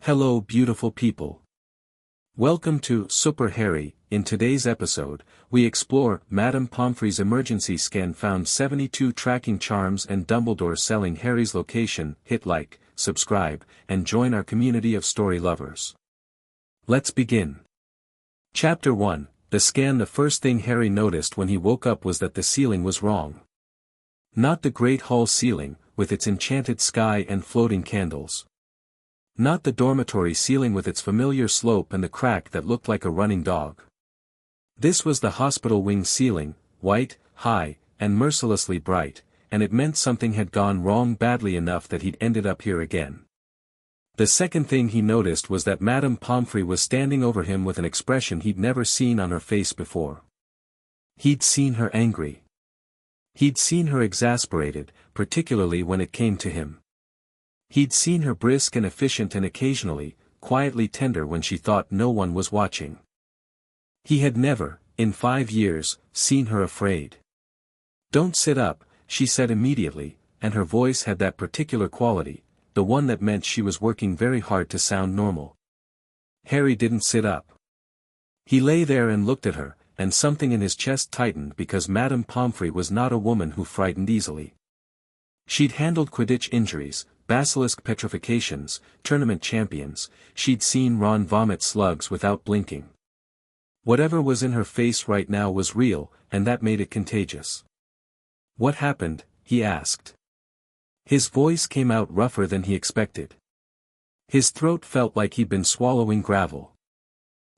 Hello beautiful people. Welcome to Super Harry. In today's episode, we explore Madame Pomfrey's emergency scan found 72 tracking charms and Dumbledore selling Harry's location. Hit like, subscribe, and join our community of story lovers. Let's begin. Chapter 1, The Scan. The first thing Harry noticed when he woke up was that the ceiling was wrong. Not the great hall ceiling, with its enchanted sky and floating candles. Not the dormitory ceiling with its familiar slope and the crack that looked like a running dog. This was the hospital wing ceiling, white, high, and mercilessly bright, and it meant something had gone wrong badly enough that he'd ended up here again. The second thing he noticed was that Madame Pomfrey was standing over him with an expression he'd never seen on her face before. He'd seen her angry. He'd seen her exasperated, particularly when it came to him. He'd seen her brisk and efficient and occasionally, quietly tender when she thought no one was watching. He had never, in 5 years, seen her afraid. "Don't sit up," she said immediately, and her voice had that particular quality, the one that meant she was working very hard to sound normal. Harry didn't sit up. He lay there and looked at her, and something in his chest tightened because Madame Pomfrey was not a woman who frightened easily. She'd handled Quidditch injuries, basilisk petrifications, tournament champions, she'd seen Ron vomit slugs without blinking. Whatever was in her face right now was real, and that made it contagious. "What happened?" he asked. His voice came out rougher than he expected. His throat felt like he'd been swallowing gravel.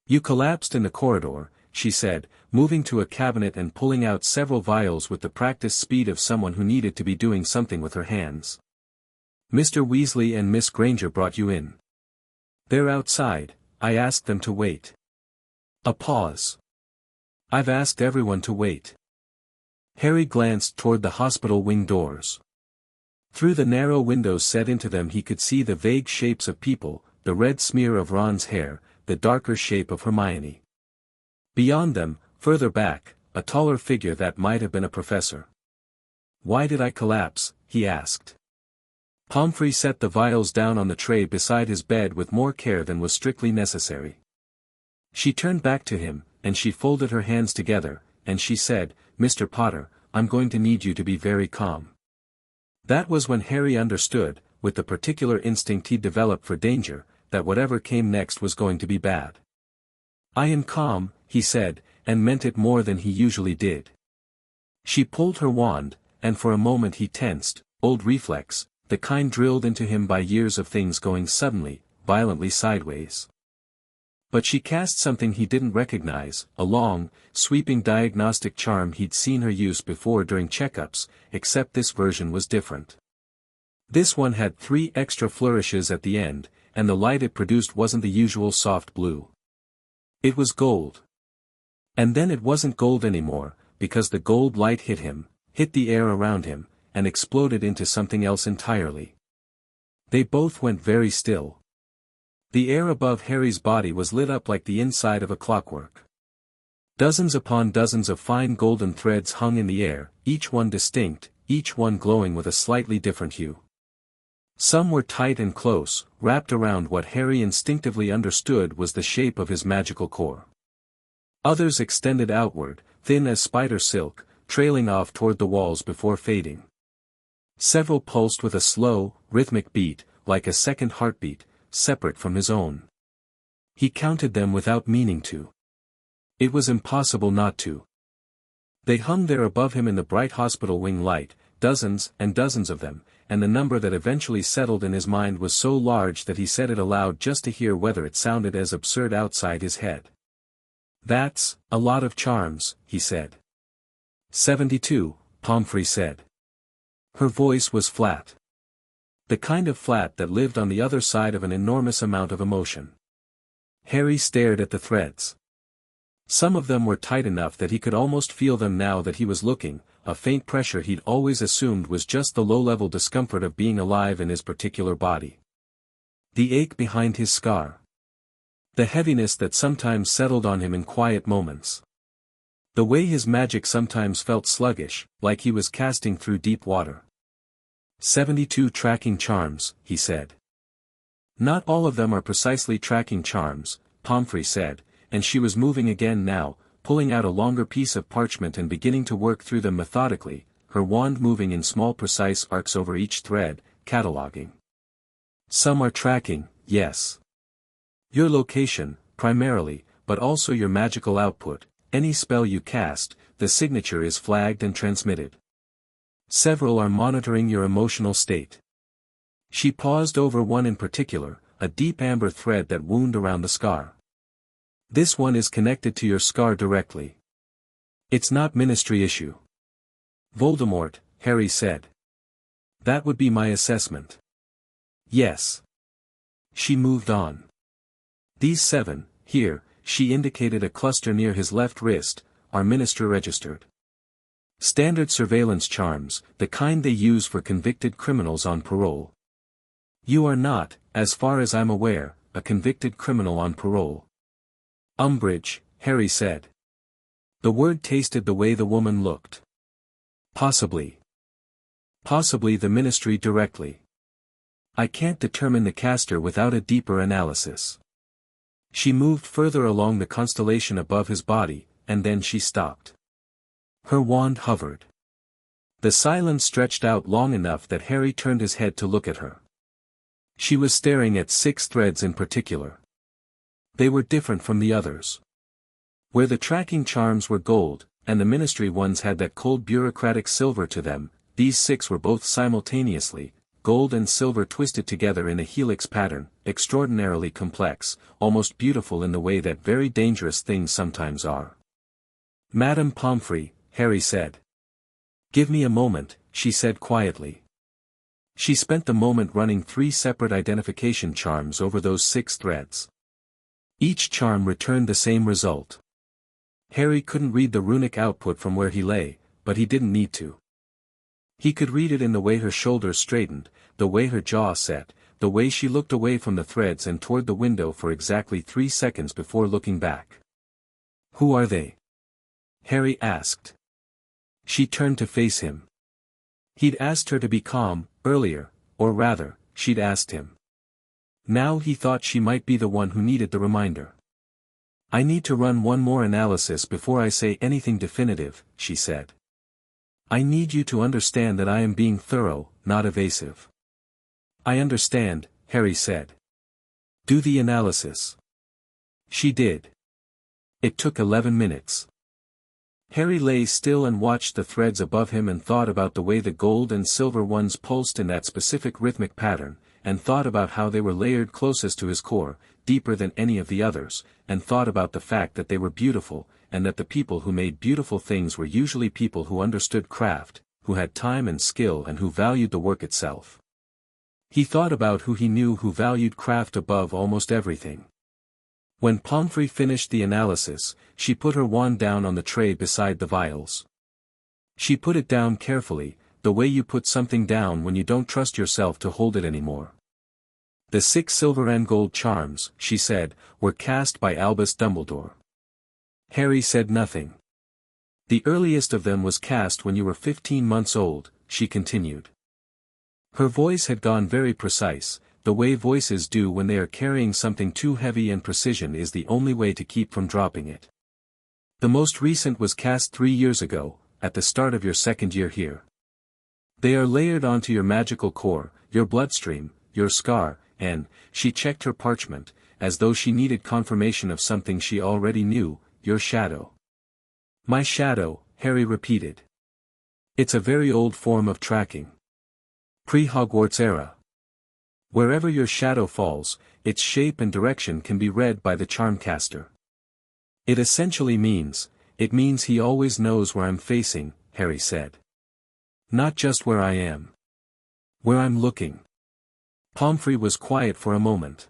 "You collapsed in the corridor," she said, moving to a cabinet and pulling out several vials with the practiced speed of someone who needed to be doing something with her hands. "Mr. Weasley and Miss Granger brought you in. They're outside. I asked them to wait." A pause. "I've asked everyone to wait." Harry glanced toward the hospital wing doors. Through the narrow windows set into them he could see the vague shapes of people, the red smear of Ron's hair, the darker shape of Hermione. Beyond them, further back, a taller figure that might have been a professor. "Why did I collapse?" he asked. Pomfrey set the vials down on the tray beside his bed with more care than was strictly necessary. She turned back to him, and she folded her hands together, and she said, "Mr. Potter, I'm going to need you to be very calm." That was when Harry understood, with the particular instinct he'd developed for danger, that whatever came next was going to be bad. "I am calm," he said, and meant it more than he usually did. She pulled her wand, and for a moment he tensed, old reflex, the kind drilled into him by years of things going suddenly, violently sideways. But she cast something he didn't recognize, a long, sweeping diagnostic charm he'd seen her use before during checkups, except this version was different. This one had 3 extra flourishes at the end, and the light it produced wasn't the usual soft blue. It was gold. And then it wasn't gold anymore, because the gold light hit him, hit the air around him, and exploded into something else entirely. They both went very still. The air above Harry's body was lit up like the inside of a clockwork. Dozens upon dozens of fine golden threads hung in the air, each one distinct, each one glowing with a slightly different hue. Some were tight and close, wrapped around what Harry instinctively understood was the shape of his magical core. Others extended outward, thin as spider silk, trailing off toward the walls before fading. Several pulsed with a slow, rhythmic beat, like a second heartbeat, separate from his own. He counted them without meaning to. It was impossible not to. They hung there above him in the bright hospital wing light, dozens and dozens of them, and the number that eventually settled in his mind was so large that he said it aloud just to hear whether it sounded as absurd outside his head. "That's a lot of charms," he said. 72, Pomfrey said. Her voice was flat. The kind of flat that lived on the other side of an enormous amount of emotion. Harry stared at the threads. Some of them were tight enough that he could almost feel them now that he was looking, a faint pressure he'd always assumed was just the low-level discomfort of being alive in his particular body. The ache behind his scar. The heaviness that sometimes settled on him in quiet moments. The way his magic sometimes felt sluggish, like he was casting through deep water. 72 tracking charms, he said. Not all of them are precisely tracking charms, Pomfrey said, and she was moving again now, pulling out a longer piece of parchment and beginning to work through them methodically, her wand moving in small precise arcs over each thread, cataloguing. Some are tracking, yes. Your location, primarily, but also your magical output, any spell you cast, the signature is flagged and transmitted. Several are monitoring your emotional state. She paused over one in particular, a deep amber thread that wound around the scar. This one is connected to your scar directly. It's not ministry issue. Voldemort, Harry said. That would be my assessment. Yes. She moved on. These 7, here, she indicated a cluster near his left wrist, are minister registered. Standard surveillance charms, the kind they use for convicted criminals on parole. You are not, as far as I'm aware, a convicted criminal on parole. Umbrage, Harry said. The word tasted the way the woman looked. Possibly. Possibly the ministry directly. I can't determine the caster without a deeper analysis. She moved further along the constellation above his body, and then she stopped. Her wand hovered. The silence stretched out long enough that Harry turned his head to look at her. She was staring at 6 threads in particular. They were different from the others. Where the tracking charms were gold, and the ministry ones had that cold bureaucratic silver to them, these 6 were both simultaneously, gold and silver twisted together in a helix pattern, extraordinarily complex, almost beautiful in the way that very dangerous things sometimes are. Madame Pomfrey, Harry said. Give me a moment, she said quietly. She spent the moment running 3 separate identification charms over those 6 threads. Each charm returned the same result. Harry couldn't read the runic output from where he lay, but he didn't need to. He could read it in the way her shoulders straightened, the way her jaw set, the way she looked away from the threads and toward the window for exactly 3 seconds before looking back. Who are they? Harry asked. She turned to face him. He'd asked her to be calm, earlier, or rather, she'd asked him. Now he thought she might be the one who needed the reminder. I need to run one more analysis before I say anything definitive, she said. I need you to understand that I am being thorough, not evasive. I understand, Harry said. Do the analysis. She did. It took 11 minutes. Harry lay still and watched the threads above him and thought about the way the gold and silver ones pulsed in that specific rhythmic pattern, and thought about how they were layered closest to his core, deeper than any of the others, and thought about the fact that they were beautiful, and that the people who made beautiful things were usually people who understood craft, who had time and skill and who valued the work itself. He thought about who he knew who valued craft above almost everything. When Pomfrey finished the analysis, she put her wand down on the tray beside the vials. She put it down carefully, the way you put something down when you don't trust yourself to hold it anymore. The 6 silver and gold charms, she said, were cast by Albus Dumbledore. Harry said nothing. The earliest of them was cast when you were 15 months old, she continued. Her voice had gone very precise. The way voices do when they are carrying something too heavy, and precision is the only way to keep from dropping it. The most recent was cast 3 years ago, at the start of your 2nd year here. They are layered onto your magical core, your bloodstream, your scar, and, she checked her parchment, as though she needed confirmation of something she already knew, your shadow. My shadow, Harry repeated. It's a very old form of tracking. Pre-Hogwarts era. Wherever your shadow falls, its shape and direction can be read by the charmcaster. It essentially means, he always knows where I'm facing, Harry said. Not just where I am. Where I'm looking. Pomfrey was quiet for a moment.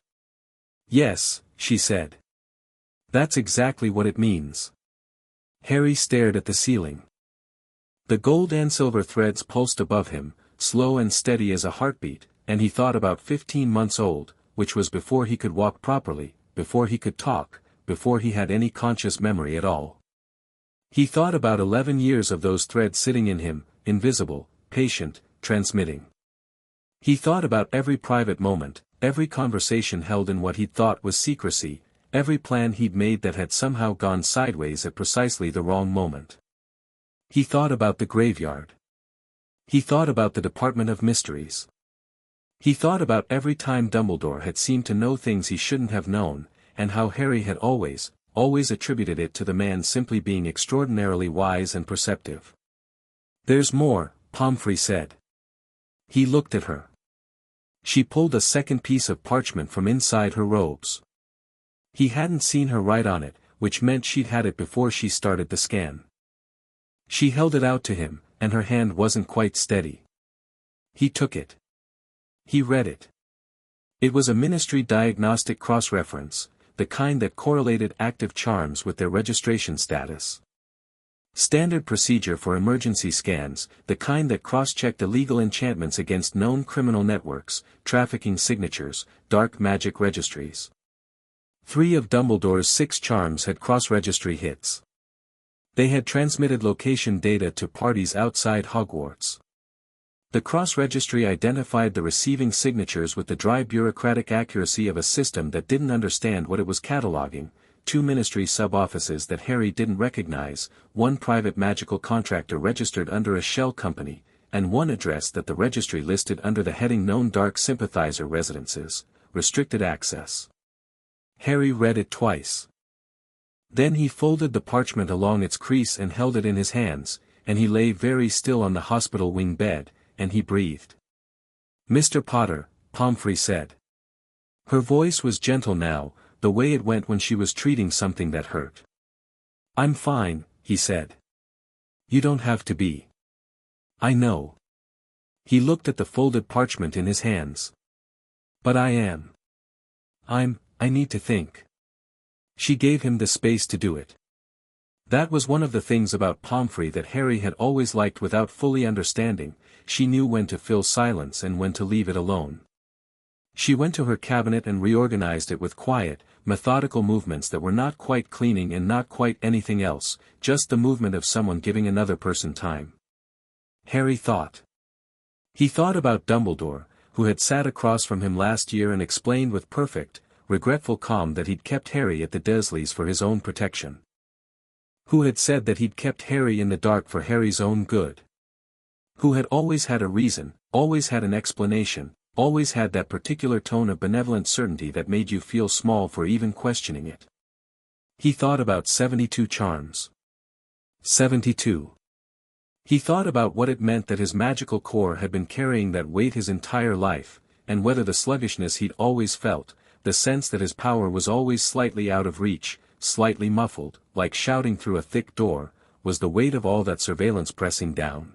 Yes, she said. That's exactly what it means. Harry stared at the ceiling. The gold and silver threads pulsed above him, slow and steady as a heartbeat, and he thought about 15 months old, which was before he could walk properly, before he could talk, before he had any conscious memory at all. He thought about 11 years of those threads sitting in him, invisible, patient, transmitting. He thought about every private moment, every conversation held in what he'd thought was secrecy, every plan he'd made that had somehow gone sideways at precisely the wrong moment. He thought about the graveyard. He thought about the Department of Mysteries. He thought about every time Dumbledore had seemed to know things he shouldn't have known, and how Harry had always attributed it to the man simply being extraordinarily wise and perceptive. "There's more," Pomfrey said. He looked at her. She pulled a second piece of parchment from inside her robes. He hadn't seen her write on it, which meant she'd had it before she started the scan. She held it out to him, and her hand wasn't quite steady. He took it. He read it. It was a Ministry diagnostic cross-reference, the kind that correlated active charms with their registration status. Standard procedure for emergency scans, the kind that cross-checked illegal enchantments against known criminal networks, trafficking signatures, dark magic registries. 3 of Dumbledore's 6 charms had cross-registry hits. They had transmitted location data to parties outside Hogwarts. The cross-registry identified the receiving signatures with the dry bureaucratic accuracy of a system that didn't understand what it was cataloging, 2 ministry sub-offices that Harry didn't recognize, 1 private magical contractor registered under a shell company, and 1 address that the registry listed under the heading Known Dark Sympathizer Residences, Restricted Access. Harry read it twice. Then he folded the parchment along its crease and held it in his hands, and he lay very still on the hospital wing bed, and he breathed. "Mr. Potter," Pomfrey said. Her voice was gentle now, the way it went when she was treating something that hurt. "I'm fine," he said. "You don't have to be." "I know." He looked at the folded parchment in his hands. "But I am. I need to think." She gave him the space to do it. That was one of the things about Pomfrey that Harry had always liked without fully understanding. She knew when to fill silence and when to leave it alone. She went to her cabinet and reorganized it with quiet, methodical movements that were not quite cleaning and not quite anything else, just the movement of someone giving another person time. Harry thought. He thought about Dumbledore, who had sat across from him last year and explained with perfect, regretful calm that he'd kept Harry at the Dursleys for his own protection. Who had said that he'd kept Harry in the dark for Harry's own good. Who had always had a reason, always had an explanation, always had that particular tone of benevolent certainty that made you feel small for even questioning it. He thought about 72 charms. 72. He thought about what it meant that his magical core had been carrying that weight his entire life, and whether the sluggishness he'd always felt, the sense that his power was always slightly out of reach, slightly muffled, like shouting through a thick door, was the weight of all that surveillance pressing down.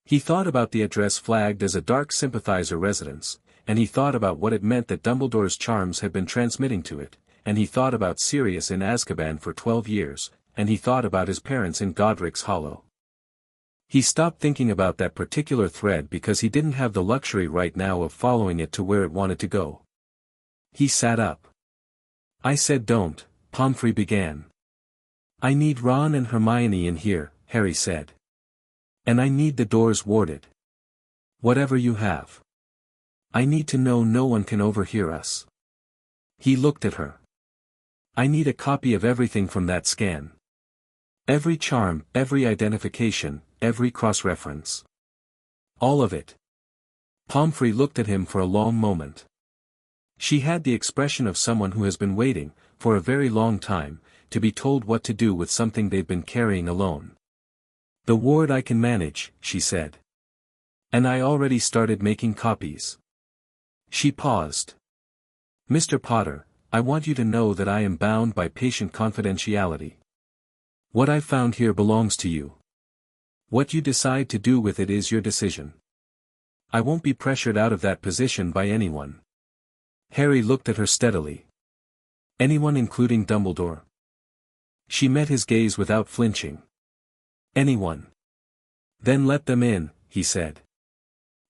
He thought about the address flagged as a dark sympathizer residence, and he thought about what it meant that Dumbledore's charms had been transmitting to it, and he thought about Sirius in Azkaban for 12 years, and he thought about his parents in Godric's Hollow. He stopped thinking about that particular thread because he didn't have the luxury right now of following it to where it wanted to go. He sat up. "I said don't," Pomfrey began. "I need Ron and Hermione in here," Harry said. "And I need the doors warded. Whatever you have. I need to know no one can overhear us." He looked at her. "I need a copy of everything from that scan. Every charm, every identification, every cross-reference. All of it." Pomfrey looked at him for a long moment. She had the expression of someone who has been waiting, for a very long time, to be told what to do with something they've been carrying alone. "The ward I can manage," she said. "And I already started making copies." She paused. "Mr. Potter, I want you to know that I am bound by patient confidentiality. What I've found here belongs to you. What you decide to do with it is your decision. I won't be pressured out of that position by anyone." Harry looked at her steadily. "Anyone including Dumbledore?" She met his gaze without flinching. "Anyone." "Then let them in," he said.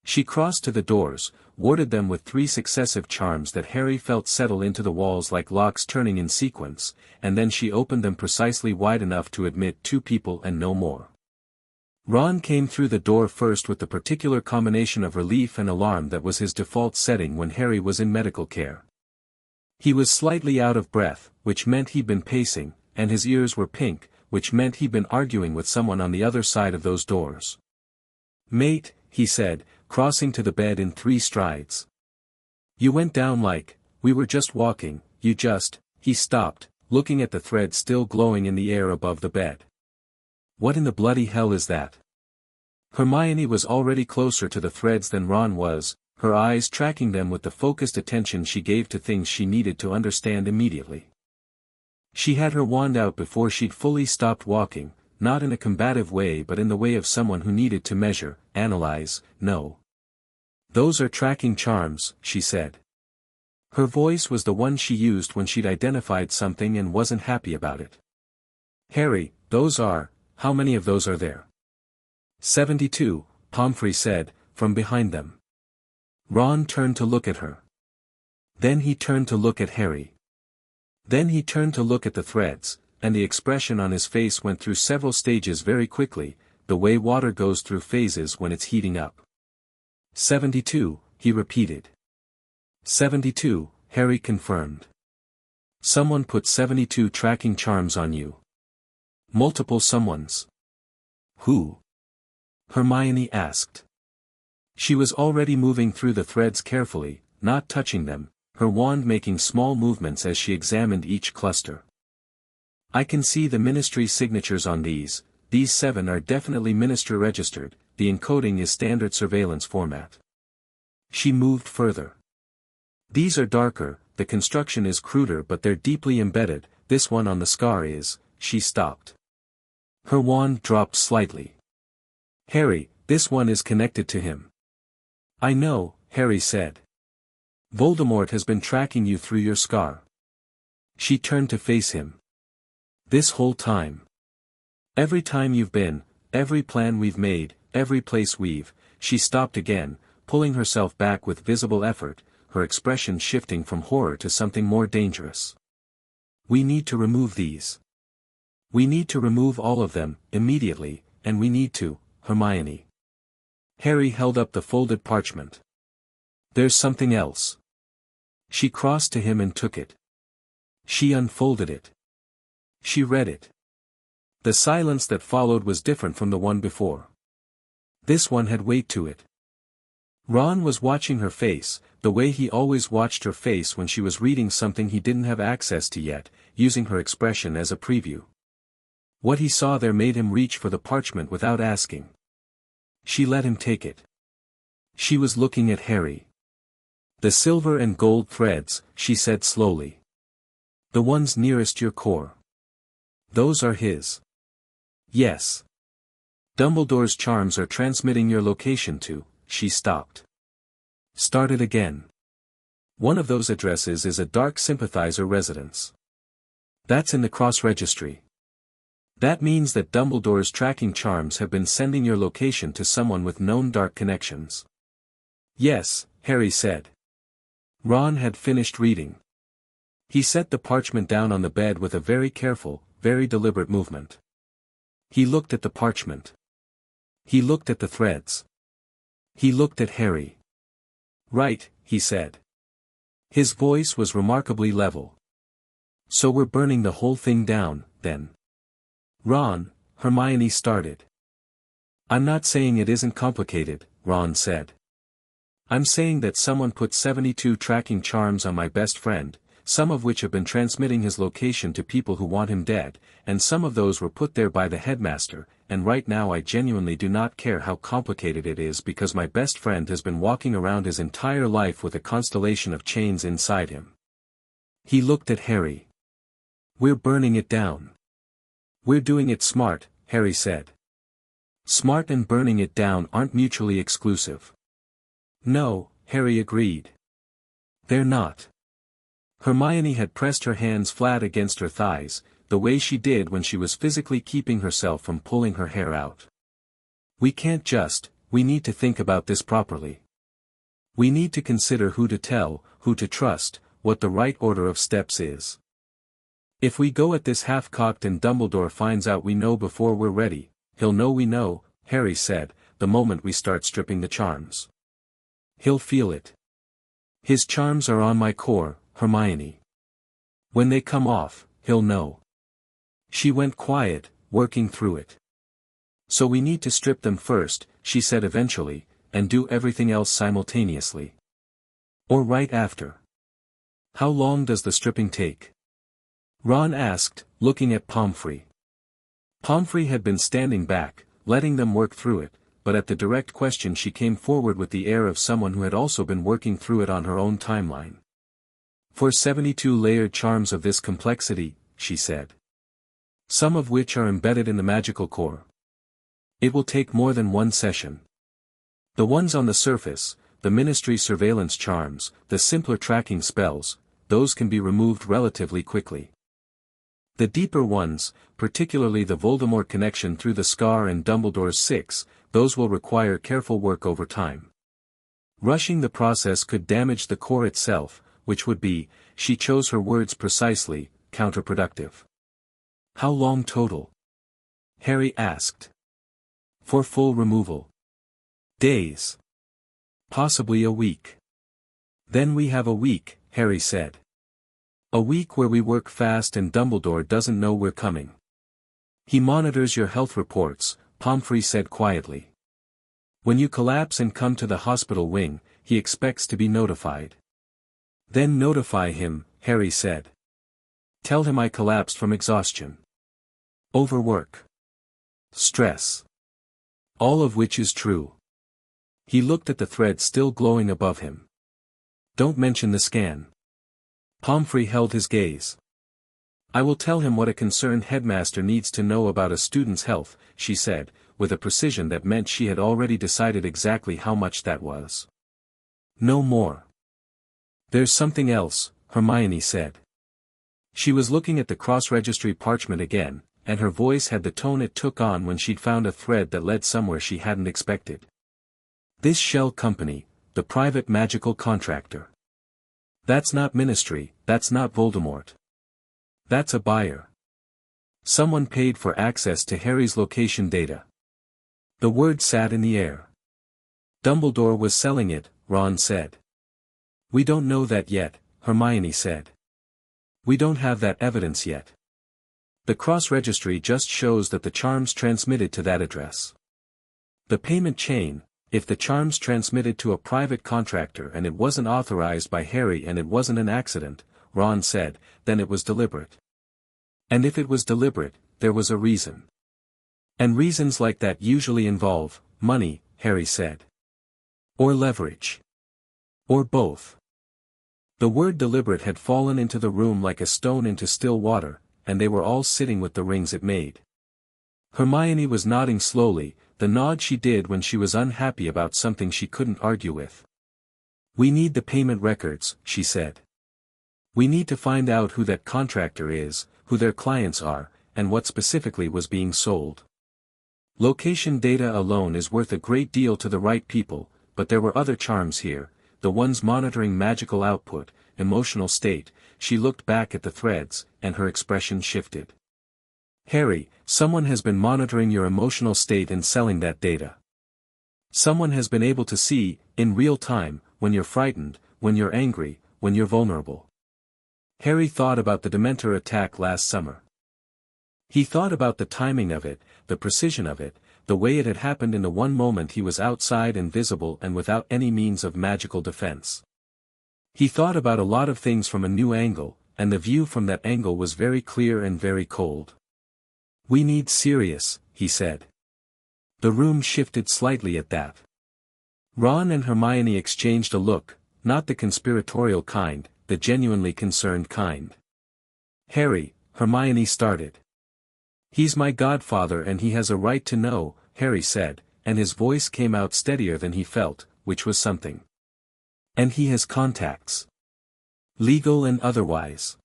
She crossed to the doors, warded them with 3 successive charms that Harry felt settle into the walls like locks turning in sequence, and then she opened them precisely wide enough to admit 2 people and no more. Ron came through the door first with the particular combination of relief and alarm that was his default setting when Harry was in medical care. He was slightly out of breath, which meant he'd been pacing, and his ears were pink, which meant he'd been arguing with someone on the other side of those doors. "Mate," he said, crossing to the bed in 3 strides. "You went down like, we were just walking, He stopped, looking at the thread still glowing in the air above the bed. "What in the bloody hell is that?" Hermione was already closer to the threads than Ron was, her eyes tracking them with the focused attention she gave to things she needed to understand immediately. She had her wand out before she'd fully stopped walking, not in a combative way but in the way of someone who needed to measure, analyze, know. "Those are tracking charms," she said. Her voice was the one she used when she'd identified something and wasn't happy about it. "Harry, those are, how many of those are there?" 72, Pomfrey said, from behind them. Ron turned to look at her. Then he turned to look at Harry. Then he turned to look at the threads, and the expression on his face went through several stages very quickly, the way water goes through phases when it's heating up. 72, he repeated. 72, Harry confirmed. "Someone put 72 tracking charms on you." "Multiple someones." "Who?" Hermione asked. She was already moving through the threads carefully, not touching them, her wand making small movements as she examined each cluster. "I can see the ministry signatures on these 7 are definitely minister registered, the encoding is standard surveillance format." She moved further. "These are darker, the construction is cruder but they're deeply embedded, this one on the scar is," she stopped. Her wand dropped slightly. "Harry, this one is connected to him." "I know," Harry said. "Voldemort has been tracking you through your scar." She turned to face him. "This whole time. Every time you've been, every plan we've made, every place we've," she stopped again, pulling herself back with visible effort, her expression shifting from horror to something more dangerous. "We need to remove these. We need to remove all of them, immediately, and we need to, Hermione." Harry held up the folded parchment. "There's something else." She crossed to him and took it. She unfolded it. She read it. The silence that followed was different from the one before. This one had weight to it. Ron was watching her face, the way he always watched her face when she was reading something he didn't have access to yet, using her expression as a preview. What he saw there made him reach for the parchment without asking. She let him take it. She was looking at Harry. "The silver and gold threads," she said slowly. "The ones nearest your core. Those are his." "Yes. Dumbledore's charms are transmitting your location to," she stopped. Started again. "One of those addresses is a dark sympathizer residence. That's in the cross registry. That means that Dumbledore's tracking charms have been sending your location to someone with known dark connections." "Yes," Harry said. Ron had finished reading. He set the parchment down on the bed with a very careful, very deliberate movement. He looked at the parchment. He looked at the threads. He looked at Harry. "Right," he said. His voice was remarkably level. "So we're burning the whole thing down, then." "Ron," Hermione started. "I'm not saying it isn't complicated," Ron said. "I'm saying that someone put 72 tracking charms on my best friend, some of which have been transmitting his location to people who want him dead, and some of those were put there by the headmaster, and right now I genuinely do not care how complicated it is because my best friend has been walking around his entire life with a constellation of chains inside him." He looked at Harry. "We're burning it down. We're doing it smart," Harry said. "Smart and burning it down aren't mutually exclusive." "No," Harry agreed. "They're not." Hermione had pressed her hands flat against her thighs, the way she did when she was physically keeping herself from pulling her hair out. "We can't just, we need to think about this properly. We need to consider who to tell, who to trust, what the right order of steps is. If we go at this half-cocked and Dumbledore finds out we know before we're ready, he'll know we know, Harry said, the moment we start stripping the charms. He'll feel it. His charms are on my core, Hermione. When they come off, he'll know. She went quiet, working through it. So we need to strip them first, she said eventually, and do everything else simultaneously. Or right after. How long does the stripping take? Ron asked, looking at Pomfrey. Pomfrey had been standing back, letting them work through it, but at the direct question she came forward with the air of someone who had also been working through it on her own timeline. For 72 layered charms of this complexity, she said. Some of which are embedded in the magical core. It will take more than one session. The ones on the surface, the ministry surveillance charms, the simpler tracking spells, those can be removed relatively quickly. The deeper ones, particularly the Voldemort connection through the scar and Dumbledore's 6, those will require careful work over time. Rushing the process could damage the core itself, which would be, she chose her words precisely, counterproductive. How long total? Harry asked. For full removal. Days. Possibly a week. Then we have a week, Harry said. A week where we work fast and Dumbledore doesn't know we're coming. He monitors your health reports, Pomfrey said quietly. When you collapse and come to the hospital wing, he expects to be notified. Then notify him, Harry said. Tell him I collapsed from exhaustion. Overwork. Stress. All of which is true. He looked at the thread still glowing above him. Don't mention the scan. Pomfrey held his gaze. I will tell him what a concerned headmaster needs to know about a student's health, she said, with a precision that meant she had already decided exactly how much that was. No more. There's something else, Hermione said. She was looking at the cross-registry parchment again, and her voice had the tone it took on when she'd found a thread that led somewhere she hadn't expected. This shell company, the private magical contractor. That's not ministry, that's not Voldemort. That's a buyer. Someone paid for access to Harry's location data. The word sat in the air. Dumbledore was selling it, Ron said. We don't know that yet, Hermione said. We don't have that evidence yet. The cross-registry just shows that the charms transmitted to that address. The payment chain, if the charms transmitted to a private contractor and it wasn't authorized by Harry and it wasn't an accident, Ron said, then it was deliberate. And if it was deliberate, there was a reason. And reasons like that usually involve money, Harry said. Or leverage. Or both. The word deliberate had fallen into the room like a stone into still water, and they were all sitting with the rings it made. Hermione was nodding slowly, the nod she did when she was unhappy about something she couldn't argue with. We need the payment records, she said. We need to find out who that contractor is, who their clients are, and what specifically was being sold. Location data alone is worth a great deal to the right people, but there were other charms here, the ones monitoring magical output, emotional state. She looked back at the threads, and her expression shifted. Harry, someone has been monitoring your emotional state and selling that data. Someone has been able to see, in real time, when you're frightened, when you're angry, when you're vulnerable. Harry thought about the Dementor attack last summer. He thought about the timing of it, the precision of it, the way it had happened in the one moment he was outside and visible and without any means of magical defense. He thought about a lot of things from a new angle, and the view from that angle was very clear and very cold. We need Sirius, he said. The room shifted slightly at that. Ron and Hermione exchanged a look, not the conspiratorial kind, the genuinely concerned kind. Harry, Hermione started. He's my godfather and he has a right to know, Harry said, and his voice came out steadier than he felt, which was something. And he has contacts. Legal and otherwise.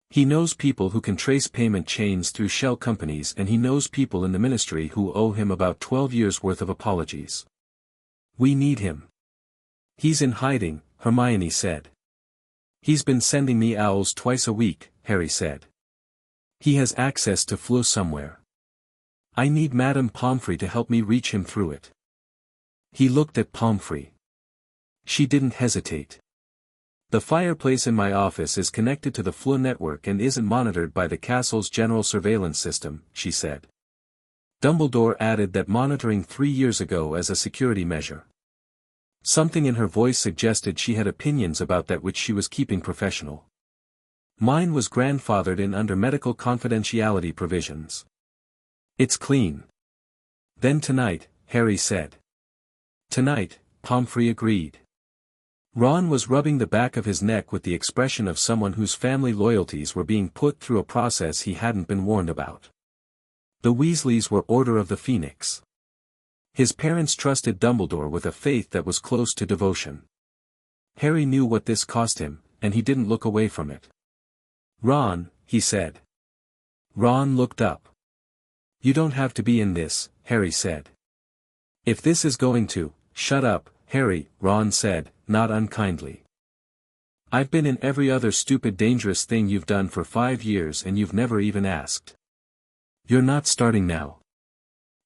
He knows people who can trace payment chains through shell companies and he knows people in the ministry who owe him about 12 years' worth of apologies. We need him. He's in hiding, Hermione said. He's been sending me owls twice a week, Harry said. He has access to Flo somewhere. I need Madame Pomfrey to help me reach him through it. He looked at Pomfrey. She didn't hesitate. The fireplace in my office is connected to the Fleur network and isn't monitored by the castle's general surveillance system, she said. Dumbledore added that monitoring 3 years ago as a security measure. Something in her voice suggested she had opinions about that which she was keeping professional. Mine was grandfathered in under medical confidentiality provisions. It's clean. Then tonight, Harry said. Tonight, Pomfrey agreed. Ron was rubbing the back of his neck with the expression of someone whose family loyalties were being put through a process he hadn't been warned about. The Weasleys were Order of the Phoenix. His parents trusted Dumbledore with a faith that was close to devotion. Harry knew what this cost him, and he didn't look away from it. Ron, he said. Ron looked up. You don't have to be in this, Harry said. If this is going to, shut up, Harry, Ron said, not unkindly. I've been in every other stupid dangerous thing you've done for 5 years and you've never even asked. You're not starting now.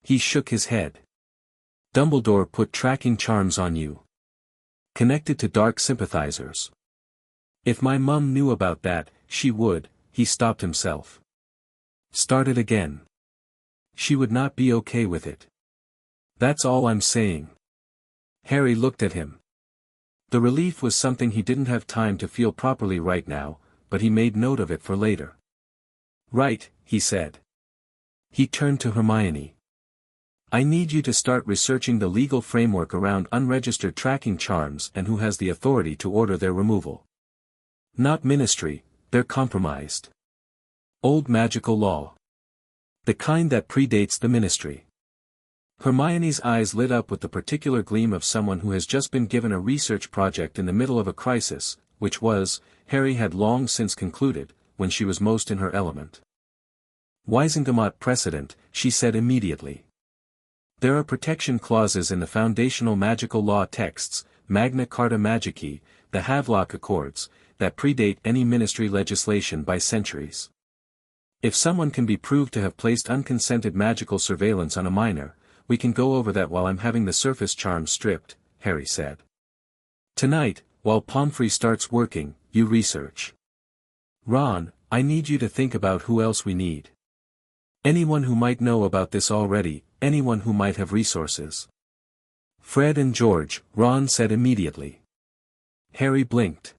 He shook his head. Dumbledore put tracking charms on you. Connected to dark sympathizers. If my mum knew about that, she would, he stopped himself. Started again. She would not be okay with it. That's all I'm saying. Harry looked at him. The relief was something he didn't have time to feel properly right now, but he made note of it for later. Right, he said. He turned to Hermione. I need you to start researching the legal framework around unregistered tracking charms and who has the authority to order their removal. Not Ministry, they're compromised. Old magical law. The kind that predates the Ministry. Hermione's eyes lit up with the particular gleam of someone who has just been given a research project in the middle of a crisis, which was, Harry had long since concluded, when she was most in her element. Wisengamot precedent, she said immediately. There are protection clauses in the foundational magical law texts, Magna Carta Magicae, the Havelock Accords, that predate any Ministry legislation by centuries. If someone can be proved to have placed unconsented magical surveillance on a minor, we can go over that while I'm having the surface charms stripped, Harry said. Tonight, while Pomfrey starts working, you research. Ron, I need you to think about who else we need. Anyone who might know about this already, anyone who might have resources. Fred and George, Ron said immediately. Harry blinked.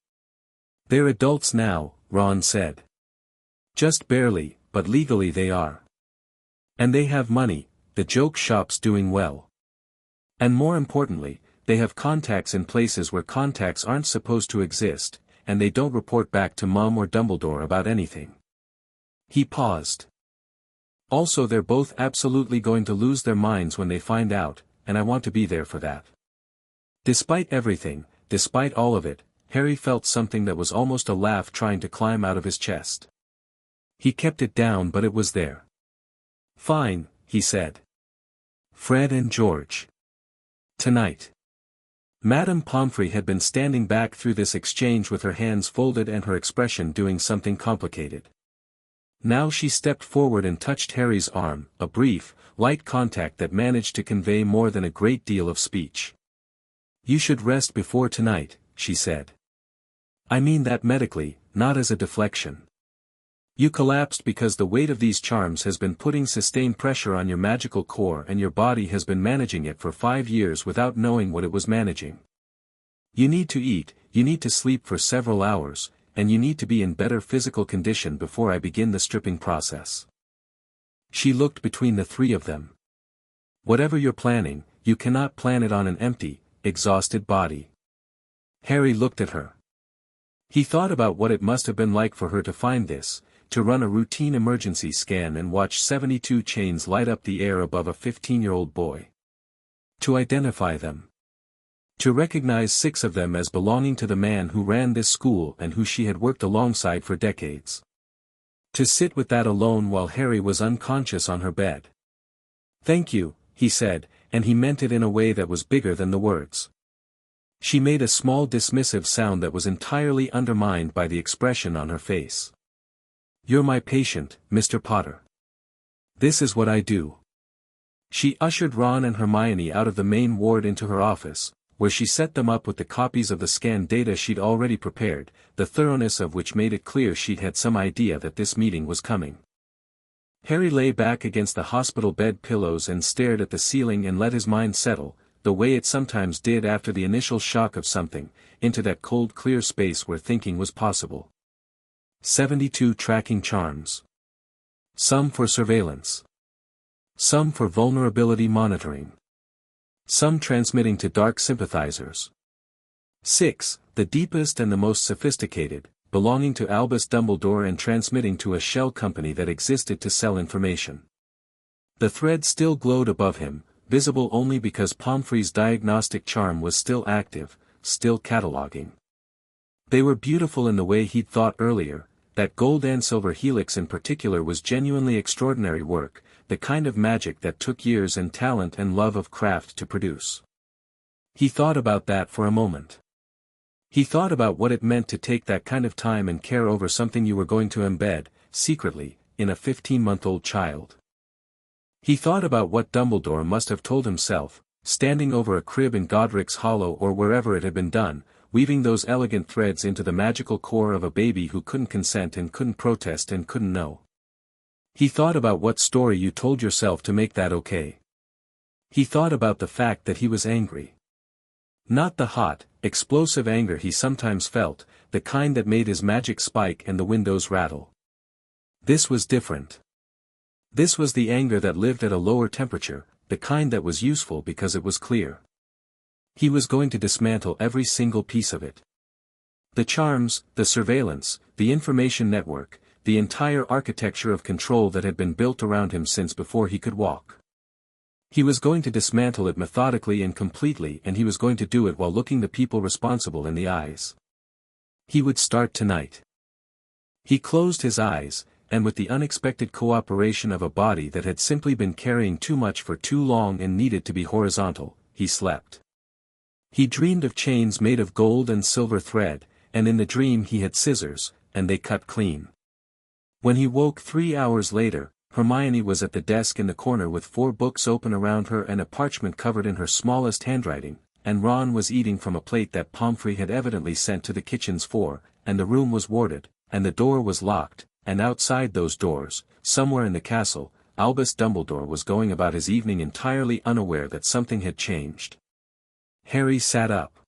They're adults now, Ron said. Just barely, but legally they are. And they have money, the joke shop's doing well. And more importantly, they have contacts in places where contacts aren't supposed to exist, and they don't report back to Mum or Dumbledore about anything. He paused. Also, they're both absolutely going to lose their minds when they find out, and I want to be there for that. Despite everything, despite all of it, Harry felt something that was almost a laugh trying to climb out of his chest. He kept it down, but it was there. Fine, he said. Fred and George. Tonight. Madame Pomfrey had been standing back through this exchange with her hands folded and her expression doing something complicated. Now she stepped forward and touched Harry's arm, a brief, light contact that managed to convey more than a great deal of speech. You should rest before tonight, she said. I mean that medically, not as a deflection. You collapsed because the weight of these charms has been putting sustained pressure on your magical core and your body has been managing it for 5 years without knowing what it was managing. You need to eat, you need to sleep for several hours, and you need to be in better physical condition before I begin the stripping process. She looked between the three of them. Whatever you're planning, you cannot plan it on an empty, exhausted body. Harry looked at her. He thought about what it must have been like for her to find this, to run a routine emergency scan and watch 72 chains light up the air above a 15-year-old boy. To identify them. To recognize 6 of them as belonging to the man who ran this school and who she had worked alongside for decades. To sit with that alone while Harry was unconscious on her bed. Thank you, he said, and he meant it in a way that was bigger than the words. She made a small dismissive sound that was entirely undermined by the expression on her face. You're my patient, Mr. Potter. This is what I do. She ushered Ron and Hermione out of the main ward into her office, where she set them up with the copies of the scanned data she'd already prepared, the thoroughness of which made it clear she'd had some idea that this meeting was coming. Harry lay back against the hospital bed pillows and stared at the ceiling and let his mind settle, the way it sometimes did after the initial shock of something, into that cold clear space where thinking was possible. 72 tracking charms. Some for surveillance. Some for vulnerability monitoring. Some transmitting to dark sympathizers. 6. The deepest and the most sophisticated, belonging to Albus Dumbledore and transmitting to a shell company that existed to sell information. The thread still glowed above him, visible only because Pomfrey's diagnostic charm was still active, still cataloging. They were beautiful in the way he'd thought earlier, that gold and silver helix in particular was genuinely extraordinary work, the kind of magic that took years and talent and love of craft to produce. He thought about that for a moment. He thought about what it meant to take that kind of time and care over something you were going to embed, secretly, in a 15-month-old child. He thought about what Dumbledore must have told himself, standing over a crib in Godric's Hollow or wherever it had been done, weaving those elegant threads into the magical core of a baby who couldn't consent and couldn't protest and couldn't know. He thought about what story you told yourself to make that okay. He thought about the fact that he was angry. Not the hot, explosive anger he sometimes felt, the kind that made his magic spike and the windows rattle. This was different. This was the anger that lived at a lower temperature, the kind that was useful because it was clear. He was going to dismantle every single piece of it. The charms, the surveillance, the information network, the entire architecture of control that had been built around him since before he could walk. He was going to dismantle it methodically and completely, and he was going to do it while looking the people responsible in the eyes. He would start tonight. He closed his eyes, and with the unexpected cooperation of a body that had simply been carrying too much for too long and needed to be horizontal, he slept. He dreamed of chains made of gold and silver thread, and in the dream he had scissors, and they cut clean. When he woke 3 hours later, Hermione was at the desk in the corner with 4 books open around her and a parchment covered in her smallest handwriting, and Ron was eating from a plate that Pomfrey had evidently sent to the kitchens for, and the room was warded, and the door was locked, and outside those doors, somewhere in the castle, Albus Dumbledore was going about his evening entirely unaware that something had changed. Harry sat up.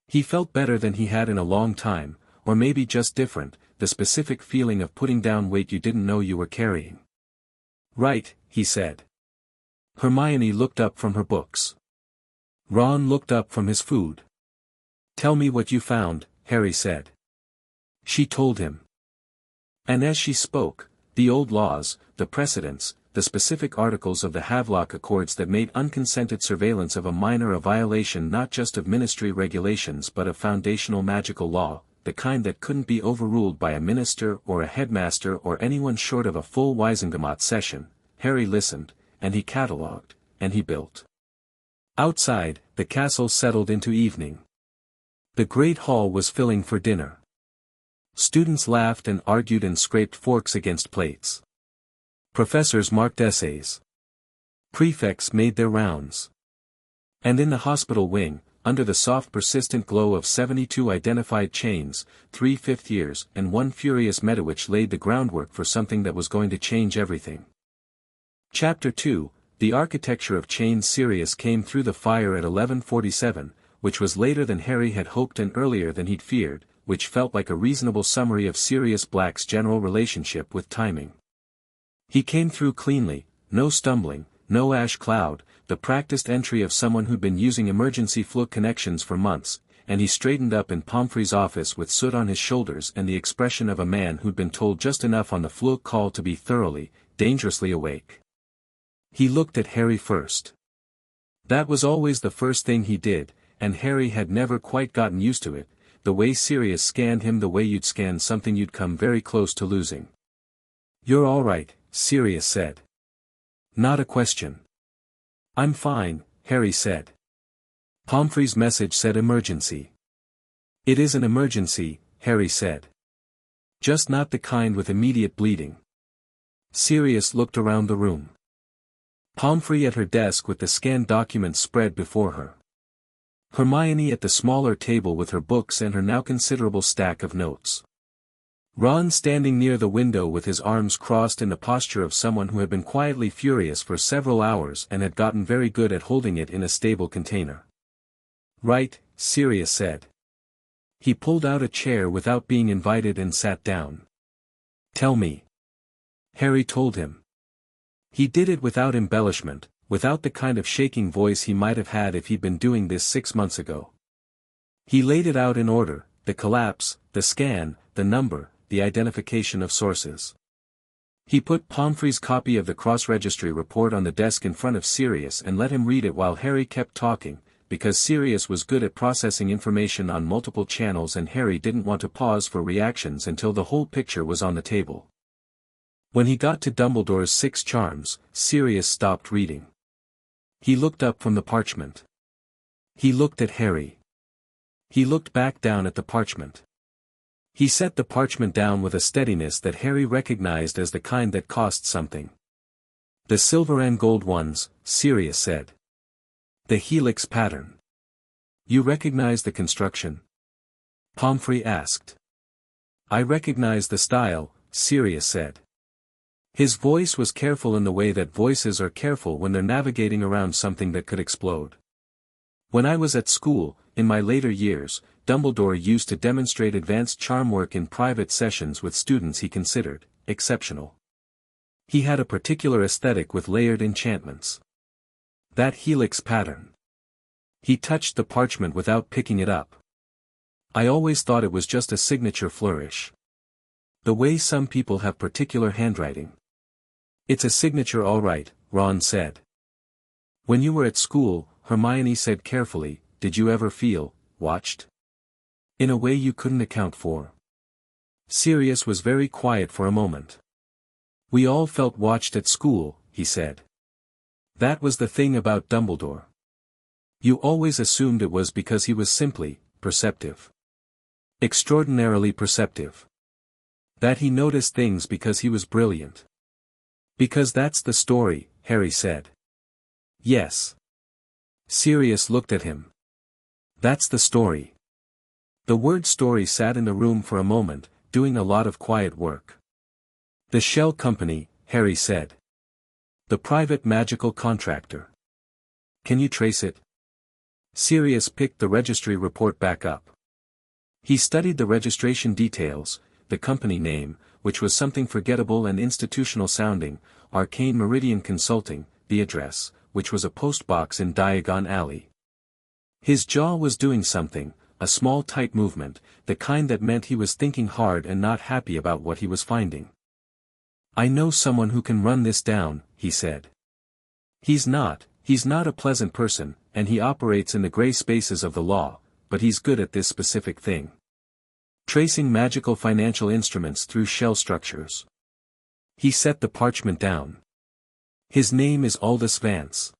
He felt better than he had in a long time, or maybe just different, the specific feeling of putting down weight you didn't know you were carrying. Right, he said. Hermione looked up from her books. Ron looked up from his food. Tell me what you found, Harry said. She told him. And as she spoke, the old laws, the precedents, the specific articles of the Havelock Accords that made unconsented surveillance of a minor a violation not just of ministry regulations but of foundational magical law, the kind that couldn't be overruled by a minister or a headmaster or anyone short of a full Wisengamot session. Harry listened, and he catalogued, and he built. Outside, the castle settled into evening. The great hall was filling for dinner. Students laughed and argued and scraped forks against plates. Professors marked essays. Prefects made their rounds. And in the hospital wing, under the soft persistent glow of 72 identified chains, 3 fifth years and 1 furious Medowitch laid the groundwork for something that was going to change everything. Chapter 2, The Architecture of Chains. Sirius came through the fire at 11:47, which was later than Harry had hoped and earlier than he'd feared, which felt like a reasonable summary of Sirius Black's general relationship with timing. He came through cleanly, no stumbling, no ash cloud, the practiced entry of someone who'd been using emergency flow connections for months, and he straightened up in Pomfrey's office with soot on his shoulders and the expression of a man who'd been told just enough on the flow call to be thoroughly, dangerously awake. He looked at Harry first. That was always the first thing he did, and Harry had never quite gotten used to it, the way Sirius scanned him, the way you'd scan something you'd come very close to losing. "You're all right," Sirius said. "Not a question." "I'm fine," Harry said. Pomfrey's message said emergency. "It is an emergency," Harry said. "Just not the kind with immediate bleeding." Sirius looked around the room. Pomfrey at her desk with the scanned documents spread before her. Hermione at the smaller table with her books and her now considerable stack of notes. Ron standing near the window with his arms crossed in the posture of someone who had been quietly furious for several hours and had gotten very good at holding it in a stable container. "Right," Sirius said. He pulled out a chair without being invited and sat down. "Tell me." Harry told him. He did it without embellishment, without the kind of shaking voice he might have had if he'd been doing this 6 months ago. He laid it out in order: the collapse, the scan, the number, the identification of sources. He put Pomfrey's copy of the cross-registry report on the desk in front of Sirius and let him read it while Harry kept talking, because Sirius was good at processing information on multiple channels and Harry didn't want to pause for reactions until the whole picture was on the table. When he got to Dumbledore's 6 charms, Sirius stopped reading. He looked up from the parchment. He looked at Harry. He looked back down at the parchment. He set the parchment down with a steadiness that Harry recognized as the kind that cost something. "The silver and gold ones," Sirius said. "The helix pattern. You recognize the construction?" Pomfrey asked. "I recognize the style," Sirius said. His voice was careful in the way that voices are careful when they're navigating around something that could explode. "When I was at school, in my later years, Dumbledore used to demonstrate advanced charm work in private sessions with students he considered exceptional. He had a particular aesthetic with layered enchantments. That helix pattern." He touched the parchment without picking it up. "I always thought it was just a signature flourish. The way some people have particular handwriting." "It's a signature all right," Ron said. "When you were at school," Hermione said carefully, "did you ever feel watched? In a way you couldn't account for?" Sirius was very quiet for a moment. "We all felt watched at school," he said. "That was the thing about Dumbledore. You always assumed it was because he was simply perceptive. Extraordinarily perceptive. That he noticed things because he was brilliant. Because that's the story," Harry said. "Yes." Sirius looked at him. "That's the story." The word story sat in the room for a moment, doing a lot of quiet work. "The shell company," Harry said. "The private magical contractor. Can you trace it?" Sirius picked the registry report back up. He studied the registration details, the company name, which was something forgettable and institutional sounding, Arcane Meridian Consulting, the address, which was a postbox in Diagon Alley. His jaw was doing something, a small tight movement, the kind that meant he was thinking hard and not happy about what he was finding. "I know someone who can run this down," he said. He's not a pleasant person, and he operates in the gray spaces of the law, but he's good at this specific thing. Tracing magical financial instruments through shell structures." He set the parchment down. "His name is Aldous Vance.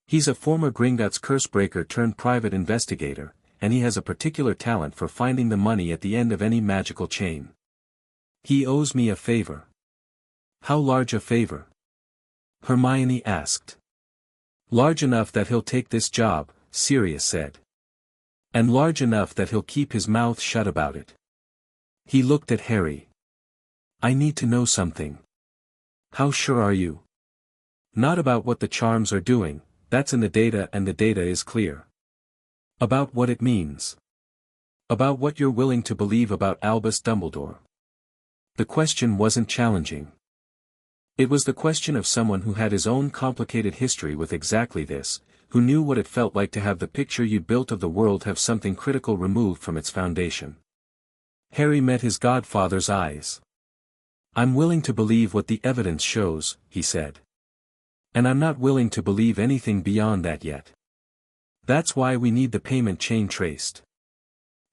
He's a former Gringotts cursebreaker turned private investigator, and he has a particular talent for finding the money at the end of any magical chain. He owes me a favor." "How large a favor?" Hermione asked. "Large enough that he'll take this job," Sirius said. "And large enough that he'll keep his mouth shut about it." He looked at Harry. "I need to know something." "How sure are you?" "Not about what the charms are doing, that's in the data and the data is clear. About what it means. About what you're willing to believe about Albus Dumbledore." The question wasn't challenging. It was the question of someone who had his own complicated history with exactly this, who knew what it felt like to have the picture you'd built of the world have something critical removed from its foundation. Harry met his godfather's eyes. "I'm willing to believe what the evidence shows," he said. "And I'm not willing to believe anything beyond that yet. That's why we need the payment chain traced.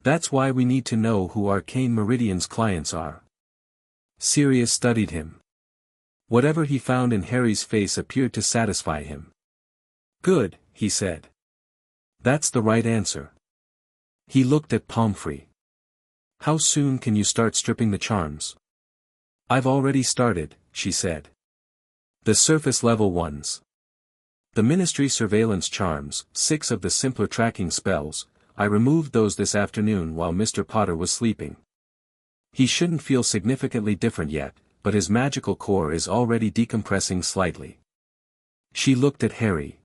That's why we need to know who Arcane Meridian's clients are." Sirius studied him. Whatever he found in Harry's face appeared to satisfy him. "Good," he said. "That's the right answer." He looked at Pomfrey. "How soon can you start stripping the charms?" "I've already started," she said. "The surface level ones. The Ministry surveillance charms, 6 of the simpler tracking spells. I removed those this afternoon while Mr. Potter was sleeping. He shouldn't feel significantly different yet, but his magical core is already decompressing slightly. She looked at Harry.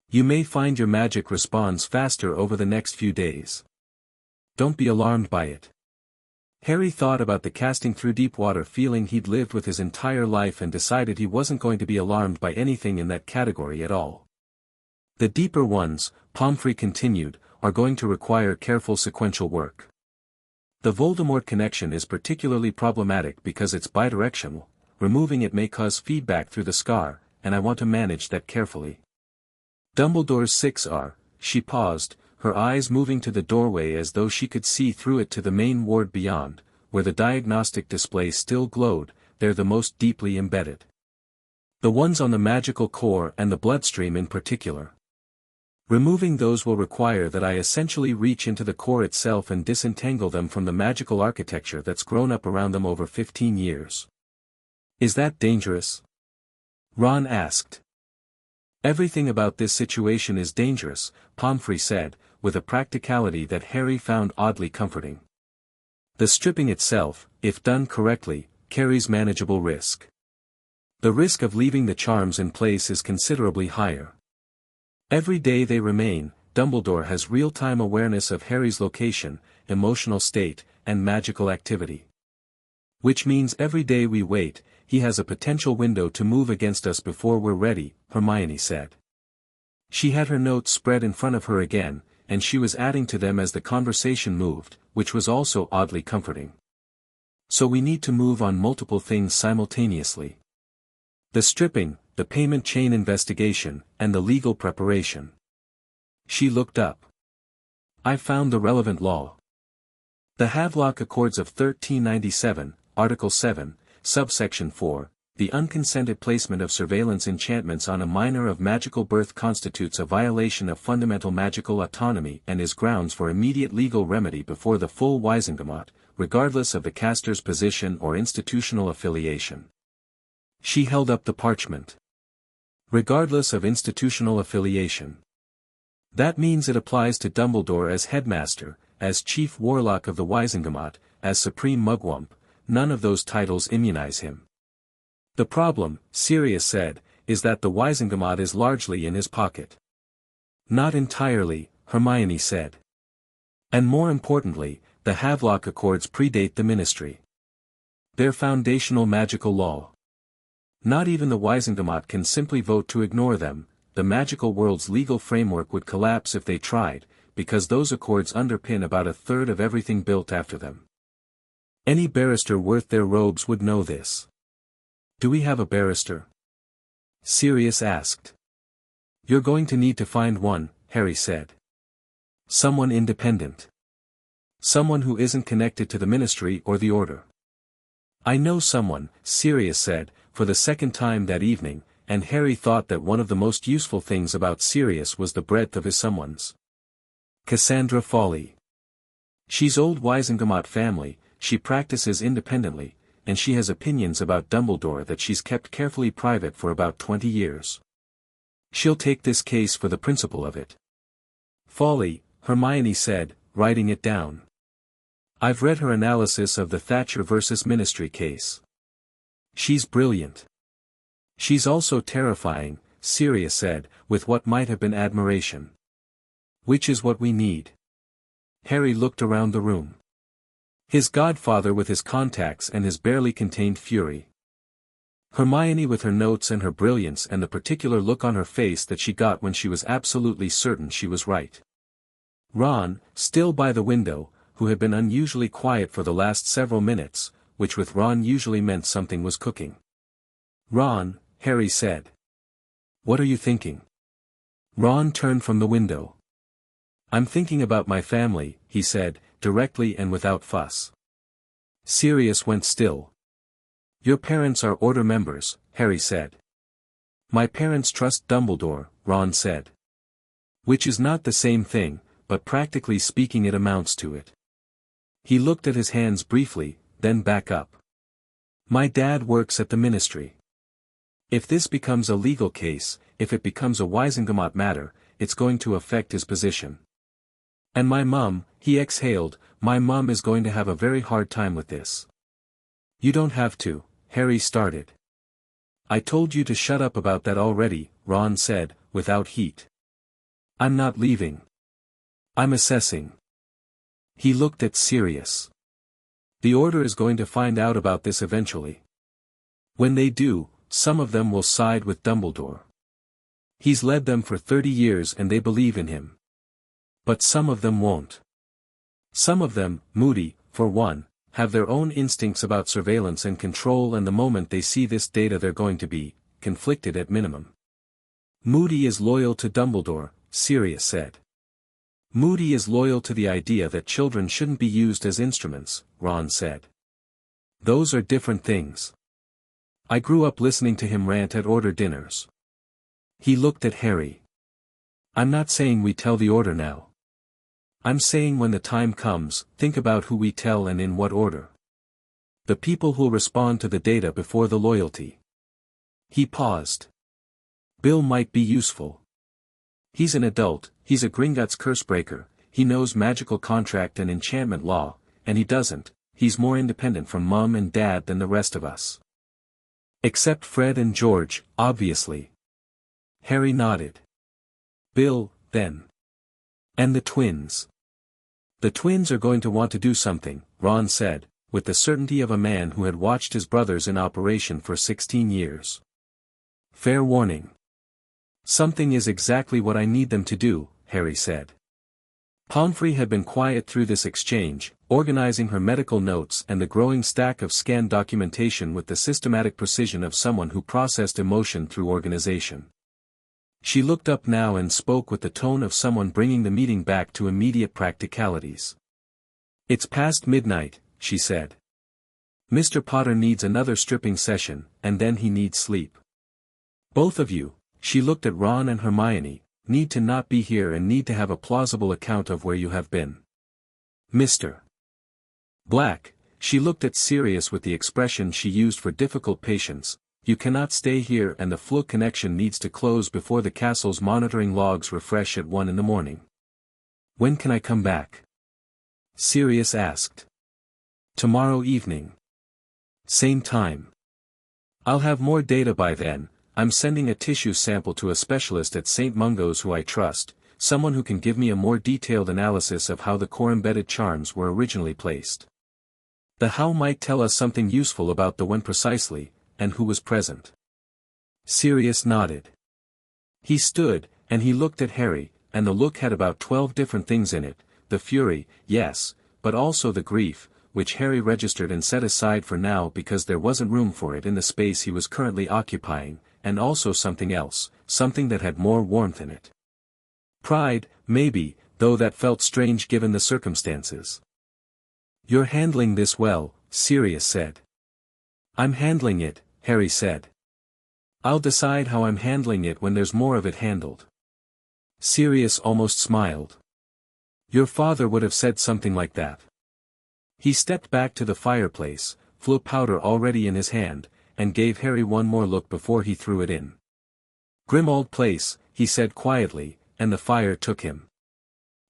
You may find your magic responds faster over the next few days. Don't be alarmed by it. Harry thought about the casting through deep water feeling he'd lived with his entire life and decided he wasn't going to be alarmed by anything in that category at all. The deeper ones, Pomfrey continued, are going to require careful sequential work. The Voldemort connection is particularly problematic because it's bidirectional, removing it may cause feedback through the scar, and I want to manage that carefully. Dumbledore's 6 are, she paused, her eyes moving to the doorway as though she could see through it to the main ward beyond, where the diagnostic display still glowed. They're the most deeply embedded. The ones on the magical core and the bloodstream in particular. Removing those will require that I essentially reach into the core itself and disentangle them from the magical architecture that's grown up around them over 15 years. Is that dangerous? Ron asked. Everything about this situation is dangerous, Pomfrey said, with a practicality that Harry found oddly comforting. The stripping itself, if done correctly, carries manageable risk. The risk of leaving the charms in place is considerably higher. Every day they remain, Dumbledore has real-time awareness of Harry's location, emotional state, and magical activity. Which means every day we wait, he has a potential window to move against us before we're ready, Hermione said. She had her notes spread in front of her again, and she was adding to them as the conversation moved, which was also oddly comforting. So we need to move on multiple things simultaneously. The stripping, the payment chain investigation, and the legal preparation. She looked up. I found the relevant law. The Havelock Accords of 1397, Article 7, Subsection 4, the unconsented placement of surveillance enchantments on a minor of magical birth constitutes a violation of fundamental magical autonomy and is grounds for immediate legal remedy before the full Wisengamot, regardless of the caster's position or institutional affiliation. She held up the parchment. Regardless of institutional affiliation. That means it applies to Dumbledore as headmaster, as chief warlock of the Wisengamot, as supreme mugwump. None of those titles immunize him. The problem, Sirius said, is that the Wisengamot is largely in his pocket. Not entirely, Hermione said. And more importantly, the Havelock Accords predate the Ministry. They're foundational magical law. Not even the Wisengamot can simply vote to ignore them. The magical world's legal framework would collapse if they tried, because those accords underpin about 1/3 of everything built after them. Any barrister worth their robes would know this. Do we have a barrister? Sirius asked. You're going to need to find one, Harry said. Someone independent. Someone who isn't connected to the Ministry or the Order. I know someone, Sirius said, for the second time that evening, and Harry thought that one of the most useful things about Sirius was the breadth of his someones. Cassandra Fawley. She's old Wisengamot family, she practices independently, and she has opinions about Dumbledore that she's kept carefully private for about 20 years. She'll take this case for the principle of it. Fawley, Hermione said, writing it down. I've read her analysis of the Thatcher versus Ministry case. She's brilliant. She's also terrifying, Sirius said, with what might have been admiration. Which is what we need. Harry looked around the room. His godfather with his contacts and his barely contained fury. Hermione with her notes and her brilliance and the particular look on her face that she got when she was absolutely certain she was right. Ron, still by the window, who had been unusually quiet for the last several minutes, which with Ron usually meant something was cooking. Ron, Harry said. What are you thinking? Ron turned from the window. I'm thinking about my family, he said, directly and without fuss. Sirius went still. Your parents are Order members, Harry said. My parents trust Dumbledore, Ron said. Which is not the same thing, but practically speaking it amounts to it. He looked at his hands briefly, then back up. My dad works at the Ministry. If this becomes a legal case, if it becomes a Weisengamot matter, it's going to affect his position. And my mum, he exhaled, my mum is going to have a very hard time with this. You don't have to, Harry started. I told you to shut up about that already, Ron said, without heat. I'm not leaving. I'm assessing. He looked at Sirius. The Order is going to find out about this eventually. When they do, some of them will side with Dumbledore. He's led them for 30 years and they believe in him. But some of them won't. Some of them, Moody, for one, have their own instincts about surveillance and control, and the moment they see this data they're going to be conflicted at minimum. Moody is loyal to Dumbledore, Sirius said. Moody is loyal to the idea that children shouldn't be used as instruments, Ron said. Those are different things. I grew up listening to him rant at Order dinners. He looked at Harry. I'm not saying we tell the Order now. I'm saying when the time comes, think about who we tell and in what order. The people who'll respond to the data before the loyalty. He paused. Bill might be useful. He's an adult, he's a Gringotts cursebreaker, he knows magical contract and enchantment law, and he doesn't, he's more independent from Mum and Dad than the rest of us. Except Fred and George, obviously. Harry nodded. Bill, then. And the twins. The twins are going to want to do something, Ron said, with the certainty of a man who had watched his brothers in operation for 16 years. Fair warning. Something is exactly what I need them to do, Harry said. Pomfrey had been quiet through this exchange, organizing her medical notes and the growing stack of scanned documentation with the systematic precision of someone who processed emotion through organization. She looked up now and spoke with the tone of someone bringing the meeting back to immediate practicalities. It's past midnight, she said. Mr. Potter needs another stripping session, and then he needs sleep. Both of you, she looked at Ron and Hermione, need to not be here and need to have a plausible account of where you have been. Mr. Black, she looked at Sirius with the expression she used for difficult patients. You cannot stay here and the Flo connection needs to close before the castle's monitoring logs refresh at 1 in the morning. When can I come back? Sirius asked. Tomorrow evening. Same time. I'll have more data by then. I'm sending a tissue sample to a specialist at St. Mungo's who I trust, someone who can give me a more detailed analysis of how the core-embedded charms were originally placed. The how might tell us something useful about the when precisely, and who was present. Sirius nodded. He stood, and he looked at Harry, and the look had about 12 different things in it, the fury, yes, but also the grief, which Harry registered and set aside for now because there wasn't room for it in the space he was currently occupying, and also something else, something that had more warmth in it. Pride, maybe, though that felt strange given the circumstances. You're handling this well, Sirius said. I'm handling it, Harry said. I'll decide how I'm handling it when there's more of it handled. Sirius almost smiled. Your father would have said something like that. He stepped back to the fireplace, Flo powder already in his hand, and gave Harry one more look before he threw it in. Grim old place, he said quietly, and the fire took him.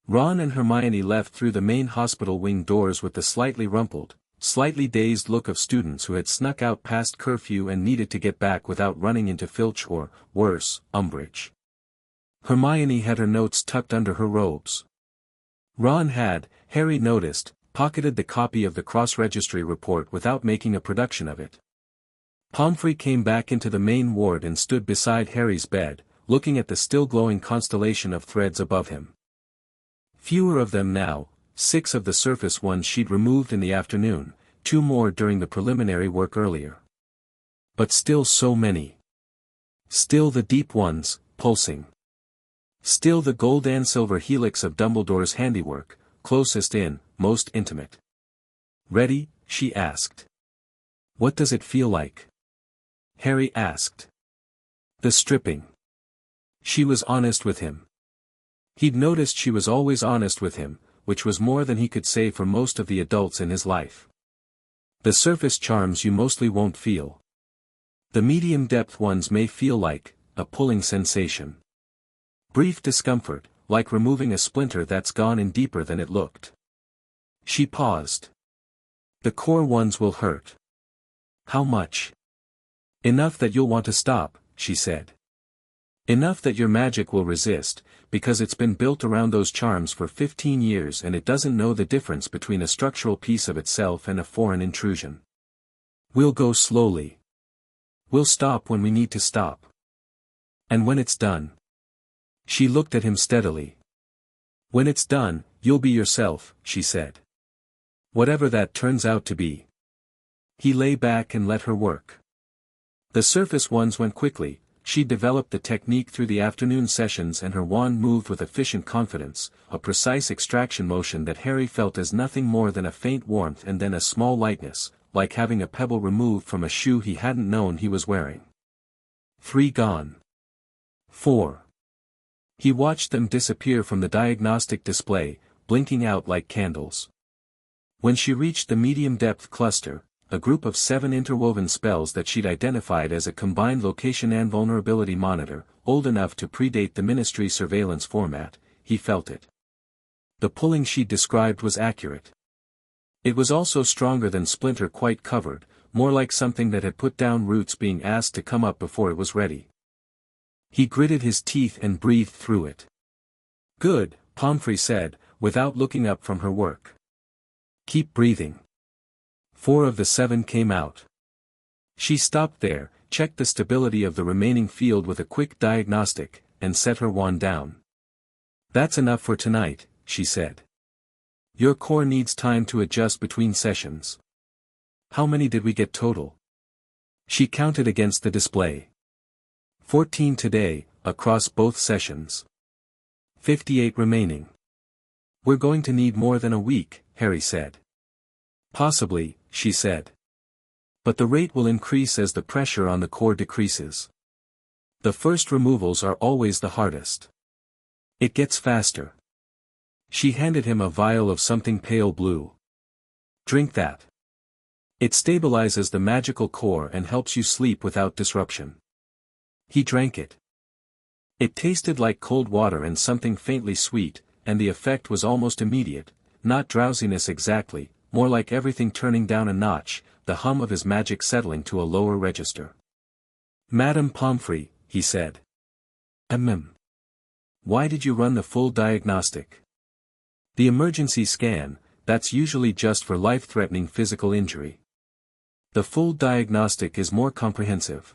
Ron and Hermione left through the main hospital wing doors with the slightly rumpled, slightly dazed look of students who had snuck out past curfew and needed to get back without running into Filch or, worse, Umbridge. Hermione had her notes tucked under her robes. Ron had, Harry noticed, pocketed the copy of the cross-registry report without making a production of it. Pomfrey came back into the main ward and stood beside Harry's bed, looking at the still-glowing constellation of threads above him. Fewer of them now, 6 of the surface ones she'd removed in the afternoon, 2 more during the preliminary work earlier. But still so many. Still the deep ones, pulsing. Still the gold and silver helix of Dumbledore's handiwork, closest in, most intimate. Ready? She asked. What does it feel like? Harry asked. The stripping. She was honest with him. He'd noticed she was always honest with him, which was more than he could say for most of the adults in his life. The surface charms you mostly won't feel. The medium-depth ones may feel like a pulling sensation. Brief discomfort, like removing a splinter that's gone in deeper than it looked. She paused. The core ones will hurt. How much? Enough that you'll want to stop, she said. Enough that your magic will resist, because it's been built around those charms for 15 years and it doesn't know the difference between a structural piece of itself and a foreign intrusion. We'll go slowly. We'll stop when we need to stop. And when it's done. She looked at him steadily. When it's done, you'll be yourself, she said. Whatever that turns out to be. He lay back and let her work. The surface ones went quickly. She developed the technique through the afternoon sessions and her wand moved with efficient confidence, a precise extraction motion that Harry felt as nothing more than a faint warmth and then a small lightness, like having a pebble removed from a shoe he hadn't known he was wearing. 3 gone. 4. He watched them disappear from the diagnostic display, blinking out like candles. When she reached the medium-depth cluster, a group of 7 interwoven spells that she'd identified as a combined location and vulnerability monitor, old enough to predate the Ministry surveillance format, he felt it. The pulling she'd described was accurate. It was also stronger than Splinter quite covered, more like something that had put down roots being asked to come up before it was ready. He gritted his teeth and breathed through it. Good, Pomfrey said, without looking up from her work. Keep breathing. 4 of the 7 came out. She stopped there, checked the stability of the remaining field with a quick diagnostic, and set her wand down. That's enough for tonight, she said. Your core needs time to adjust between sessions. How many did we get total? She counted against the display. 14 today, across both sessions. 58 remaining. We're going to need more than a week, Harry said. Possibly, she said. But the rate will increase as the pressure on the core decreases. The first removals are always the hardest. It gets faster. She handed him a vial of something pale blue. Drink that. It stabilizes the magical core and helps you sleep without disruption. He drank it. It tasted like cold water and something faintly sweet, and the effect was almost immediate, not drowsiness exactly, more like everything turning down a notch, the hum of his magic settling to a lower register. Madame Pomfrey, he said. Why did you run the full diagnostic? The emergency scan, that's usually just for life-threatening physical injury. The full diagnostic is more comprehensive.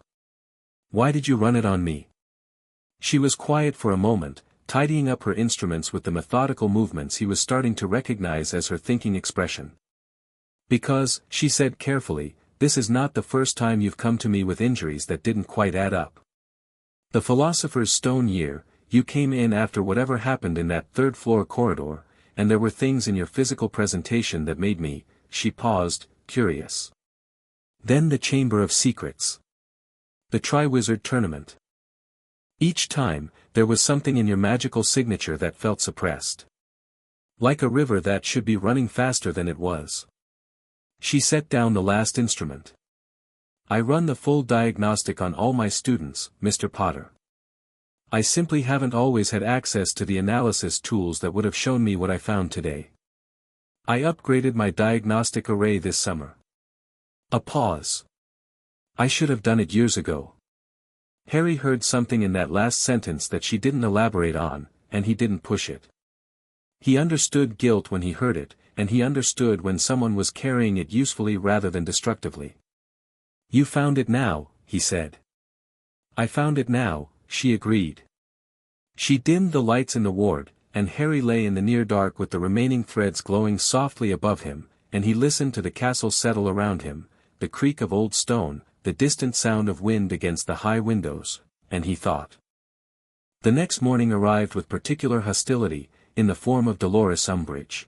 Why did you run it on me? She was quiet for a moment, tidying up her instruments with the methodical movements he was starting to recognize as her thinking expression. Because, she said carefully, this is not the first time you've come to me with injuries that didn't quite add up. The Philosopher's Stone year, you came in after whatever happened in that third-floor corridor, and there were things in your physical presentation that made me, she paused, curious. Then the Chamber of Secrets. The Triwizard Tournament. Each time, there was something in your magical signature that felt suppressed. Like a river that should be running faster than it was. She set down the last instrument. I run the full diagnostic on all my students, Mr. Potter. I simply haven't always had access to the analysis tools that would have shown me what I found today. I upgraded my diagnostic array this summer. A pause. I should have done it years ago. Harry heard something in that last sentence that she didn't elaborate on, and he didn't push it. He understood guilt when he heard it, and he understood when someone was carrying it usefully rather than destructively. You found it now, he said. I found it now, she agreed. She dimmed the lights in the ward, and Harry lay in the near dark with the remaining threads glowing softly above him, and he listened to the castle settle around him, the creak of old stone, the distant sound of wind against the high windows, and he thought. The next morning arrived with particular hostility, in the form of Dolores Umbridge.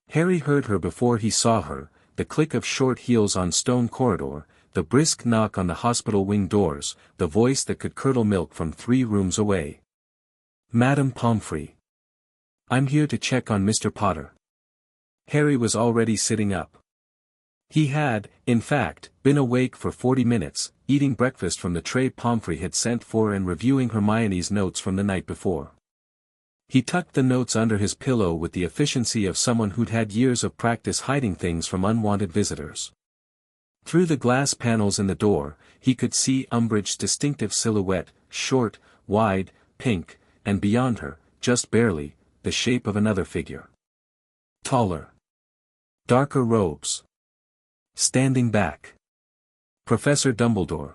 Harry heard her before he saw her, the click of short heels on stone corridor, the brisk knock on the hospital wing doors, the voice that could curdle milk from 3 rooms away. Madame Pomfrey. I'm here to check on Mr. Potter. Harry was already sitting up. He had, in fact, been awake for 40 minutes, eating breakfast from the tray Pomfrey had sent for and reviewing Hermione's notes from the night before. He tucked the notes under his pillow with the efficiency of someone who'd had years of practice hiding things from unwanted visitors. Through the glass panels in the door, he could see Umbridge's distinctive silhouette, short, wide, pink, and beyond her, just barely, the shape of another figure. Taller. Darker robes. Standing back. Professor Dumbledore.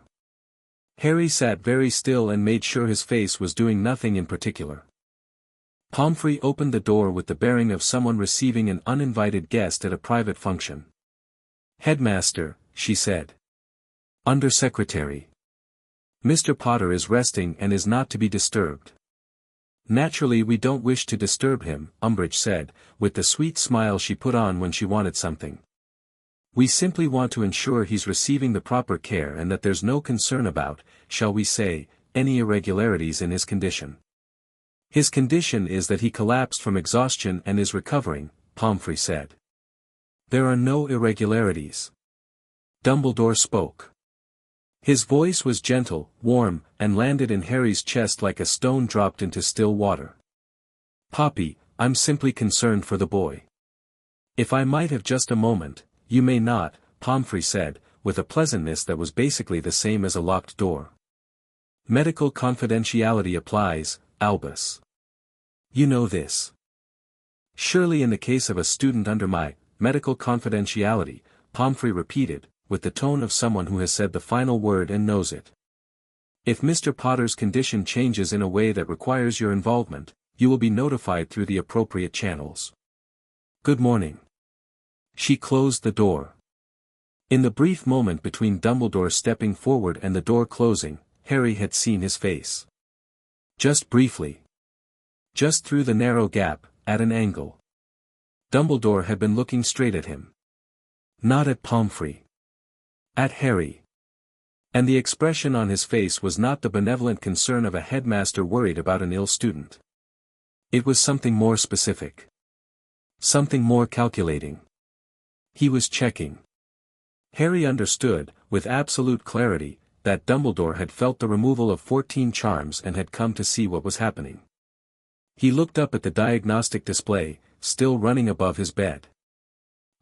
Harry sat very still and made sure his face was doing nothing in particular. Pomfrey opened the door with the bearing of someone receiving an uninvited guest at a private function. "Headmaster," she said. "Under-secretary. Mr. Potter is resting and is not to be disturbed." "Naturally we don't wish to disturb him," Umbridge said, with the sweet smile she put on when she wanted something. "We simply want to ensure he's receiving the proper care and that there's no concern about, shall we say, any irregularities in his condition." "His condition is that he collapsed from exhaustion and is recovering," Pomfrey said. "There are no irregularities." Dumbledore spoke. His voice was gentle, warm, and landed in Harry's chest like a stone dropped into still water. "Poppy, I'm simply concerned for the boy." "If I might have just a moment." "You may not," Pomfrey said, with a pleasantness that was basically the same as a locked door. "Medical confidentiality applies, Albus. You know this." "Surely in the case of a student under my medical confidentiality," Pomfrey repeated, with the tone of someone who has said the final word and knows it. "If Mr. Potter's condition changes in a way that requires your involvement, you will be notified through the appropriate channels. Good morning." She closed the door. In the brief moment between Dumbledore stepping forward and the door closing, Harry had seen his face. Just briefly. Just through the narrow gap, at an angle. Dumbledore had been looking straight at him. Not at Pomfrey. At Harry. And the expression on his face was not the benevolent concern of a headmaster worried about an ill student. It was something more specific. Something more calculating. He was checking. Harry understood, with absolute clarity, that Dumbledore had felt the removal of 14 charms and had come to see what was happening. He looked up at the diagnostic display, still running above his bed.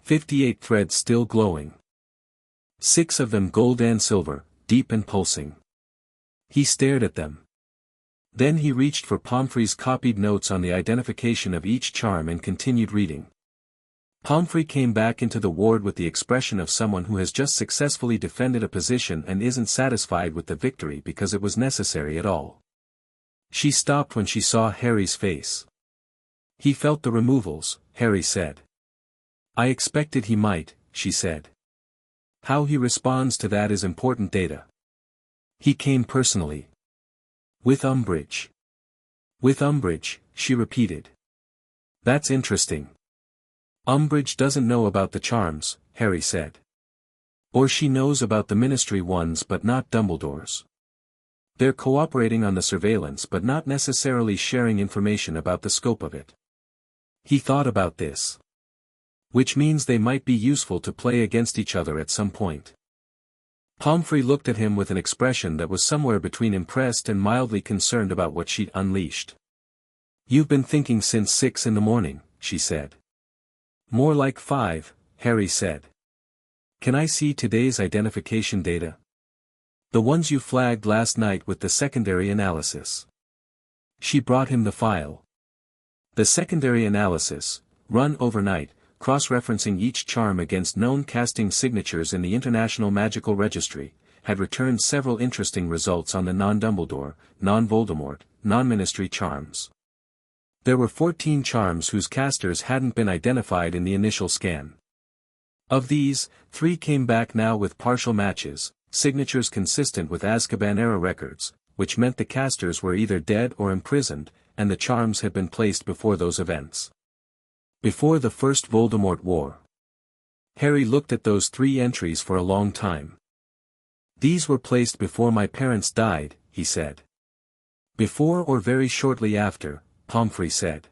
58 threads still glowing. 6 of them gold and silver, deep and pulsing. He stared at them. Then he reached for Pomfrey's copied notes on the identification of each charm and continued reading. Pomfrey came back into the ward with the expression of someone who has just successfully defended a position and isn't satisfied with the victory because it was necessary at all. She stopped when she saw Harry's face. "He felt the removals," Harry said. "I expected he might," she said. "How he responds to that is important data." "He came personally." "With Umbridge." "With Umbridge," she repeated. "That's interesting." "Umbridge doesn't know about the charms," Harry said. "Or she knows about the Ministry ones but not Dumbledore's. They're cooperating on the surveillance but not necessarily sharing information about the scope of it." He thought about this. "Which means they might be useful to play against each other at some point." Pomfrey looked at him with an expression that was somewhere between impressed and mildly concerned about what she'd unleashed. "You've been thinking since 6 in the morning," she said. "More like 5, Harry said. "Can I see today's identification data? The ones you flagged last night with the secondary analysis." She brought him the file. The secondary analysis, run overnight, cross-referencing each charm against known casting signatures in the International Magical Registry, had returned several interesting results on the non-Dumbledore, non-Voldemort, non-Ministry charms. There were 14 charms whose casters hadn't been identified in the initial scan. Of these, 3 came back now with partial matches, signatures consistent with Azkaban-era records, which meant the casters were either dead or imprisoned, and the charms had been placed before those events. Before the First Voldemort War. Harry looked at those 3 entries for a long time. "These were placed before my parents died," he said. "Before or very shortly after," Pomfrey said.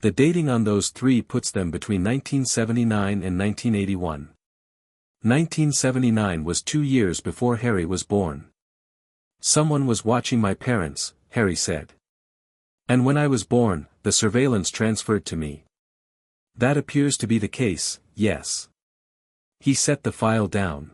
"The dating on those 3 puts them between 1979 and 1981. 1979 was 2 years before Harry was born. Someone was watching my parents, Harry said. And when I was born, the surveillance transferred to me. That appears to be the case, yes. He set the file down.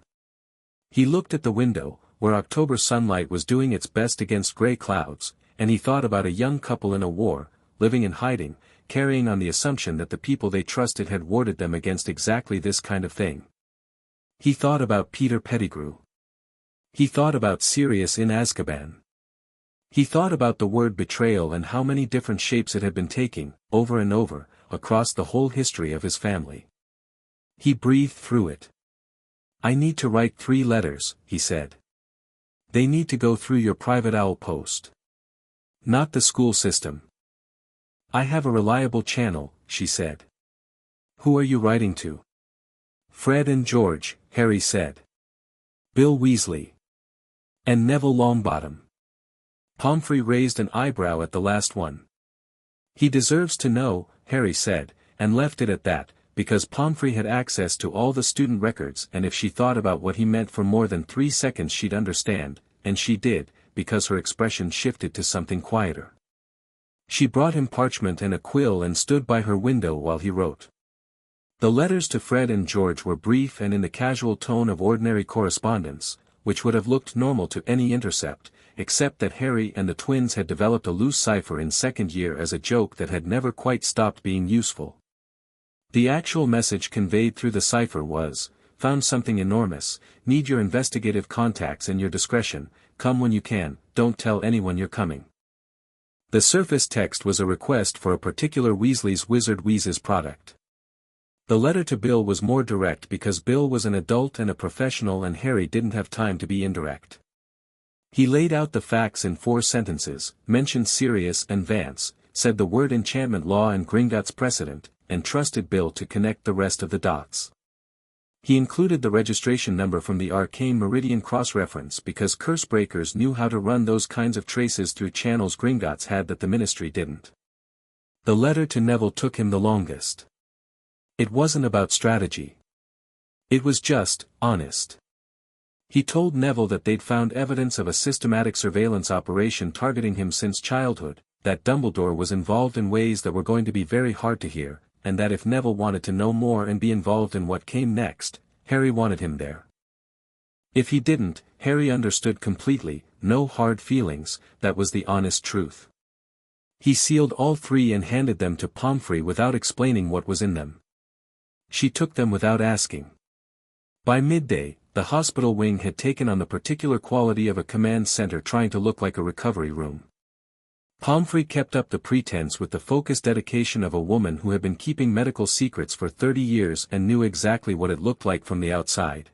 He looked at the window, where October sunlight was doing its best against grey clouds, and he thought about a young couple in a war, living in hiding, carrying on the assumption that the people they trusted had warded them against exactly this kind of thing. He thought about Peter Pettigrew. He thought about Sirius in Azkaban. He thought about the word betrayal and how many different shapes it had been taking, over and over, across the whole history of his family. He breathed through it. I need to write 3 letters, he said. They need to go through your private owl post. Not the school system. I have a reliable channel, she said. Who are you writing to? Fred and George, Harry said. Bill Weasley. And Neville Longbottom. Pomfrey raised an eyebrow at the last one. He deserves to know, Harry said, and left it at that, because Pomfrey had access to all the student records, and if she thought about what he meant for more than 3 seconds she'd understand, and she did, because her expression shifted to something quieter. She brought him parchment and a quill and stood by her window while he wrote. The letters to Fred and George were brief and in the casual tone of ordinary correspondence, which would have looked normal to any intercept, except that Harry and the twins had developed a loose cipher in second year as a joke that had never quite stopped being useful. The actual message conveyed through the cipher was, found something enormous, need your investigative contacts and your discretion, come when you can, don't tell anyone you're coming. The surface text was a request for a particular Weasley's Wizard Wheezes product. The letter to Bill was more direct because Bill was an adult and a professional and Harry didn't have time to be indirect. He laid out the facts in 4 sentences, mentioned Sirius and Vance, said the word enchantment law and Gringotts precedent, and trusted Bill to connect the rest of the dots. He included the registration number from the Arcane Meridian cross-reference because Cursebreakers knew how to run those kinds of traces through channels Gringotts had that the Ministry didn't. The letter to Neville took him the longest. It wasn't about strategy. It was just, honest. He told Neville that they'd found evidence of a systematic surveillance operation targeting him since childhood, that Dumbledore was involved in ways that were going to be very hard to hear, and that if Neville wanted to know more and be involved in what came next, Harry wanted him there. If he didn't, Harry understood completely, no hard feelings, that was the honest truth. He sealed all 3 and handed them to Pomfrey without explaining what was in them. She took them without asking. By midday, the hospital wing had taken on the particular quality of a command center trying to look like a recovery room. Pomfrey kept up the pretense with the focused dedication of a woman who had been keeping medical secrets for 30 years and knew exactly what it looked like from the outside.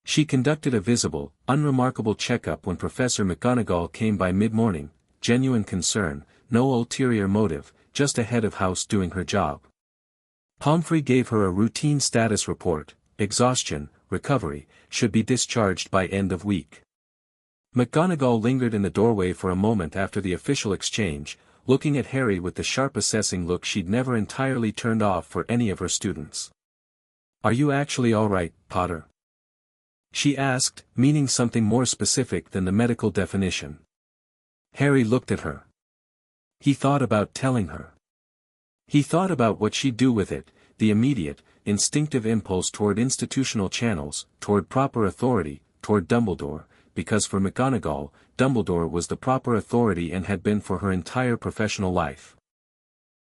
She conducted a visible, unremarkable checkup when Professor McGonagall came by mid-morning, genuine concern, no ulterior motive, just a head of house doing her job. Pomfrey gave her a routine status report, exhaustion, recovery, should be discharged by end of week. McGonagall lingered in the doorway for a moment after the official exchange, looking at Harry with the sharp assessing look she'd never entirely turned off for any of her students. Are you actually all right, Potter? She asked, meaning something more specific than the medical definition. Harry looked at her. He thought about telling her. He thought about what she'd do with it, the immediate, instinctive impulse toward institutional channels, toward proper authority, toward Dumbledore, because for McGonagall, Dumbledore was the proper authority and had been for her entire professional life.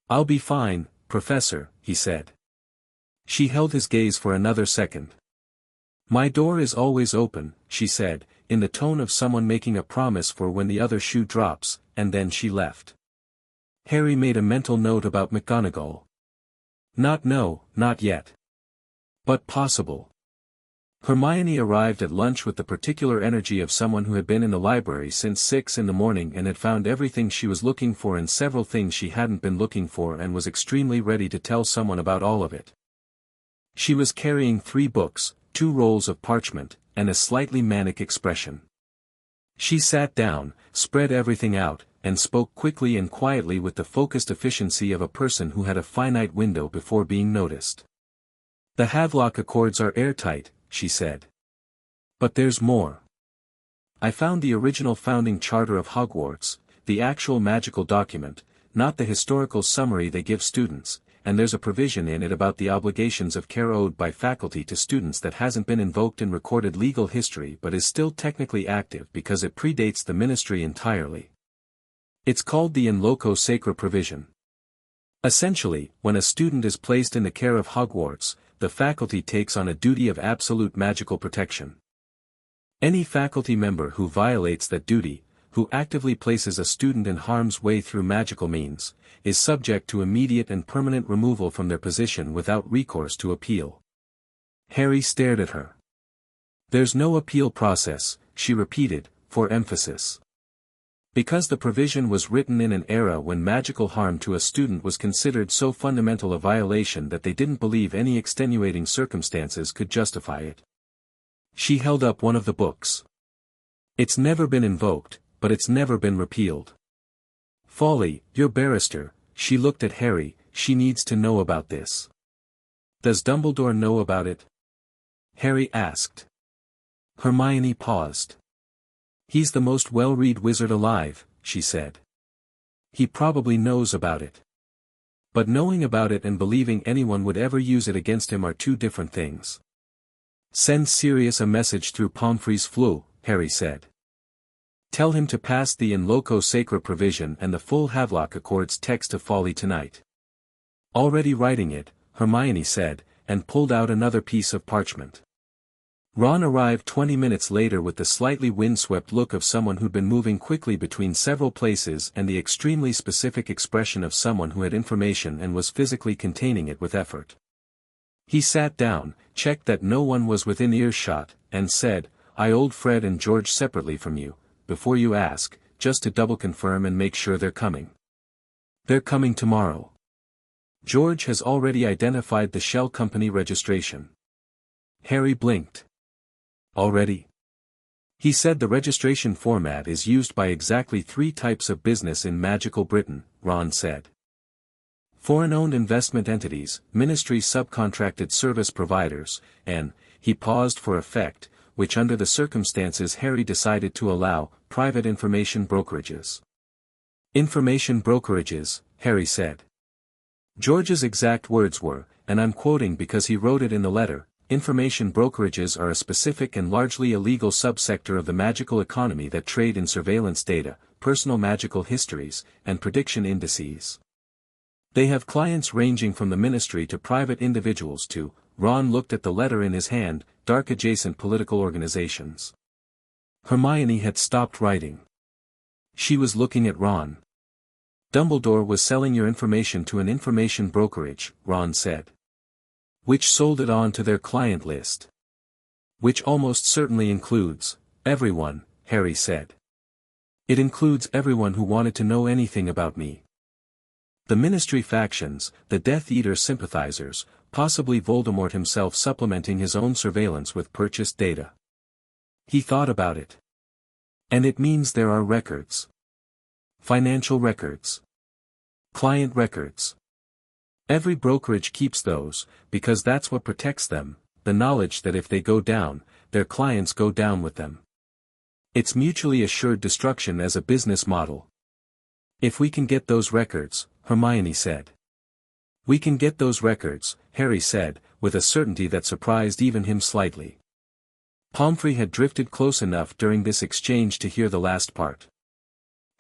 I'll be fine, Professor, he said. She held his gaze for another second. My door is always open, she said, in the tone of someone making a promise for when the other shoe drops, and then she left. Harry made a mental note about McGonagall. Not yet. But possible. Hermione arrived at lunch with the particular energy of someone who had been in the library since 6 in the morning and had found everything she was looking for and several things she hadn't been looking for and was extremely ready to tell someone about all of it. She was carrying 3 books, 2 rolls of parchment, and a slightly manic expression. She sat down, spread everything out, and spoke quickly and quietly with the focused efficiency of a person who had a finite window before being noticed. The Havelock Accords are airtight, she said. But there's more. I found the original founding charter of Hogwarts, the actual magical document, not the historical summary they give students, and there's a provision in it about the obligations of care owed by faculty to students that hasn't been invoked in recorded legal history but is still technically active because it predates the ministry entirely. It's called the in loco sacra provision. Essentially, when a student is placed in the care of Hogwarts, the faculty takes on a duty of absolute magical protection. Any faculty member who violates that duty, who actively places a student in harm's way through magical means, is subject to immediate and permanent removal from their position without recourse to appeal. Harry stared at her. There's no appeal process, she repeated, for emphasis. Because the provision was written in an era when magical harm to a student was considered so fundamental a violation that they didn't believe any extenuating circumstances could justify it. She held up one of the books. It's never been invoked, but it's never been repealed. Folly, you're barrister, she looked at Harry, she needs to know about this. Does Dumbledore know about it? Harry asked. Hermione paused. He's the most well-read wizard alive, she said. He probably knows about it. But knowing about it and believing anyone would ever use it against him are two different things. Send Sirius a message through Pomfrey's flu, Harry said. Tell him to pass the in loco sacra provision and the full Havelock Accords text to Folly tonight. Already writing it, Hermione said, and pulled out another piece of parchment. Ron arrived 20 minutes later with the slightly windswept look of someone who'd been moving quickly between several places and the extremely specific expression of someone who had information and was physically containing it with effort. He sat down, checked that no one was within earshot, and said, I owed Fred and George separately from you, before you ask, just to double confirm and make sure they're coming. They're coming tomorrow. George has already identified the shell company registration. Harry blinked. Already? He said the registration format is used by exactly 3 types of business in magical Britain, Ron said. Foreign-owned investment entities, ministry subcontracted service providers, and, he paused for effect, which under the circumstances Harry decided to allow, private information brokerages. Information brokerages, Harry said. George's exact words were, and I'm quoting because he wrote it in the letter, information brokerages are a specific and largely illegal subsector of the magical economy that trade in surveillance data, personal magical histories, and prediction indices. They have clients ranging from the ministry to private individuals to, Ron looked at the letter in his hand, dark adjacent political organizations. Hermione had stopped writing. She was looking at Ron. Dumbledore was selling your information to an information brokerage, Ron said. Which sold it on to their client list. Which almost certainly includes, everyone, Harry said. It includes everyone who wanted to know anything about me. The ministry factions, the Death Eater sympathizers, possibly Voldemort himself supplementing his own surveillance with purchased data. He thought about it. And it means there are records. Financial records. Client records. Every brokerage keeps those, because that's what protects them, the knowledge that if they go down, their clients go down with them. It's mutually assured destruction as a business model. If we can get those records, Hermione said. We can get those records, Harry said, with a certainty that surprised even him slightly. Pomfrey had drifted close enough during this exchange to hear the last part.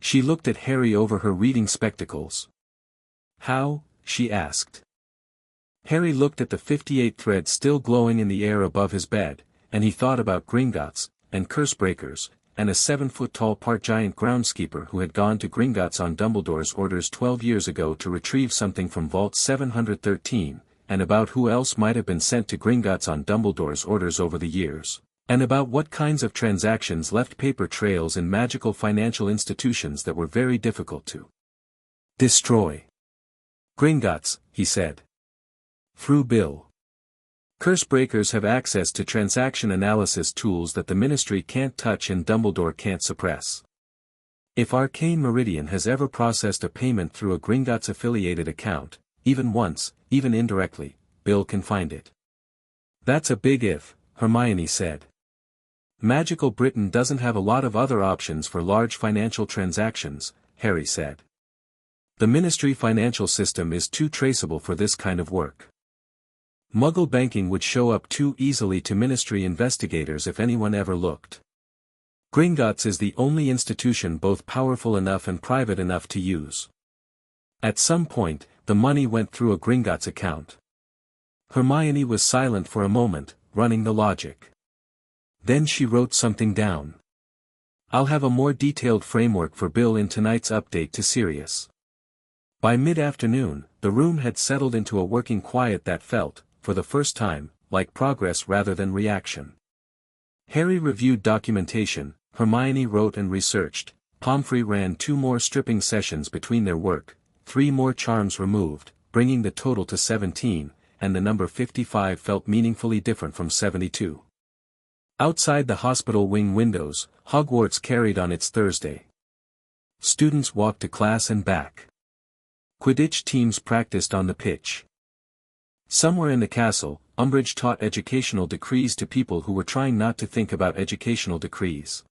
She looked at Harry over her reading spectacles. How? She asked. Harry looked at the 58 thread still glowing in the air above his bed, and he thought about Gringotts, and Cursebreakers, and a 7-foot-tall part-giant groundskeeper who had gone to Gringotts on Dumbledore's orders 12 years ago to retrieve something from Vault 713, and about who else might have been sent to Gringotts on Dumbledore's orders over the years, and about what kinds of transactions left paper trails in magical financial institutions that were very difficult to destroy. Gringotts, he said. Through Bill. Cursebreakers have access to transaction analysis tools that the Ministry can't touch and Dumbledore can't suppress. If Arcane Meridian has ever processed a payment through a Gringotts-affiliated account, even once, even indirectly, Bill can find it. That's a big if, Hermione said. Magical Britain doesn't have a lot of other options for large financial transactions, Harry said. The Ministry financial system is too traceable for this kind of work. Muggle banking would show up too easily to Ministry investigators if anyone ever looked. Gringotts is the only institution both powerful enough and private enough to use. At some point, the money went through a Gringotts account. Hermione was silent for a moment, running the logic. Then she wrote something down. I'll have a more detailed framework for Bill in tonight's update to Sirius. By mid-afternoon, the room had settled into a working quiet that felt, for the first time, like progress rather than reaction. Harry reviewed documentation, Hermione wrote and researched, Pomfrey ran 2 more stripping sessions between their work, 3 more charms removed, bringing the total to 17, and the number 55 felt meaningfully different from 72. Outside the hospital wing windows, Hogwarts carried on its Thursday. Students walked to class and back. Quidditch teams practiced on the pitch. Somewhere in the castle, Umbridge taught educational decrees to people who were trying not to think about educational decrees.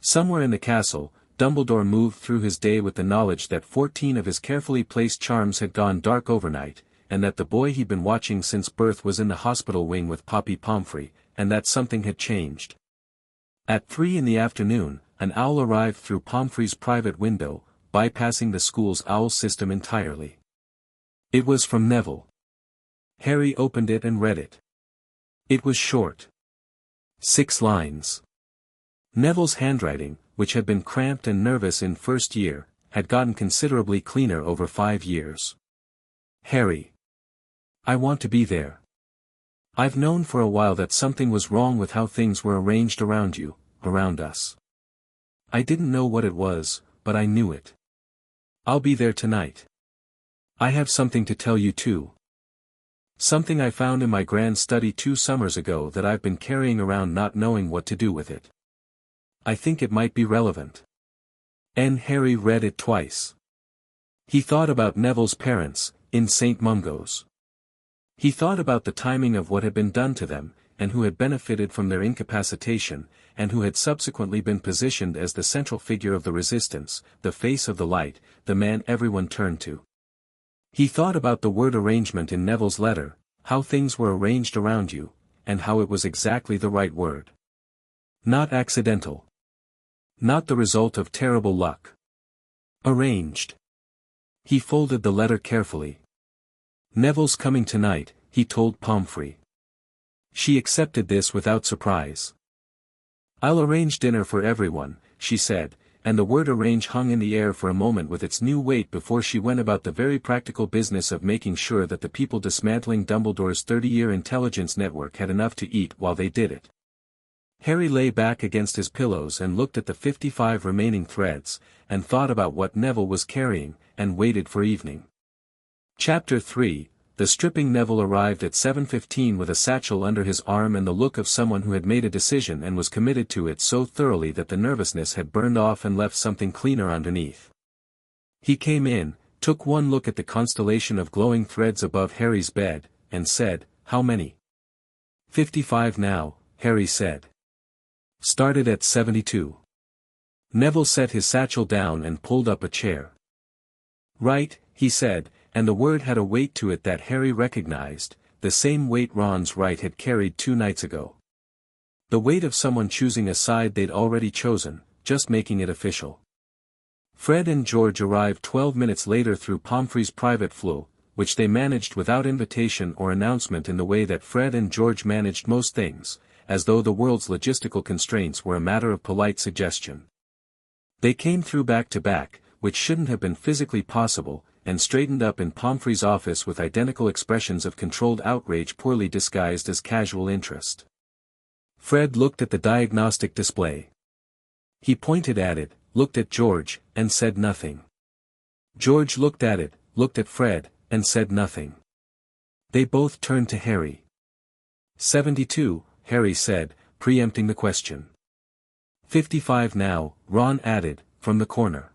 Somewhere in the castle, Dumbledore moved through his day with the knowledge that 14 of his carefully placed charms had gone dark overnight, and that the boy he'd been watching since birth was in the hospital wing with Poppy Pomfrey, and that something had changed. At 3 in the afternoon, an owl arrived through Pomfrey's private window, bypassing the school's owl system entirely. It was from Neville. Harry opened it and read it. It was short. 6 lines. Neville's handwriting, which had been cramped and nervous in first year, had gotten considerably cleaner over 5 years. Harry. I want to be there. I've known for a while that something was wrong with how things were arranged around you, around us. I didn't know what it was, but I knew it. I'll be there tonight. I have something to tell you too. Something I found in my grand study 2 summers ago that I've been carrying around not knowing what to do with it. I think it might be relevant. And Harry read it twice. He thought about Neville's parents, in St. Mungo's. He thought about the timing of what had been done to them, and who had benefited from their incapacitation, and who had subsequently been positioned as the central figure of the resistance, the face of the light, the man everyone turned to. He thought about the word arrangement in Neville's letter, how things were arranged around you, and how it was exactly the right word. Not accidental. Not the result of terrible luck. Arranged. He folded the letter carefully. Neville's coming tonight, he told Pomfrey. She accepted this without surprise. I'll arrange dinner for everyone, she said, and the word arrange hung in the air for a moment with its new weight before she went about the very practical business of making sure that the people dismantling Dumbledore's 30-year intelligence network had enough to eat while they did it. Harry lay back against his pillows and looked at the 55 remaining threads, and thought about what Neville was carrying, and waited for evening. Chapter 3, The stripping Neville arrived at 7:15 with a satchel under his arm and the look of someone who had made a decision and was committed to it so thoroughly that the nervousness had burned off and left something cleaner underneath. He came in, took one look at the constellation of glowing threads above Harry's bed, and said, "How many?" 55 now, Harry said. Started at 72. Neville set his satchel down and pulled up a chair. Right, he said, and the word had a weight to it that Harry recognized, the same weight Ron's right had carried 2 nights ago. The weight of someone choosing a side they'd already chosen, just making it official. Fred and George arrived 12 minutes later through Pomfrey's private flu, which they managed without invitation or announcement in the way that Fred and George managed most things, as though the world's logistical constraints were a matter of polite suggestion. They came through back to back, which shouldn't have been physically possible, and straightened up in Pomfrey's office with identical expressions of controlled outrage poorly disguised as casual interest. Fred looked at the diagnostic display. He pointed at it, looked at George, and said nothing. George looked at it, looked at Fred, and said nothing. They both turned to Harry. 72, Harry said, preempting the question. 55 now, Ron added, from the corner.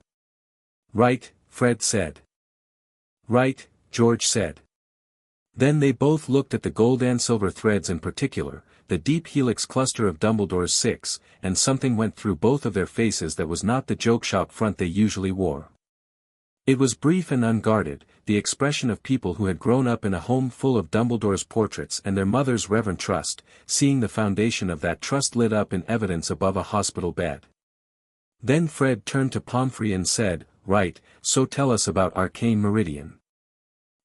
Right, Fred said. Right, George said. Then they both looked at the gold and silver threads in particular, the deep helix cluster of Dumbledore's six, and something went through both of their faces that was not the joke shop front they usually wore. It was brief and unguarded, the expression of people who had grown up in a home full of Dumbledore's portraits and their mother's reverent trust, seeing the foundation of that trust lit up in evidence above a hospital bed. Then Fred turned to Pomfrey and said, "Right, so tell us about Arcane Meridian."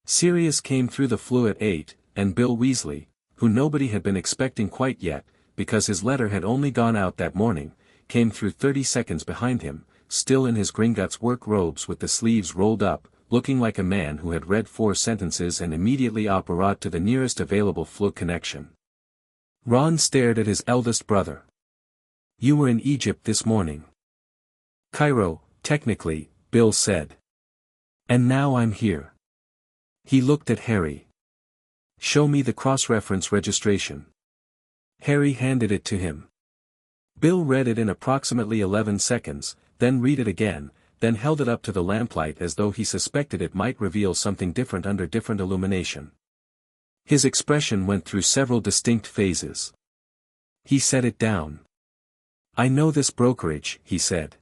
Sirius came through the flue at 8, and Bill Weasley, who nobody had been expecting quite yet, because his letter had only gone out that morning, came through 30 seconds behind him, still in his Gringotts work robes with the sleeves rolled up, looking like a man who had read 4 sentences and immediately operated to the nearest available flue connection. Ron stared at his eldest brother. "You were in Egypt this morning." "Cairo, technically," Bill said. "And now I'm here." He looked at Harry. "Show me the cross-reference registration." Harry handed it to him. Bill read it in approximately 11 seconds, then read it again, then held it up to the lamplight as though he suspected it might reveal something different under different illumination. His expression went through several distinct phases. He set it down. "I know this brokerage," he said.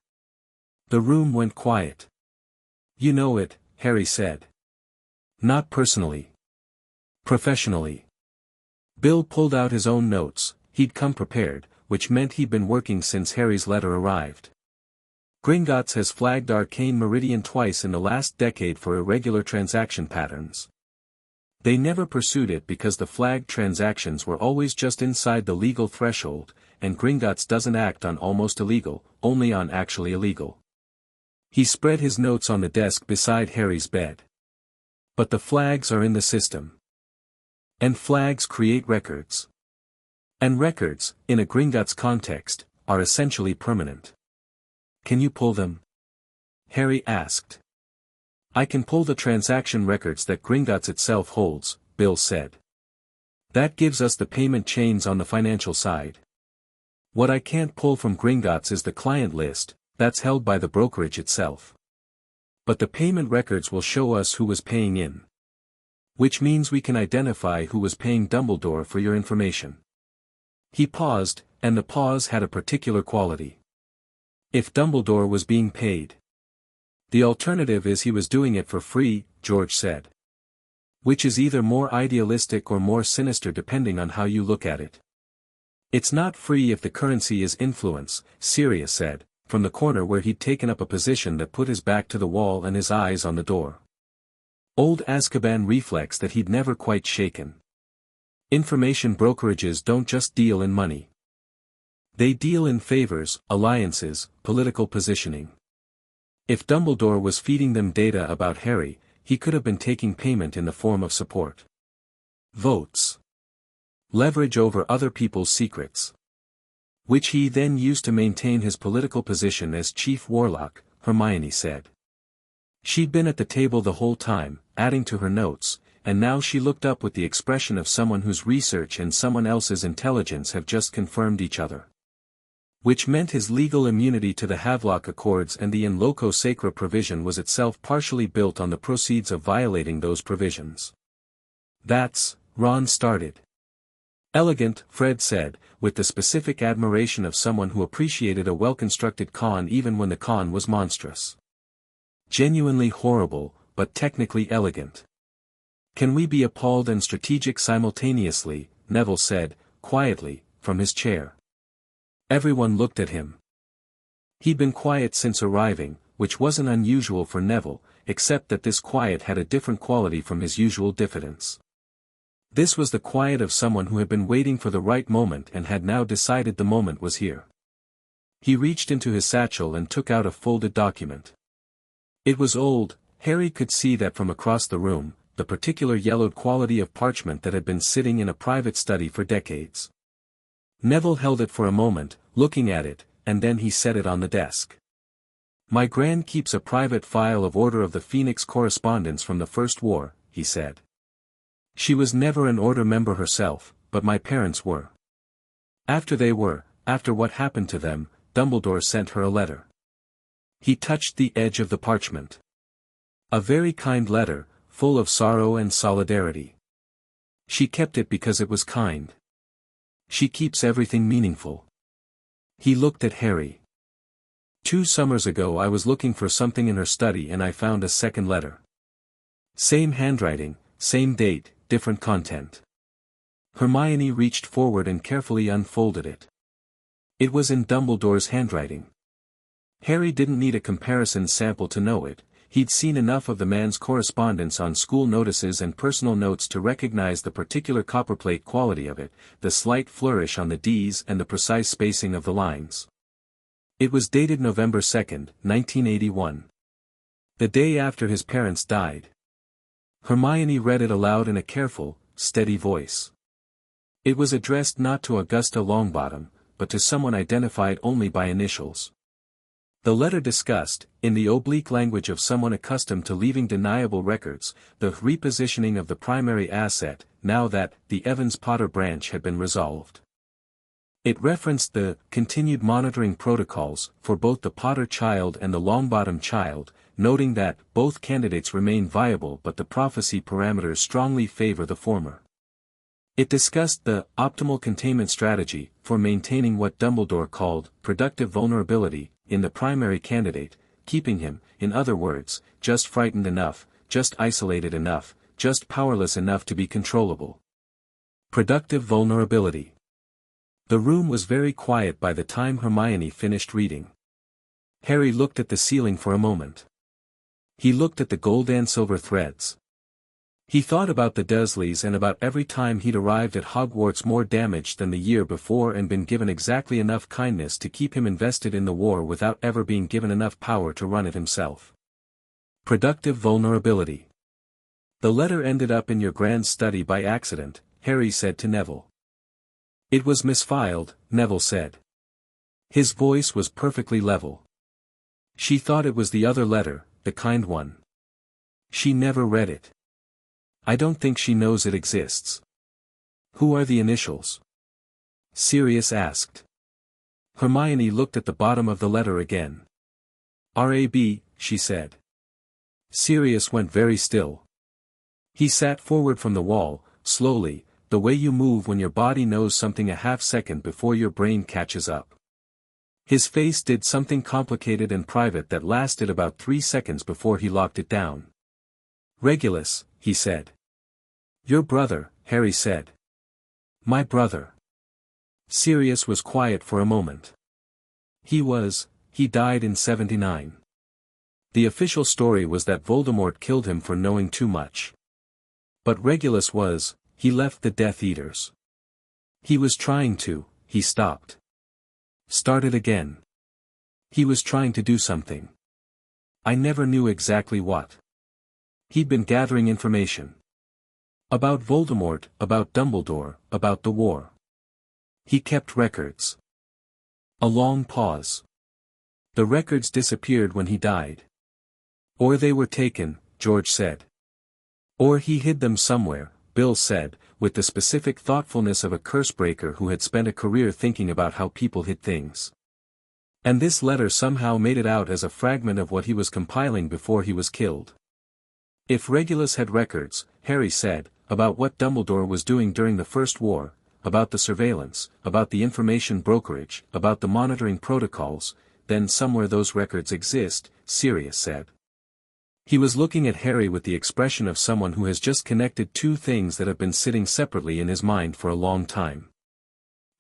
The room went quiet. "You know it," Harry said. "Not personally. Professionally." Bill pulled out his own notes. He'd come prepared, which meant he'd been working since Harry's letter arrived. "Gringotts has flagged Arcane Meridian twice in the last decade for irregular transaction patterns. They never pursued it because the flagged transactions were always just inside the legal threshold, and Gringotts doesn't act on almost illegal, only on actually illegal." He spread his notes on the desk beside Harry's bed. "But the flags are in the system. And flags create records. And records, in a Gringotts context, are essentially permanent." "Can you pull them?" Harry asked. "I can pull the transaction records that Gringotts itself holds," Bill said. "That gives us the payment chains on the financial side. What I can't pull from Gringotts is the client list, that's held by the brokerage itself. But the payment records will show us who was paying in. Which means we can identify who was paying Dumbledore for your information." He paused, and the pause had a particular quality. "If Dumbledore was being paid. The alternative is he was doing it for free," George said. "Which is either more idealistic or more sinister depending on how you look at it." "It's not free if the currency is influence," Sirius said, from the corner where he'd taken up a position that put his back to the wall and his eyes on the door. Old Azkaban reflex that he'd never quite shaken. "Information brokerages don't just deal in money. They deal in favors, alliances, political positioning. If Dumbledore was feeding them data about Harry, he could have been taking payment in the form of support. Votes. Leverage over other people's secrets. Which he then used to maintain his political position as Chief Warlock," Hermione said. She'd been at the table the whole time, adding to her notes, and now she looked up with the expression of someone whose research and someone else's intelligence have just confirmed each other. Which meant his legal immunity to the Havelock Accords and the in loco sacra provision was itself partially built on the proceeds of violating those provisions. "That's," Ron started. "Elegant," Fred said, with the specific admiration of someone who appreciated a well-constructed con even when the con was monstrous. "Genuinely horrible, but technically elegant." "Can we be appalled and strategic simultaneously?" Neville said, quietly, from his chair. Everyone looked at him. He'd been quiet since arriving, which wasn't unusual for Neville, except that this quiet had a different quality from his usual diffidence. This was the quiet of someone who had been waiting for the right moment and had now decided the moment was here. He reached into his satchel and took out a folded document. It was old, Harry could see that from across the room, the particular yellowed quality of parchment that had been sitting in a private study for decades. Neville held it for a moment, looking at it, and then he set it on the desk. "My Gran keeps a private file of Order of the Phoenix correspondence from the First War," he said. "She was never an Order member herself, but my parents were. After what happened to them, Dumbledore sent her a letter." He touched the edge of the parchment. "A very kind letter, full of sorrow and solidarity. She kept it because it was kind. She keeps everything meaningful. He looked at Harry. 2 summers ago I was looking for something in her study and I found a second letter. Same handwriting, same date, different content. Hermione reached forward and carefully unfolded it. It was in Dumbledore's handwriting. Harry didn't need a comparison sample to know it. He'd seen enough of the man's correspondence on school notices and personal notes to recognize the particular copperplate quality of it, the slight flourish on the D's and the precise spacing of the lines. It was dated November 2, 1981. The day after his parents died. Hermione read it aloud in a careful, steady voice. It was addressed not to Augusta Longbottom, but to someone identified only by initials. The letter discussed, in the oblique language of someone accustomed to leaving deniable records, the repositioning of the primary asset, now that the Evans-Potter branch had been resolved. It referenced the continued monitoring protocols for both the Potter child and the Longbottom child, noting that both candidates remain viable but the prophecy parameters strongly favor the former. It discussed the optimal containment strategy for maintaining what Dumbledore called productive vulnerability in the primary candidate, keeping him, in other words, just frightened enough, just isolated enough, just powerless enough to be controllable. Productive vulnerability. The room was very quiet by the time Hermione finished reading. Harry looked at the ceiling for a moment. He looked at the gold and silver threads. He thought about the Dursleys and about every time he'd arrived at Hogwarts more damaged than the year before and been given exactly enough kindness to keep him invested in the war without ever being given enough power to run it himself. Productive vulnerability. The letter ended up in your grand study by accident, Harry said to Neville. It was misfiled, Neville said. His voice was perfectly level. She thought it was the other letter, the kind one. She never read it. I don't think she knows it exists. Who are the initials? Sirius asked. Hermione looked at the bottom of the letter again. R.A.B., she said. Sirius went very still. He sat forward from the wall, slowly, the way you move when your body knows something a half-second before your brain catches up. His face did something complicated and private that lasted about 3 seconds before he locked it down. Regulus, he said. Your brother, Harry said. My brother. Sirius was quiet for a moment. He died in 79. The official story was that Voldemort killed him for knowing too much. But Regulus he left the Death Eaters. He was trying to, he stopped. Started again. He was trying to do something. I never knew exactly what. He'd been gathering information. About Voldemort, about Dumbledore, about the war. He kept records. A long pause. The records disappeared when he died. Or they were taken, George said. Or he hid them somewhere, Bill said, with the specific thoughtfulness of a cursebreaker who had spent a career thinking about how people hid things. And this letter somehow made it out as a fragment of what he was compiling before he was killed. If Regulus had records, Harry said, about what Dumbledore was doing during the First War, about the surveillance, about the information brokerage, about the monitoring protocols, then somewhere those records exist, Sirius said. He was looking at Harry with the expression of someone who has just connected two things that have been sitting separately in his mind for a long time.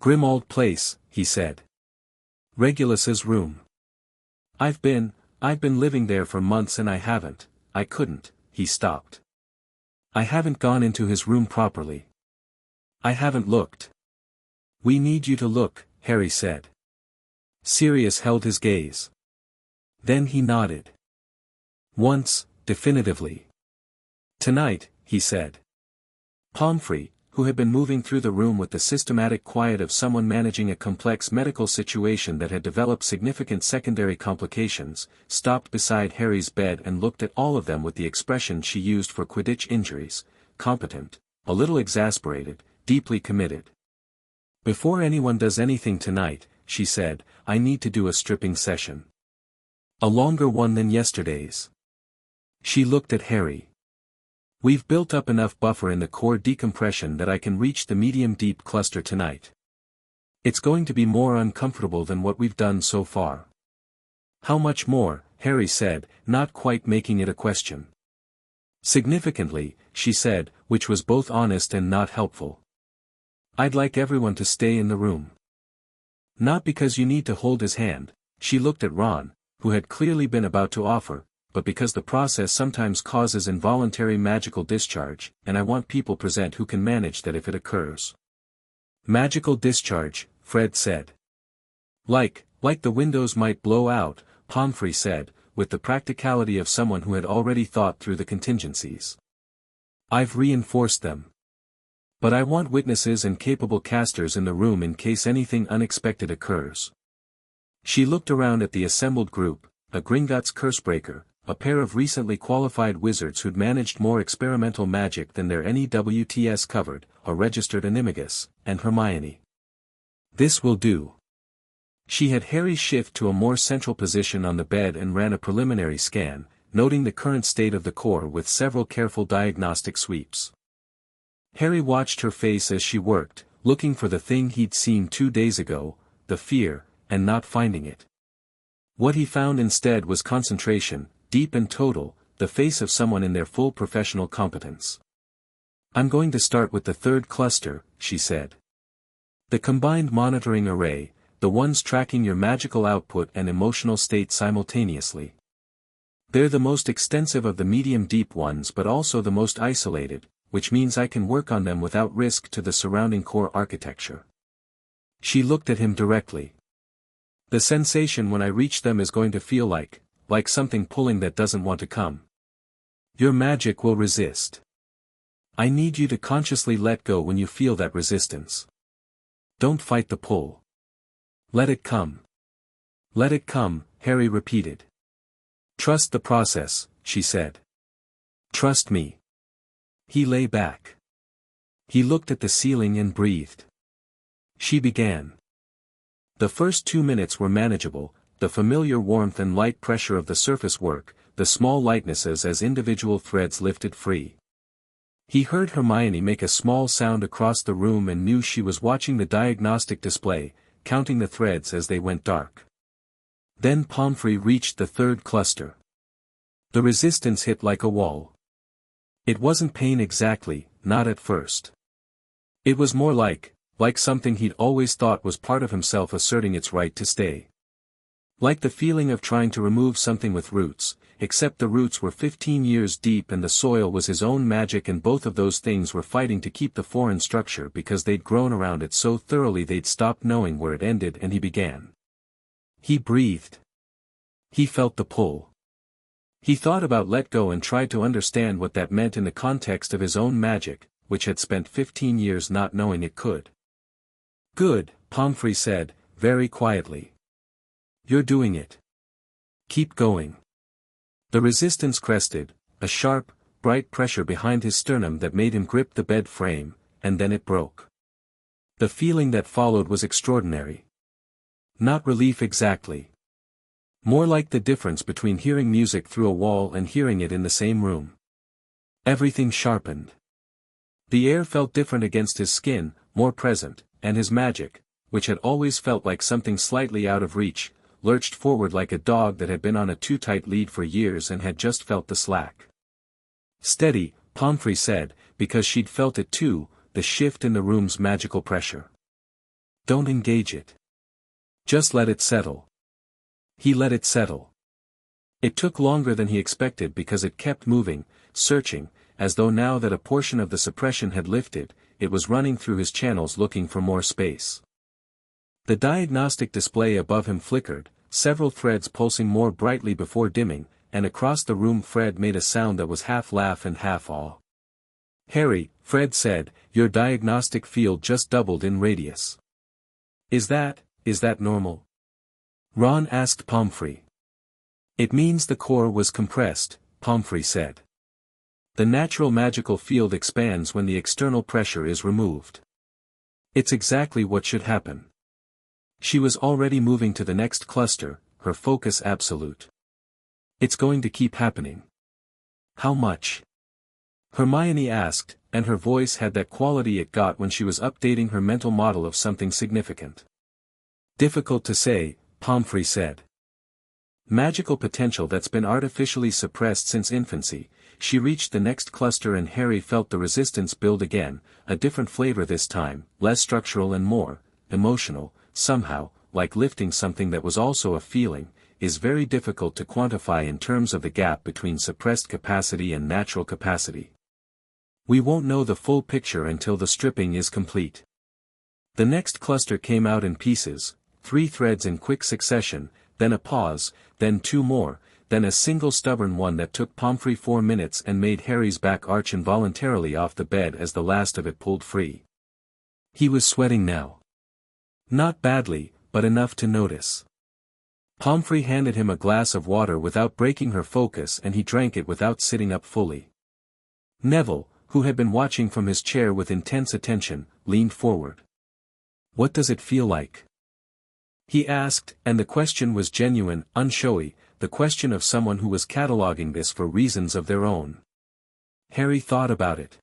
Grimmauld Place, he said. Regulus's room. I've been living there for months and I couldn't, he stopped. I haven't gone into his room properly. I haven't looked. We need you to look, Harry said. Sirius held his gaze. Then he nodded. Once, definitively. Tonight, he said. Pomfrey, who had been moving through the room with the systematic quiet of someone managing a complex medical situation that had developed significant secondary complications, stopped beside Harry's bed and looked at all of them with the expression she used for Quidditch injuries, competent, a little exasperated, deeply committed. Before anyone does anything tonight, she said, I need to do a stripping session. A longer one than yesterday's. She looked at Harry. We've built up enough buffer in the core decompression that I can reach the medium-deep cluster tonight. It's going to be more uncomfortable than what we've done so far. How much more? Harry said, not quite making it a question. Significantly, she said, which was both honest and not helpful. I'd like everyone to stay in the room. Not because you need to hold his hand, she looked at Ron, who had clearly been about to offer, but because the process sometimes causes involuntary magical discharge, and I want people present who can manage that if it occurs. Magical discharge, Fred said. Like the windows might blow out, Pomfrey said, with the practicality of someone who had already thought through the contingencies. I've reinforced them. But I want witnesses and capable casters in the room in case anything unexpected occurs. She looked around at the assembled group, a Gringotts Cursebreaker, a pair of recently qualified wizards who'd managed more experimental magic than their NEWTS covered, a registered animagus, and Hermione. This will do. She had Harry shift to a more central position on the bed and ran a preliminary scan, noting the current state of the core with several careful diagnostic sweeps. Harry watched her face as she worked, looking for the thing he'd seen 2 days ago, the fear, and not finding it. What he found instead was concentration, deep and total, the face of someone in their full professional competence. I'm going to start with the third cluster, she said. The combined monitoring array, the ones tracking your magical output and emotional state simultaneously. They're the most extensive of the medium-deep ones but also the most isolated, which means I can work on them without risk to the surrounding core architecture. She looked at him directly. The sensation when I reach them is going to feel like something pulling that doesn't want to come. Your magic will resist. I need you to consciously let go when you feel that resistance. Don't fight the pull. Let it come. Let it come, Harry repeated. Trust the process, she said. Trust me. He lay back. He looked at the ceiling and breathed. She began. The first 2 minutes were manageable, the familiar warmth and light pressure of the surface work, the small lightnesses as individual threads lifted free. He heard Hermione make a small sound across the room and knew she was watching the diagnostic display, counting the threads as they went dark. Then Pomfrey reached the third cluster. The resistance hit like a wall. It wasn't pain exactly, not at first. It was more like something he'd always thought was part of himself asserting its right to stay. Like the feeling of trying to remove something with roots, except the roots were 15 years deep and the soil was his own magic, and both of those things were fighting to keep the foreign structure because they'd grown around it so thoroughly they'd stopped knowing where it ended and he began. He breathed. He felt the pull. He thought about let go and tried to understand what that meant in the context of his own magic, which had spent 15 years not knowing it could. Good, Pomfrey said, very quietly. You're doing it. Keep going. The resistance crested, a sharp, bright pressure behind his sternum that made him grip the bed frame, and then it broke. The feeling that followed was extraordinary. Not relief exactly. More like the difference between hearing music through a wall and hearing it in the same room. Everything sharpened. The air felt different against his skin, more present, and his magic, which had always felt like something slightly out of reach, lurched forward like a dog that had been on a too tight lead for years and had just felt the slack. Steady, Pomfrey said, because she'd felt it too, the shift in the room's magical pressure. Don't engage it. Just let it settle. He let it settle. It took longer than he expected because it kept moving, searching, as though now that a portion of the suppression had lifted, it was running through his channels looking for more space. The diagnostic display above him flickered, several threads pulsing more brightly before dimming, and across the room Fred made a sound that was half laugh and half awe. Harry, Fred said, your diagnostic field just doubled in radius. Is that normal? Ron asked Pomfrey. It means the core was compressed, Pomfrey said. The natural magical field expands when the external pressure is removed. It's exactly what should happen. She was already moving to the next cluster, her focus absolute. It's going to keep happening. How much? Hermione asked, and her voice had that quality it got when she was updating her mental model of something significant. Difficult to say, Pomfrey said. Magical potential that's been artificially suppressed since infancy. She reached the next cluster and Harry felt the resistance build again, a different flavor this time, less structural and more emotional, somehow, like lifting something that was also a feeling, is very difficult to quantify in terms of the gap between suppressed capacity and natural capacity. We won't know the full picture until the stripping is complete. The next cluster came out in pieces, 3 threads in quick succession, then a pause, then 2 more, then a single stubborn one that took Pomfrey 4 minutes and made Harry's back arch involuntarily off the bed as the last of it pulled free. He was sweating now. Not badly, but enough to notice. Pomfrey handed him a glass of water without breaking her focus and he drank it without sitting up fully. Neville, who had been watching from his chair with intense attention, leaned forward. "What does it feel like?" he asked, and the question was genuine, unshowy, the question of someone who was cataloging this for reasons of their own. Harry thought about it.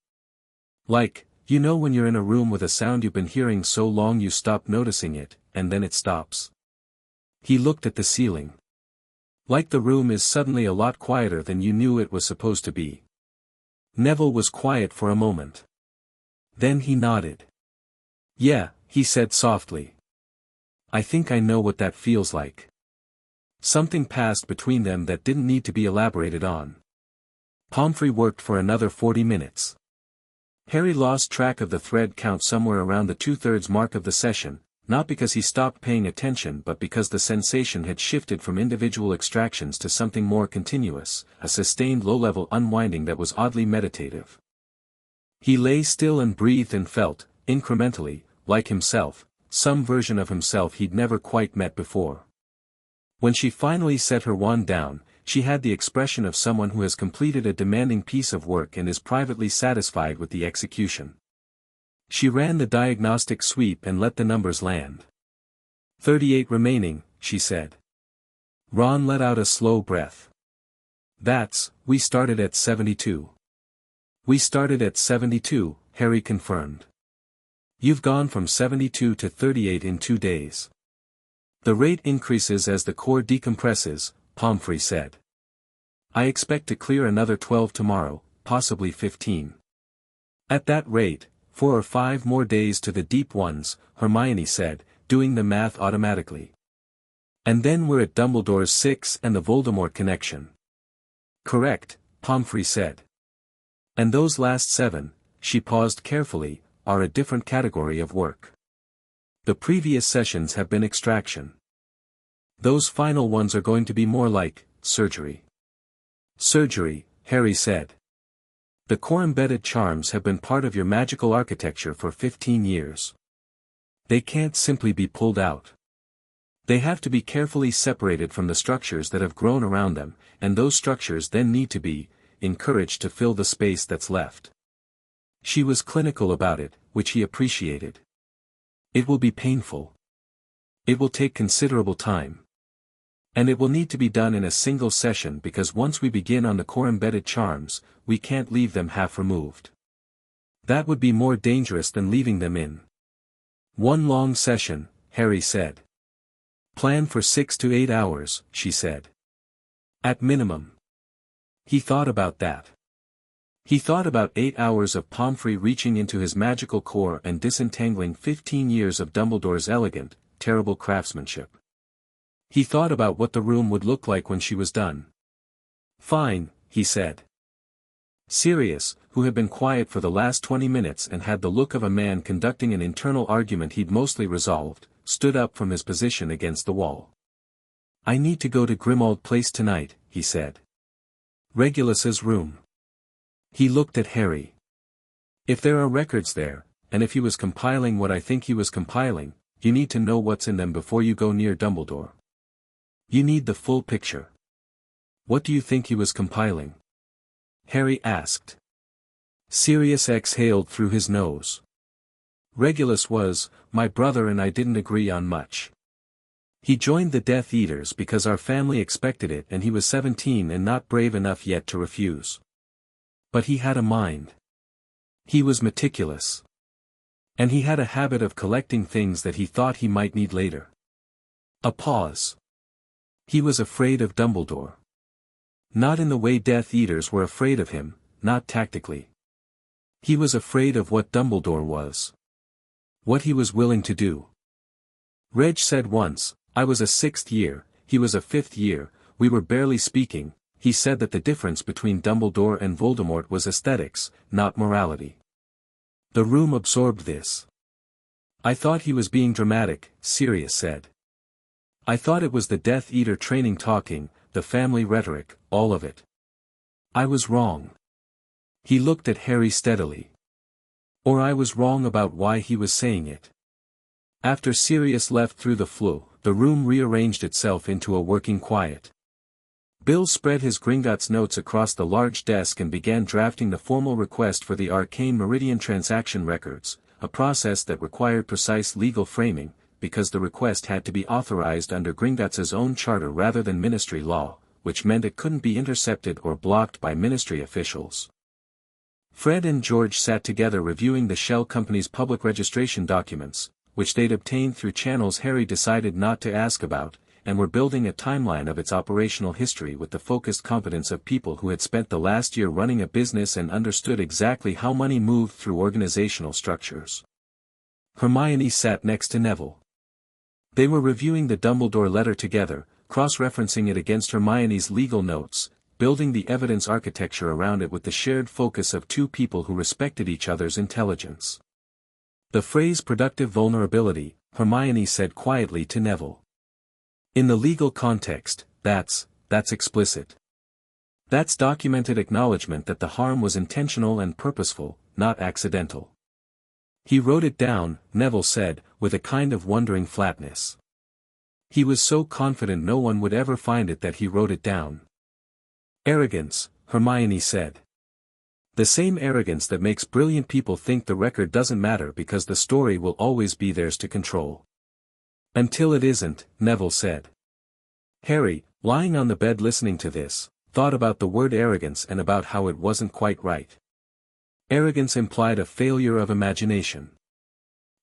Like, you know when you're in a room with a sound you've been hearing so long you stop noticing it, and then it stops. He looked at the ceiling. Like the room is suddenly a lot quieter than you knew it was supposed to be. Neville was quiet for a moment. Then he nodded. "Yeah," he said softly. "I think I know what that feels like." Something passed between them that didn't need to be elaborated on. Pomfrey worked for another 40 minutes. Harry lost track of the thread count somewhere around the 2/3 mark of the session, not because he stopped paying attention but because the sensation had shifted from individual extractions to something more continuous, a sustained low-level unwinding that was oddly meditative. He lay still and breathed and felt, incrementally, like himself, some version of himself he'd never quite met before. When she finally set her wand down, she had the expression of someone who has completed a demanding piece of work and is privately satisfied with the execution. She ran the diagnostic sweep and let the numbers land. 38 remaining, she said. Ron let out a slow breath. We started at 72. We started at 72, Harry confirmed. You've gone from 72 to 38 in 2 days. The rate increases as the core decompresses, Pomfrey said. I expect to clear another 12 tomorrow, possibly 15. At that rate, 4 or 5 more days to the deep ones, Hermione said, doing the math automatically. And then we're at Dumbledore's 6 and the Voldemort connection. Correct, Pomfrey said. And those last 7, she paused carefully, are a different category of work. The previous sessions have been extraction. Those final ones are going to be more like surgery. Surgery, Harry said. The core-embedded charms have been part of your magical architecture for 15 years. They can't simply be pulled out. They have to be carefully separated from the structures that have grown around them, and those structures then need to be encouraged to fill the space that's left. She was clinical about it, which he appreciated. It will be painful. It will take considerable time. And it will need to be done in a single session because once we begin on the core-embedded charms, we can't leave them half removed. That would be more dangerous than leaving them in one long session, Harry said. Plan for 6 to 8 hours, she said. At minimum. He thought about that. He thought about 8 hours of Pomfrey reaching into his magical core and disentangling 15 years of Dumbledore's elegant, terrible craftsmanship. He thought about what the room would look like when she was done. Fine, he said. Sirius, who had been quiet for the last 20 minutes and had the look of a man conducting an internal argument he'd mostly resolved, stood up from his position against the wall. I need to go to Grimmauld Place tonight, he said. Regulus's room. He looked at Harry. If there are records there, and if he was compiling what I think he was compiling, you need to know what's in them before you go near Dumbledore. You need the full picture. What do you think he was compiling? Harry asked. Sirius exhaled through his nose. Regulus was, my brother and I didn't agree on much. He joined the Death Eaters because our family expected it and he was 17 and not brave enough yet to refuse. But he had a mind. He was meticulous. And he had a habit of collecting things that he thought he might need later. A pause. He was afraid of Dumbledore. Not in the way Death Eaters were afraid of him, not tactically. He was afraid of what Dumbledore was. What he was willing to do. Reg said once, I was a 6th year, he was a 5th year, we were barely speaking. He said that the difference between Dumbledore and Voldemort was aesthetics, not morality. The room absorbed this. I thought he was being dramatic, Sirius said. I thought it was the Death Eater training talking, the family rhetoric, all of it. I was wrong. He looked at Harry steadily. Or I was wrong about why he was saying it. After Sirius left through the flue, the room rearranged itself into a working quiet. Bill spread his Gringotts notes across the large desk and began drafting the formal request for the Arcane Meridian transaction records, a process that required precise legal framing, because the request had to be authorized under Gringotts' own charter rather than ministry law, which meant it couldn't be intercepted or blocked by ministry officials. Fred and George sat together reviewing the shell company's public registration documents, which they'd obtained through channels Harry decided not to ask about, and were building a timeline of its operational history with the focused competence of people who had spent the last year running a business and understood exactly how money moved through organizational structures. Hermione sat next to Neville. They were reviewing the Dumbledore letter together, cross-referencing it against Hermione's legal notes, building the evidence architecture around it with the shared focus of two people who respected each other's intelligence. The phrase productive vulnerability, Hermione said quietly to Neville. In the legal context, that's explicit. That's documented acknowledgement that the harm was intentional and purposeful, not accidental. He wrote it down, Neville said, with a kind of wondering flatness. He was so confident no one would ever find it that he wrote it down. Arrogance, Hermione said. The same arrogance that makes brilliant people think the record doesn't matter because the story will always be theirs to control. Until it isn't, Neville said. Harry, lying on the bed listening to this, thought about the word arrogance and about how it wasn't quite right. Arrogance implied a failure of imagination.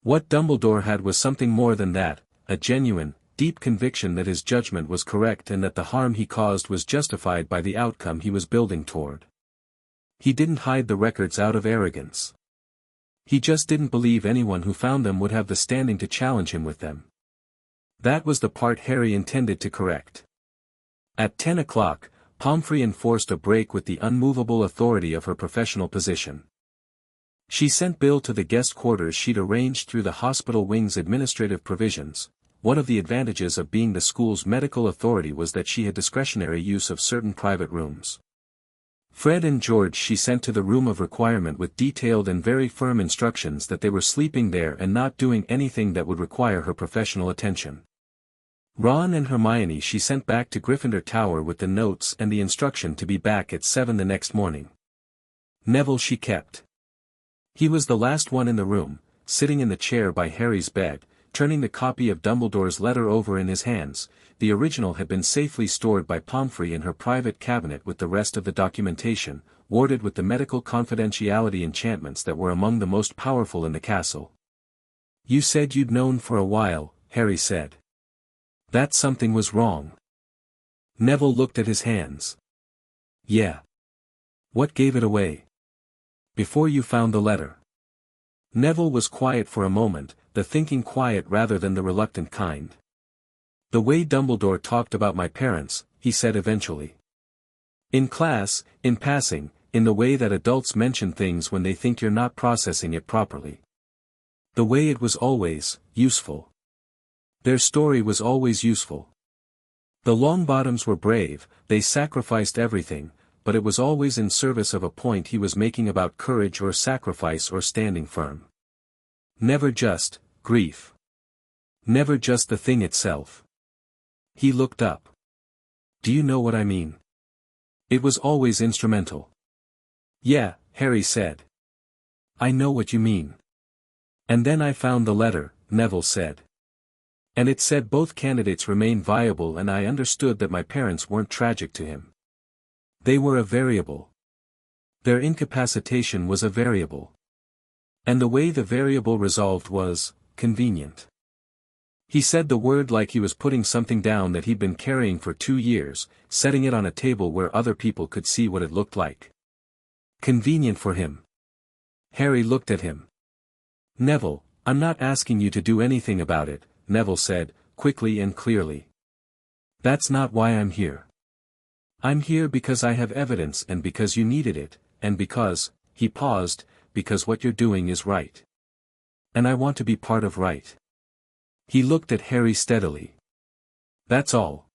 What Dumbledore had was something more than that, a genuine, deep conviction that his judgment was correct and that the harm he caused was justified by the outcome he was building toward. He didn't hide the records out of arrogance. He just didn't believe anyone who found them would have the standing to challenge him with them. That was the part Harry intended to correct. At 10 o'clock, Pomfrey enforced a break with the unmovable authority of her professional position. She sent Bill to the guest quarters she'd arranged through the hospital wing's administrative provisions. One of the advantages of being the school's medical authority was that she had discretionary use of certain private rooms. Fred and George she sent to the room of requirement with detailed and very firm instructions that they were sleeping there and not doing anything that would require her professional attention. Ron and Hermione she sent back to Gryffindor Tower with the notes and the instruction to be back at 7 the next morning. Neville she kept. He was the last one in the room, sitting in the chair by Harry's bed, turning the copy of Dumbledore's letter over in his hands. The original had been safely stored by Pomfrey in her private cabinet with the rest of the documentation, warded with the medical confidentiality enchantments that were among the most powerful in the castle. You said you'd known for a while, Harry said. That something was wrong. Neville looked at his hands. Yeah. What gave it away? Before you found the letter. Neville was quiet for a moment, the thinking quiet rather than the reluctant kind. The way Dumbledore talked about my parents, he said eventually. In class, in passing, in the way that adults mention things when they think you're not processing it properly. The way it was always useful. Their story was always useful. The Longbottoms were brave, they sacrificed everything, but it was always in service of a point he was making about courage or sacrifice or standing firm. Never just grief. Never just the thing itself. He looked up. Do you know what I mean? It was always instrumental. Yeah, Harry said. I know what you mean. And then I found the letter, Neville said. And it said both candidates remain viable and I understood that my parents weren't tragic to him. They were a variable. Their incapacitation was a variable. And the way the variable resolved was convenient. He said the word like he was putting something down that he'd been carrying for 2 years, setting it on a table where other people could see what it looked like. Convenient for him. Harry looked at him. Neville, I'm not asking you to do anything about it, Neville said, quickly and clearly. That's not why I'm here. I'm here because I have evidence and because you needed it, and because, he paused, because what you're doing is right. And I want to be part of right. He looked at Harry steadily. That's all.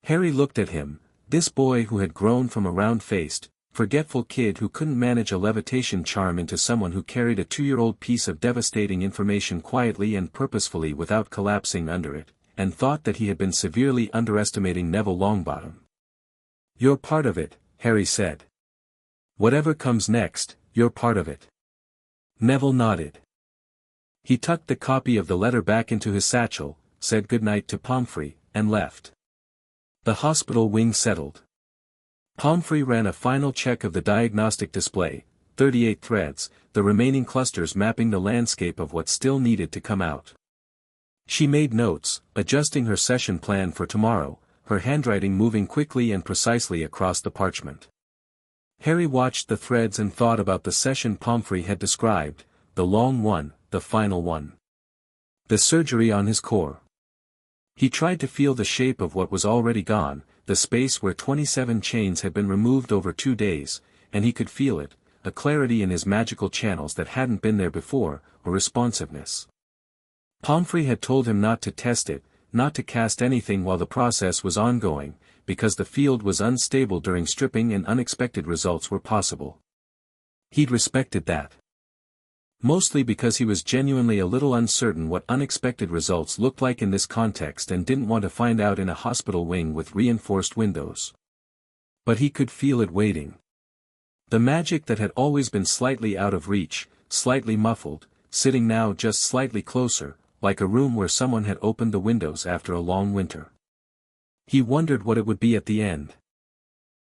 Harry looked at him, this boy who had grown from a round-faced, forgetful kid who couldn't manage a levitation charm into someone who carried a 2-year-old piece of devastating information quietly and purposefully without collapsing under it, and thought that he had been severely underestimating Neville Longbottom. You're part of it, Harry said. Whatever comes next, you're part of it. Neville nodded. He tucked the copy of the letter back into his satchel, said goodnight to Pomfrey, and left. The hospital wing settled. Pomfrey ran a final check of the diagnostic display, 38 threads, the remaining clusters mapping the landscape of what still needed to come out. She made notes, adjusting her session plan for tomorrow, her handwriting moving quickly and precisely across the parchment. Harry watched the threads and thought about the session Pomfrey had described, the long one, the final one. The surgery on his core. He tried to feel the shape of what was already gone, the space where 27 chains had been removed over 2 days, and he could feel it, a clarity in his magical channels that hadn't been there before, a responsiveness. Pomfrey had told him not to test it, not to cast anything while the process was ongoing, because the field was unstable during stripping and unexpected results were possible. He'd respected that. Mostly because he was genuinely a little uncertain what unexpected results looked like in this context and didn't want to find out in a hospital wing with reinforced windows. But he could feel it waiting. The magic that had always been slightly out of reach, slightly muffled, sitting now just slightly closer, like a room where someone had opened the windows after a long winter. He wondered what it would be at the end.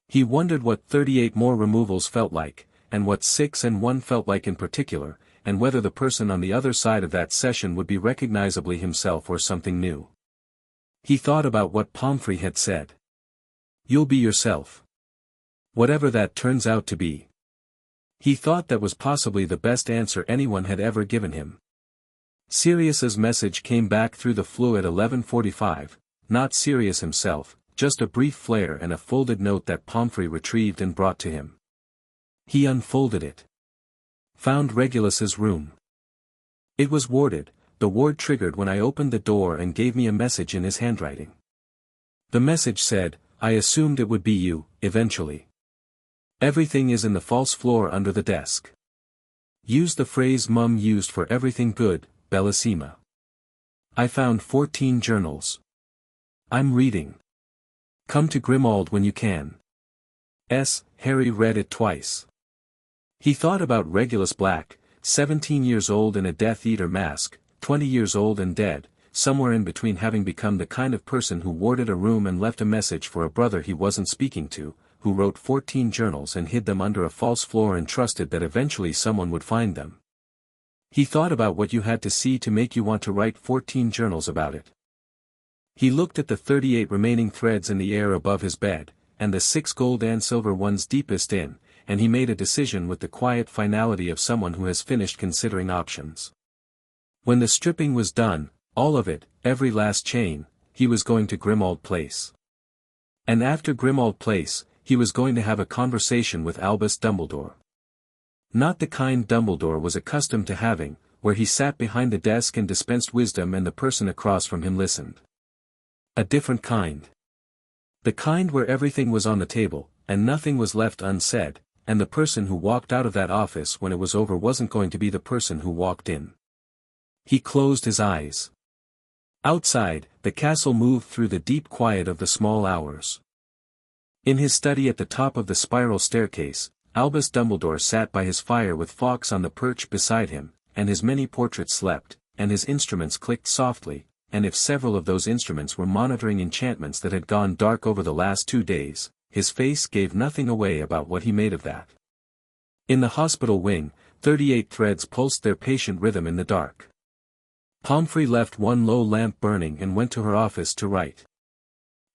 He wondered what 38 more removals felt like, and what 6 and 1 felt like in particular, and whether the person on the other side of that session would be recognizably himself or something new. He thought about what Pomfrey had said. You'll be yourself. Whatever that turns out to be. He thought that was possibly the best answer anyone had ever given him. Sirius's message came back through the flue at 11:45, not Sirius himself, just a brief flare and a folded note that Pomfrey retrieved and brought to him. He unfolded it. Found Regulus's room. It was warded, the ward triggered when I opened the door and gave me a message in his handwriting. The message said, I assumed it would be you, eventually. Everything is in the false floor under the desk. Use the phrase Mum used for everything good, Bellissima. I found 14 journals. I'm reading. Come to Grimmauld when you can. Harry read it twice. He thought about Regulus Black, 17 years old in a Death Eater mask, 20 years old and dead, somewhere in between having become the kind of person who warded a room and left a message for a brother he wasn't speaking to, who wrote 14 journals and hid them under a false floor and trusted that eventually someone would find them. He thought about what you had to see to make you want to write 14 journals about it. He looked at the 38 remaining threads in the air above his bed, and the 6 gold and silver ones deepest in, and he made a decision with the quiet finality of someone who has finished considering options. When the stripping was done, all of it, every last chain, he was going to Grimmauld Place. And after Grimmauld Place, he was going to have a conversation with Albus Dumbledore. Not the kind Dumbledore was accustomed to having, where he sat behind the desk and dispensed wisdom and the person across from him listened. A different kind. The kind where everything was on the table, and nothing was left unsaid, and the person who walked out of that office when it was over wasn't going to be the person who walked in. He closed his eyes. Outside, the castle moved through the deep quiet of the small hours. In his study at the top of the spiral staircase, Albus Dumbledore sat by his fire with Fawkes on the perch beside him, and his many portraits slept, and his instruments clicked softly, and if several of those instruments were monitoring enchantments that had gone dark over the last 2 days, his face gave nothing away about what he made of that. In the hospital wing, 38 threads pulsed their patient rhythm in the dark. Pomfrey left one low lamp burning and went to her office to write.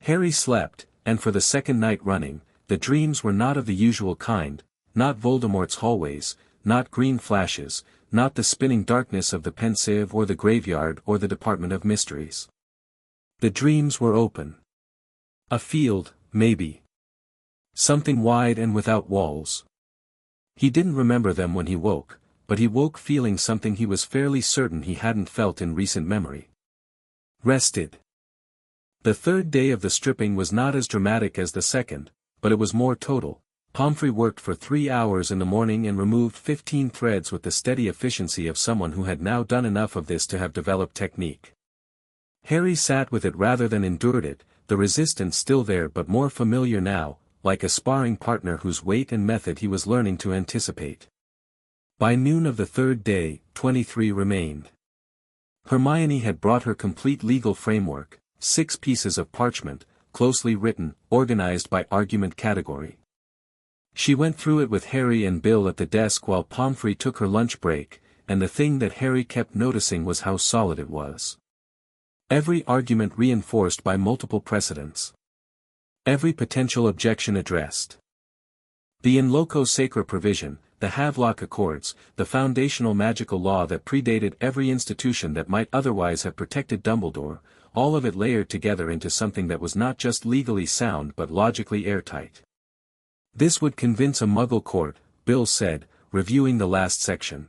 Harry slept, and for the second night running, the dreams were not of the usual kind, not Voldemort's hallways, not green flashes, not the spinning darkness of the pensive or the graveyard or the Department of Mysteries. The dreams were open. A field, maybe. Something wide and without walls. He didn't remember them when he woke, but he woke feeling something he was fairly certain he hadn't felt in recent memory. Rested. The third day of the stripping was not as dramatic as the second, but it was more total. Pomfrey worked for 3 hours in the morning and removed 15 threads with the steady efficiency of someone who had now done enough of this to have developed technique. Harry sat with it rather than endured it, the resistance still there but more familiar now, like a sparring partner whose weight and method he was learning to anticipate. By noon of the third day, 23 remained. Hermione had brought her complete legal framework, 6 pieces of parchment, closely written, organized by argument category. She went through it with Harry and Bill at the desk while Pomfrey took her lunch break, and the thing that Harry kept noticing was how solid it was. Every argument reinforced by multiple precedents. Every potential objection addressed. The in loco sacra provision, the Havelock Accords, the foundational magical law that predated every institution that might otherwise have protected Dumbledore, all of it layered together into something that was not just legally sound but logically airtight. This would convince a Muggle court, Bill said, reviewing the last section.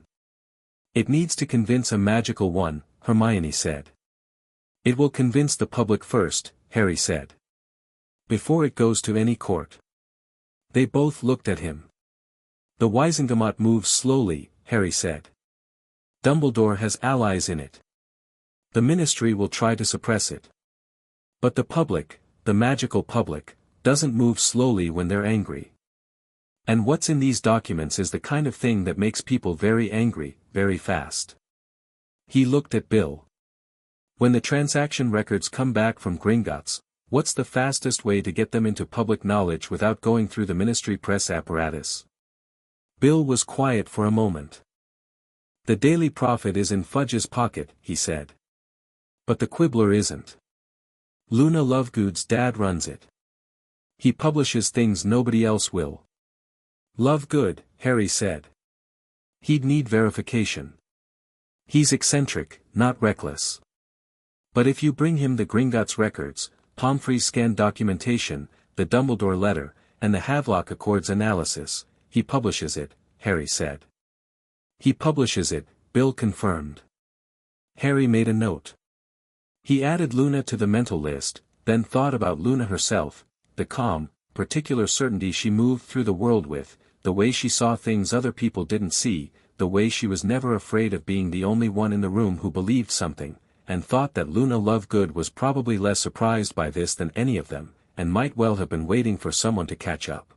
It needs to convince a magical one, Hermione said. It will convince the public first, Harry said. Before it goes to any court. They both looked at him. The Wizengamot moves slowly, Harry said. Dumbledore has allies in it. The Ministry will try to suppress it. But the public, the magical public, doesn't move slowly when they're angry. And what's in these documents is the kind of thing that makes people very angry, very fast. He looked at Bill. When the transaction records come back from Gringotts, what's the fastest way to get them into public knowledge without going through the Ministry press apparatus? Bill was quiet for a moment. The Daily Prophet is in Fudge's pocket, he said. But the Quibbler isn't. Luna Lovegood's dad runs it. He publishes things nobody else will. Lovegood, Harry said. He'd need verification. He's eccentric, not reckless. But if you bring him the Gringotts records, Pomfrey's scanned documentation, the Dumbledore letter, and the Havelock Accords analysis, he publishes it, Harry said. He publishes it, Bill confirmed. Harry made a note. He added Luna to the mental list, then thought about Luna herself, the calm, particular certainty she moved through the world with, the way she saw things other people didn't see, the way she was never afraid of being the only one in the room who believed something, and thought that Luna Lovegood was probably less surprised by this than any of them, and might well have been waiting for someone to catch up.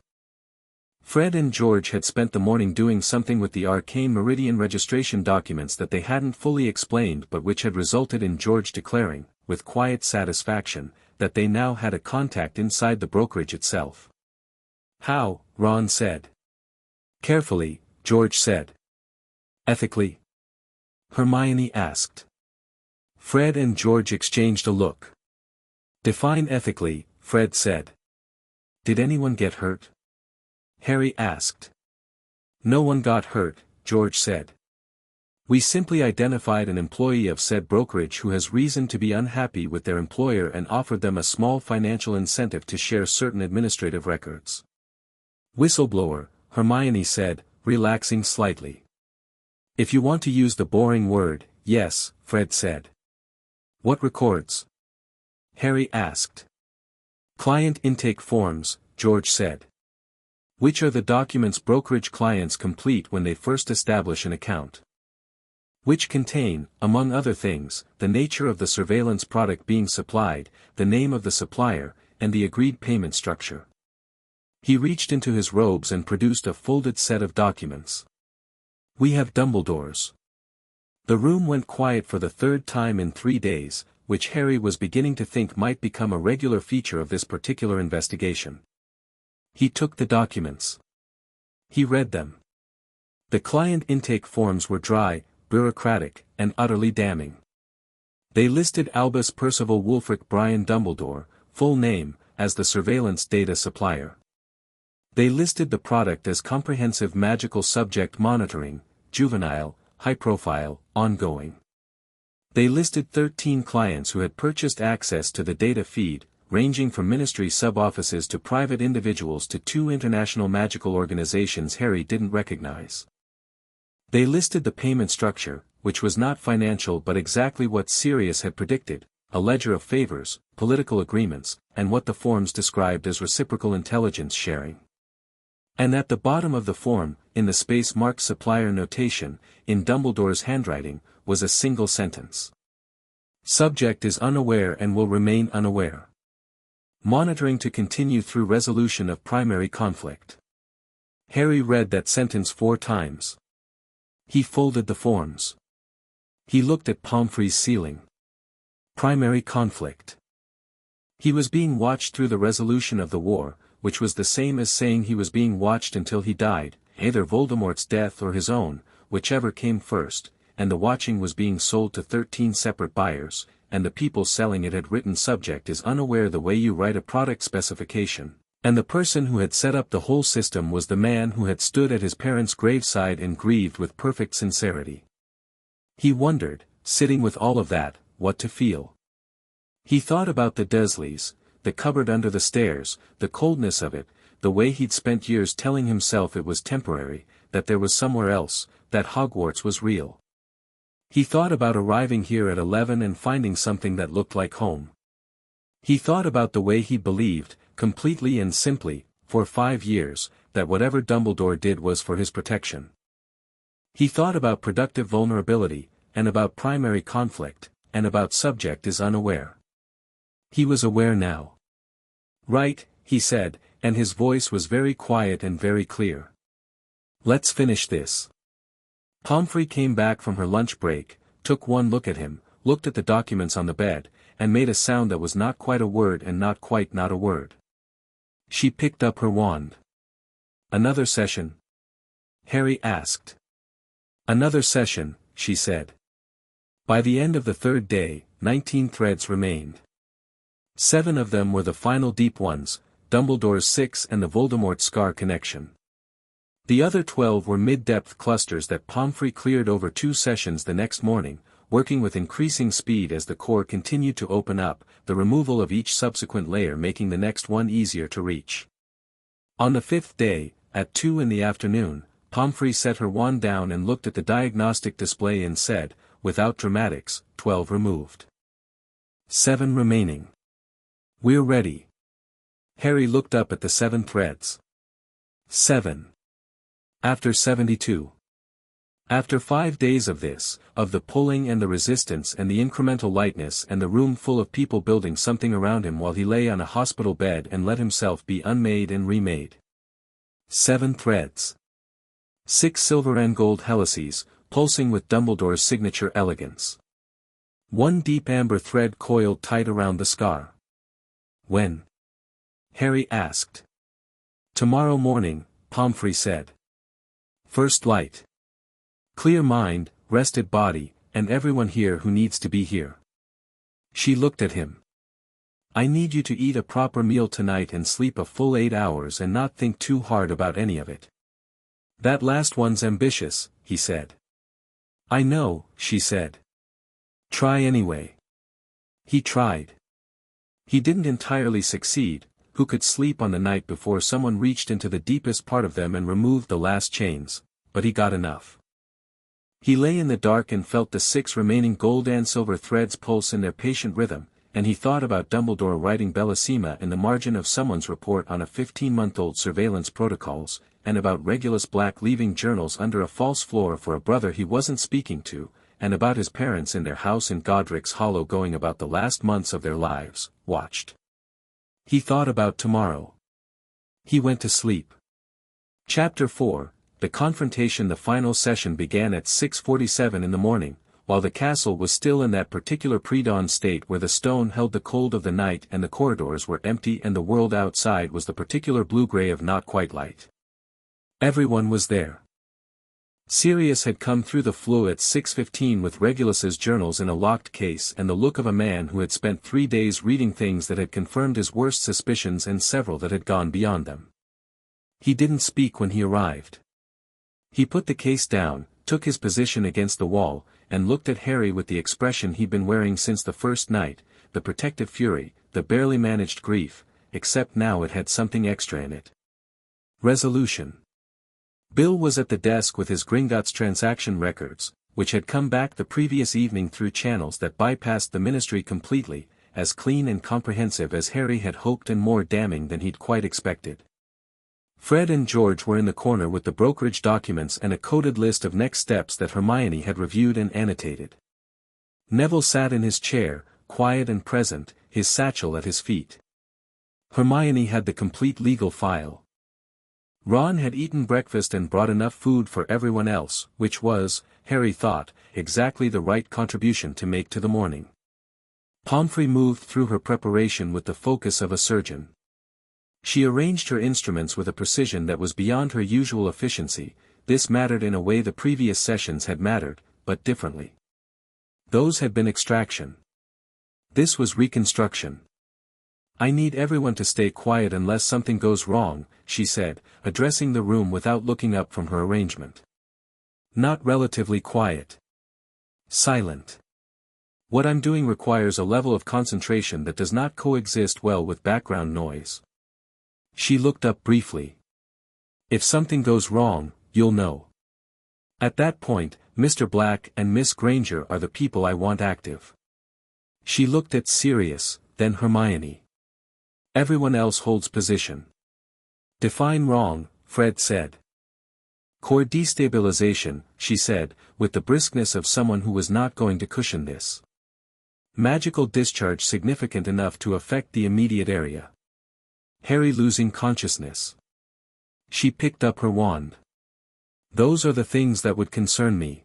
Fred and George had spent the morning doing something with the Arcane Meridian registration documents that they hadn't fully explained but which had resulted in George declaring, with quiet satisfaction, that they now had a contact inside the brokerage itself. How? Ron said. Carefully, George said. Ethically? Hermione asked. Fred and George exchanged a look. Define ethically, Fred said. Did anyone get hurt? Harry asked. No one got hurt, George said. We simply identified an employee of said brokerage who has reason to be unhappy with their employer and offered them a small financial incentive to share certain administrative records. Whistleblower, Hermione said, relaxing slightly. If you want to use the boring word, yes, Fred said. What records? Harry asked. Client intake forms, George said. Which are the documents brokerage clients complete when they first establish an account. Which contain, among other things, the nature of the surveillance product being supplied, the name of the supplier, and the agreed payment structure. He reached into his robes and produced a folded set of documents. We have Dumbledore's. The room went quiet for the third time in 3 days, which Harry was beginning to think might become a regular feature of this particular investigation. He took the documents. He read them. The client intake forms were dry, bureaucratic, and utterly damning. They listed Albus Percival Wulfric Brian Dumbledore, full name, as the surveillance data supplier. They listed the product as comprehensive magical subject monitoring, juvenile, high-profile, ongoing. They listed 13 clients who had purchased access to the data feed, ranging from ministry sub-offices to private individuals to 2 international magical organizations Harry didn't recognize. They listed the payment structure, which was not financial but exactly what Sirius had predicted, a ledger of favors, political agreements, and what the forms described as reciprocal intelligence sharing. And at the bottom of the form, in the space marked supplier notation, in Dumbledore's handwriting, was a single sentence. Subject is unaware and will remain unaware. Monitoring to continue through resolution of primary conflict. Harry read that sentence 4 times. He folded the forms. He looked at Pomfrey's ceiling. Primary conflict. He was being watched through the resolution of the war, which was the same as saying he was being watched until he died, either Voldemort's death or his own, whichever came first, and the watching was being sold to 13 separate buyers, and the people selling it had written subject is unaware the way you write a product specification, and the person who had set up the whole system was the man who had stood at his parents' graveside and grieved with perfect sincerity. He wondered, sitting with all of that, what to feel. He thought about the Dursleys, the cupboard under the stairs, the coldness of it, the way he'd spent years telling himself it was temporary, that there was somewhere else, that Hogwarts was real. He thought about arriving here at 11 and finding something that looked like home. He thought about the way he believed, completely and simply, for 5 years, that whatever Dumbledore did was for his protection. He thought about productive vulnerability, and about primary conflict, and about subject is unaware. He was aware now. Right, he said, and his voice was very quiet and very clear. Let's finish this. Pomfrey came back from her lunch break, took one look at him, looked at the documents on the bed, and made a sound that was not quite a word and not quite not a word. She picked up her wand. Another session? Harry asked. Another session, she said. By the end of the 3rd day, 19 threads remained. 7 of them were the final deep ones, Dumbledore's 6 and the Voldemort scar connection. The other 12 were mid-depth clusters that Pomfrey cleared over 2 sessions the next morning, working with increasing speed as the core continued to open up, the removal of each subsequent layer making the next one easier to reach. On the 5th day, at 2 in the afternoon, Pomfrey set her wand down and looked at the diagnostic display and said, without dramatics, 12 removed. 7 remaining. We're ready. Harry looked up at the 7 threads. 7. After 72. After 5 days of this, of the pulling and the resistance and the incremental lightness and the room full of people building something around him while he lay on a hospital bed and let himself be unmade and remade. 7 threads. 6 silver and gold helices, pulsing with Dumbledore's signature elegance. 1 deep amber thread coiled tight around the scar. When? Harry asked. Tomorrow morning, Pomfrey said. First light. Clear mind, rested body, and everyone here who needs to be here. She looked at him. I need you to eat a proper meal tonight and sleep a full 8 hours and not think too hard about any of it. That last one's ambitious, he said. I know, she said. Try anyway. He tried. He didn't entirely succeed. Who could sleep on the night before someone reached into the deepest part of them and removed the last chains, but he got enough. He lay in the dark and felt the 6 remaining gold and silver threads pulse in their patient rhythm, and he thought about Dumbledore writing Bellissima in the margin of someone's report on a 15-month-old surveillance protocols, and about Regulus Black leaving journals under a false floor for a brother he wasn't speaking to, and about his parents in their house in Godric's Hollow going about the last months of their lives, watched. He thought about tomorrow. He went to sleep. Chapter 4, The Confrontation. The final session began at 6:47 in the morning, while the castle was still in that particular pre-dawn state where the stone held the cold of the night and the corridors were empty and the world outside was the particular blue-gray of not quite light. Everyone was there. Sirius had come through the flue at 6:15 with Regulus's journals in a locked case and the look of a man who had spent 3 days reading things that had confirmed his worst suspicions and several that had gone beyond them. He didn't speak when he arrived. He put the case down, took his position against the wall, and looked at Harry with the expression he'd been wearing since the first night, the protective fury, the barely managed grief, except now it had something extra in it. Resolution. Bill was at the desk with his Gringotts transaction records, which had come back the previous evening through channels that bypassed the ministry completely, as clean and comprehensive as Harry had hoped and more damning than he'd quite expected. Fred and George were in the corner with the brokerage documents and a coded list of next steps that Hermione had reviewed and annotated. Neville sat in his chair, quiet and present, his satchel at his feet. Hermione had the complete legal file. Ron had eaten breakfast and brought enough food for everyone else, which was, Harry thought, exactly the right contribution to make to the morning. Pomfrey moved through her preparation with the focus of a surgeon. She arranged her instruments with a precision that was beyond her usual efficiency. This mattered in a way the previous sessions had mattered, but differently. Those had been extraction. This was reconstruction. "I need everyone to stay quiet unless something goes wrong," she said, addressing the room without looking up from her arrangement. "Not relatively quiet. Silent. What I'm doing requires a level of concentration that does not coexist well with background noise." She looked up briefly. "If something goes wrong, you'll know. At that point, Mr. Black and Miss Granger are the people I want active." She looked at Sirius, then Hermione. "Everyone else holds position." "Define wrong," Fred said. "Core destabilization," she said, with the briskness of someone who was not going to cushion this. "Magical discharge significant enough to affect the immediate area." Harry losing consciousness. She picked up her wand. "Those are the things that would concern me.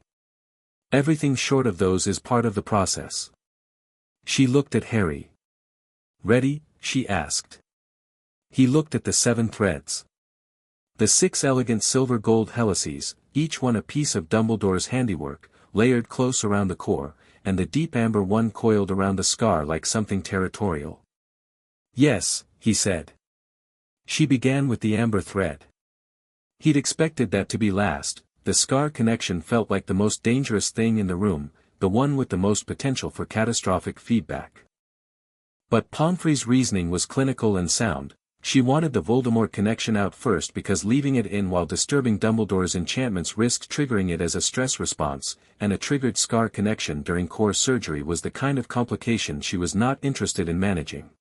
Everything short of those is part of the process." She looked at Harry. "Ready?" she asked. He looked at the 7 threads. The 6 elegant silver-gold helices, each one a piece of Dumbledore's handiwork, layered close around the core, and the deep amber one coiled around the scar like something territorial. "Yes," he said. She began with the amber thread. He'd expected that to be last. The scar connection felt like the most dangerous thing in the room, the one with the most potential for catastrophic feedback. But Pomfrey's reasoning was clinical and sound. She wanted the Voldemort connection out first because leaving it in while disturbing Dumbledore's enchantments risked triggering it as a stress response, and a triggered scar connection during core surgery was the kind of complication she was not interested in managing.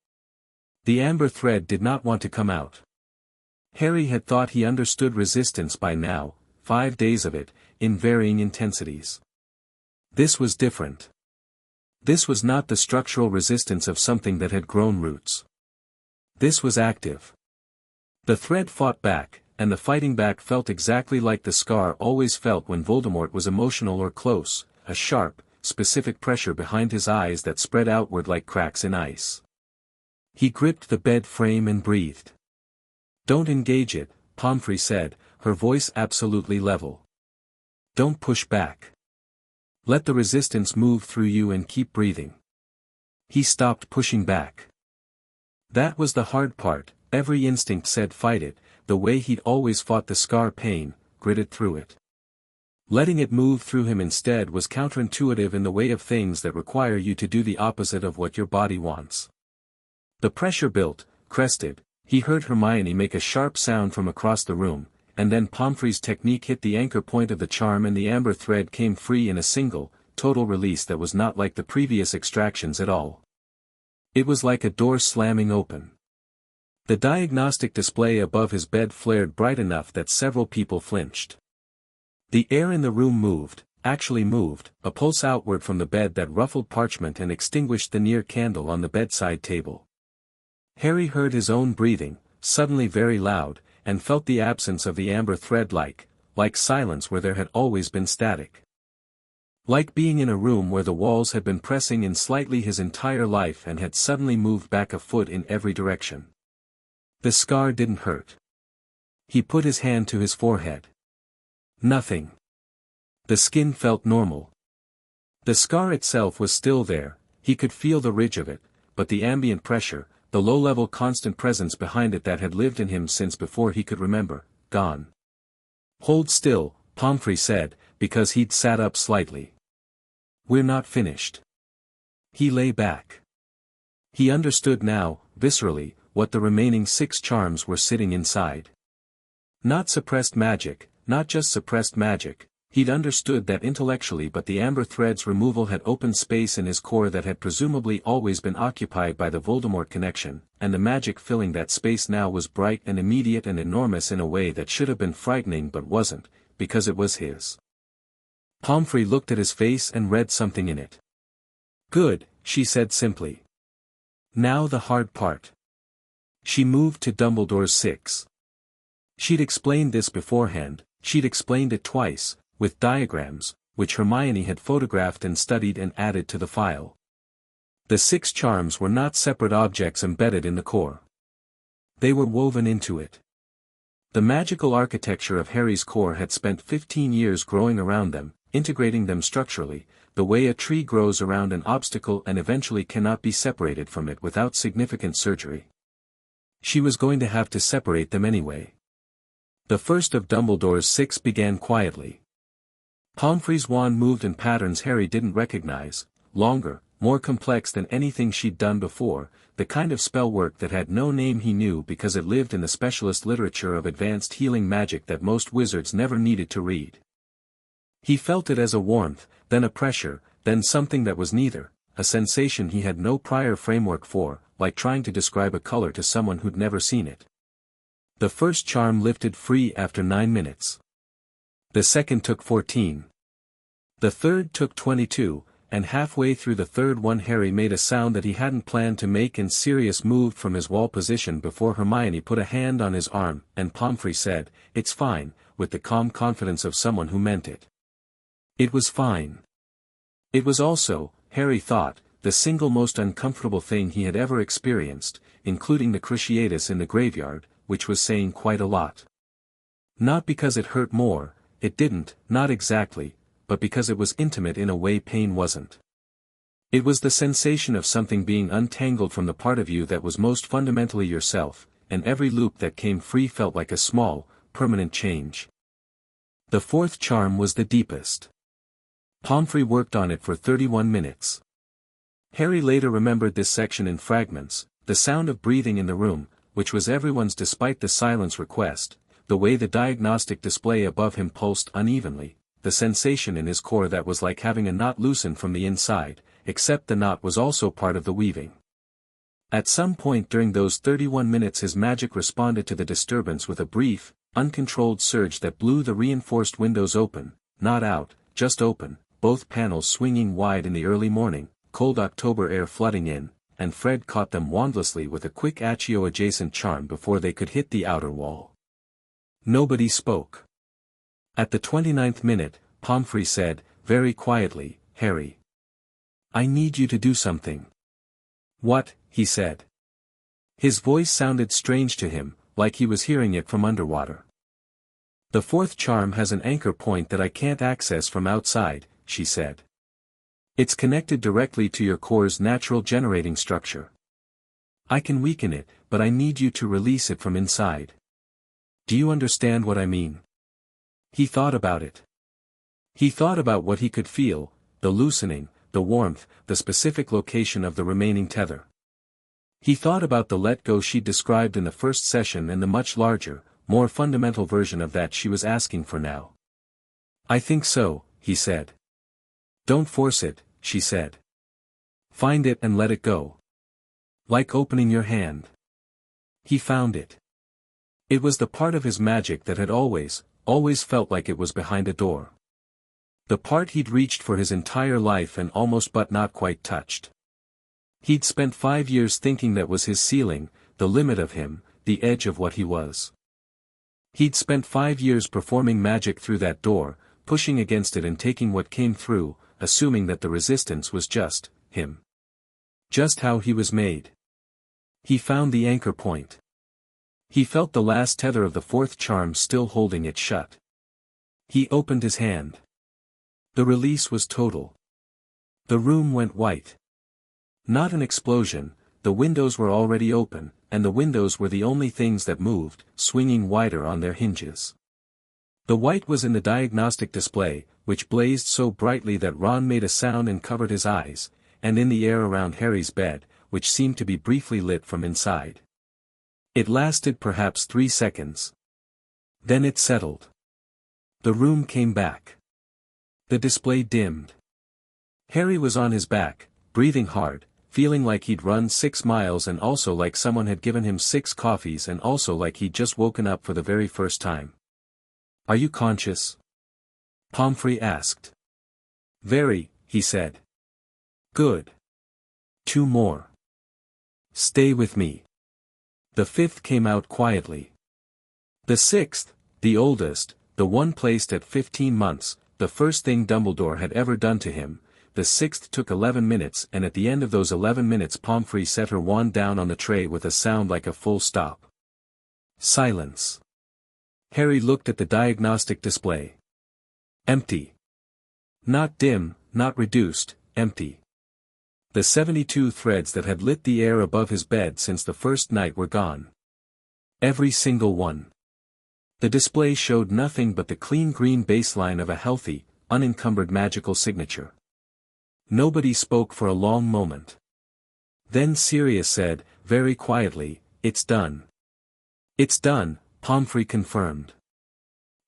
The amber thread did not want to come out. Harry had thought he understood resistance by now, 5 days of it, in varying intensities. This was different. This was not the structural resistance of something that had grown roots. This was active. The thread fought back, and the fighting back felt exactly like the scar always felt when Voldemort was emotional or close, a sharp, specific pressure behind his eyes that spread outward like cracks in ice. He gripped the bed frame and breathed. "Don't engage it," Pomfrey said, her voice absolutely level. "Don't push back. Let the resistance move through you and keep breathing." He stopped pushing back. That was the hard part. Every instinct said fight it, the way he'd always fought the scar pain, gritted through it. Letting it move through him instead was counterintuitive in the way of things that require you to do the opposite of what your body wants. The pressure built, crested. He heard Hermione make a sharp sound from across the room, and then Pomfrey's technique hit the anchor point of the charm and the amber thread came free in a single, total release that was not like the previous extractions at all. It was like a door slamming open. The diagnostic display above his bed flared bright enough that several people flinched. The air in the room moved, actually moved, a pulse outward from the bed that ruffled parchment and extinguished the near candle on the bedside table. Harry heard his own breathing, suddenly very loud, and felt the absence of the amber thread like silence where there had always been static. Like being in a room where the walls had been pressing in slightly his entire life and had suddenly moved back a foot in every direction. The scar didn't hurt. He put his hand to his forehead. Nothing. The skin felt normal. The scar itself was still there, he could feel the ridge of it, but the ambient pressure, the low-level constant presence behind it that had lived in him since before he could remember, gone. Hold still, Pomfrey said, because he'd sat up slightly. We're not finished. He lay back. He understood now, viscerally, what the remaining 6 charms were sitting inside. Not suppressed magic, not just suppressed magic. He'd understood that intellectually, but the amber thread's removal had opened space in his core that had presumably always been occupied by the Voldemort connection, and the magic filling that space now was bright and immediate and enormous in a way that should have been frightening but wasn't, because it was his. Pomfrey looked at his face and read something in it. Good, she said simply. Now the hard part. She moved to Dumbledore's 6. She'd explained this beforehand, she'd explained it twice, with diagrams, which Hermione had photographed and studied and added to the file. The 6 charms were not separate objects embedded in the core. They were woven into it. The magical architecture of Harry's core had spent 15 years growing around them, integrating them structurally, the way a tree grows around an obstacle and eventually cannot be separated from it without significant surgery. She was going to have to separate them anyway. The first of Dumbledore's 6 began quietly. Pomfrey's wand moved in patterns Harry didn't recognize, longer, more complex than anything she'd done before, the kind of spell work that had no name he knew because it lived in the specialist literature of advanced healing magic that most wizards never needed to read. He felt it as a warmth, then a pressure, then something that was neither, a sensation he had no prior framework for, like trying to describe a color to someone who'd never seen it. The first charm lifted free after 9 minutes. The second took 14. The third took 22, and halfway through the third one Harry made a sound that he hadn't planned to make and Sirius moved from his wall position before Hermione put a hand on his arm, and Pomfrey said, "It's fine," with the calm confidence of someone who meant it. It was fine. It was also, Harry thought, the single most uncomfortable thing he had ever experienced, including the Cruciatus in the graveyard, which was saying quite a lot. Not because it hurt more, it didn't, not exactly, but because it was intimate in a way pain wasn't. It was the sensation of something being untangled from the part of you that was most fundamentally yourself, and every loop that came free felt like a small, permanent change. The fourth charm was the deepest. Pomfrey worked on it for 31 minutes. Harry later remembered this section in fragments, the sound of breathing in the room, which was everyone's despite the silence request, the way the diagnostic display above him pulsed unevenly, the sensation in his core that was like having a knot loosen from the inside, except the knot was also part of the weaving. At some point during those 31 minutes his magic responded to the disturbance with a brief, uncontrolled surge that blew the reinforced windows open, not out, just open, both panels swinging wide in the early morning, cold October air flooding in, and Fred caught them wandlessly with a quick Accio-adjacent charm before they could hit the outer wall. Nobody spoke. At the 29th minute, Pomfrey said, very quietly, "Harry. I need you to do something." "What?" he said. His voice sounded strange to him, like he was hearing it from underwater. "The fourth charm has an anchor point that I can't access from outside," she said. "It's connected directly to your core's natural generating structure. I can weaken it, but I need you to release it from inside. Do you understand what I mean?" He thought about it. He thought about what he could feel, the loosening, the warmth, the specific location of the remaining tether. He thought about the let-go she'd described in the first session and the much larger, more fundamental version of that she was asking for now. "I think so," he said. "Don't force it," she said. "Find it and let it go. Like opening your hand." He found it. It was the part of his magic that had always felt like it was behind a door. The part he'd reached for his entire life and almost but not quite touched. He'd spent 5 years thinking that was his ceiling, the limit of him, the edge of what he was. He'd spent 5 years performing magic through that door, pushing against it and taking what came through, assuming that the resistance was just him. Just how he was made. He found the anchor point. He felt the last tether of the fourth charm still holding it shut. He opened his hand. The release was total. The room went white. Not an explosion, the windows were already open, and the windows were the only things that moved, swinging wider on their hinges. The white was in the diagnostic display, which blazed so brightly that Ron made a sound and covered his eyes, and in the air around Harry's bed, which seemed to be briefly lit from inside. It lasted perhaps 3 seconds. Then it settled. The room came back. The display dimmed. Harry was on his back, breathing hard, feeling like he'd run 6 miles and also like someone had given him 6 coffees and also like he'd just woken up for the very first time. "Are you conscious?" Pomfrey asked. "Very," he said. "Good. 2 more. Stay with me." The 5th came out quietly. The 6th, the oldest, the one placed at 15 months, the first thing Dumbledore had ever done to him, the 6th took 11 minutes and at the end of those 11 minutes Pomfrey set her wand down on the tray with a sound like a full stop. Silence. Harry looked at the diagnostic display. Empty. Not dim, not reduced, empty. The 72 threads that had lit the air above his bed since the first night were gone. Every single one. The display showed nothing but the clean green baseline of a healthy, unencumbered magical signature. Nobody spoke for a long moment. Then Sirius said, very quietly, "It's done." "It's done," Pomfrey confirmed.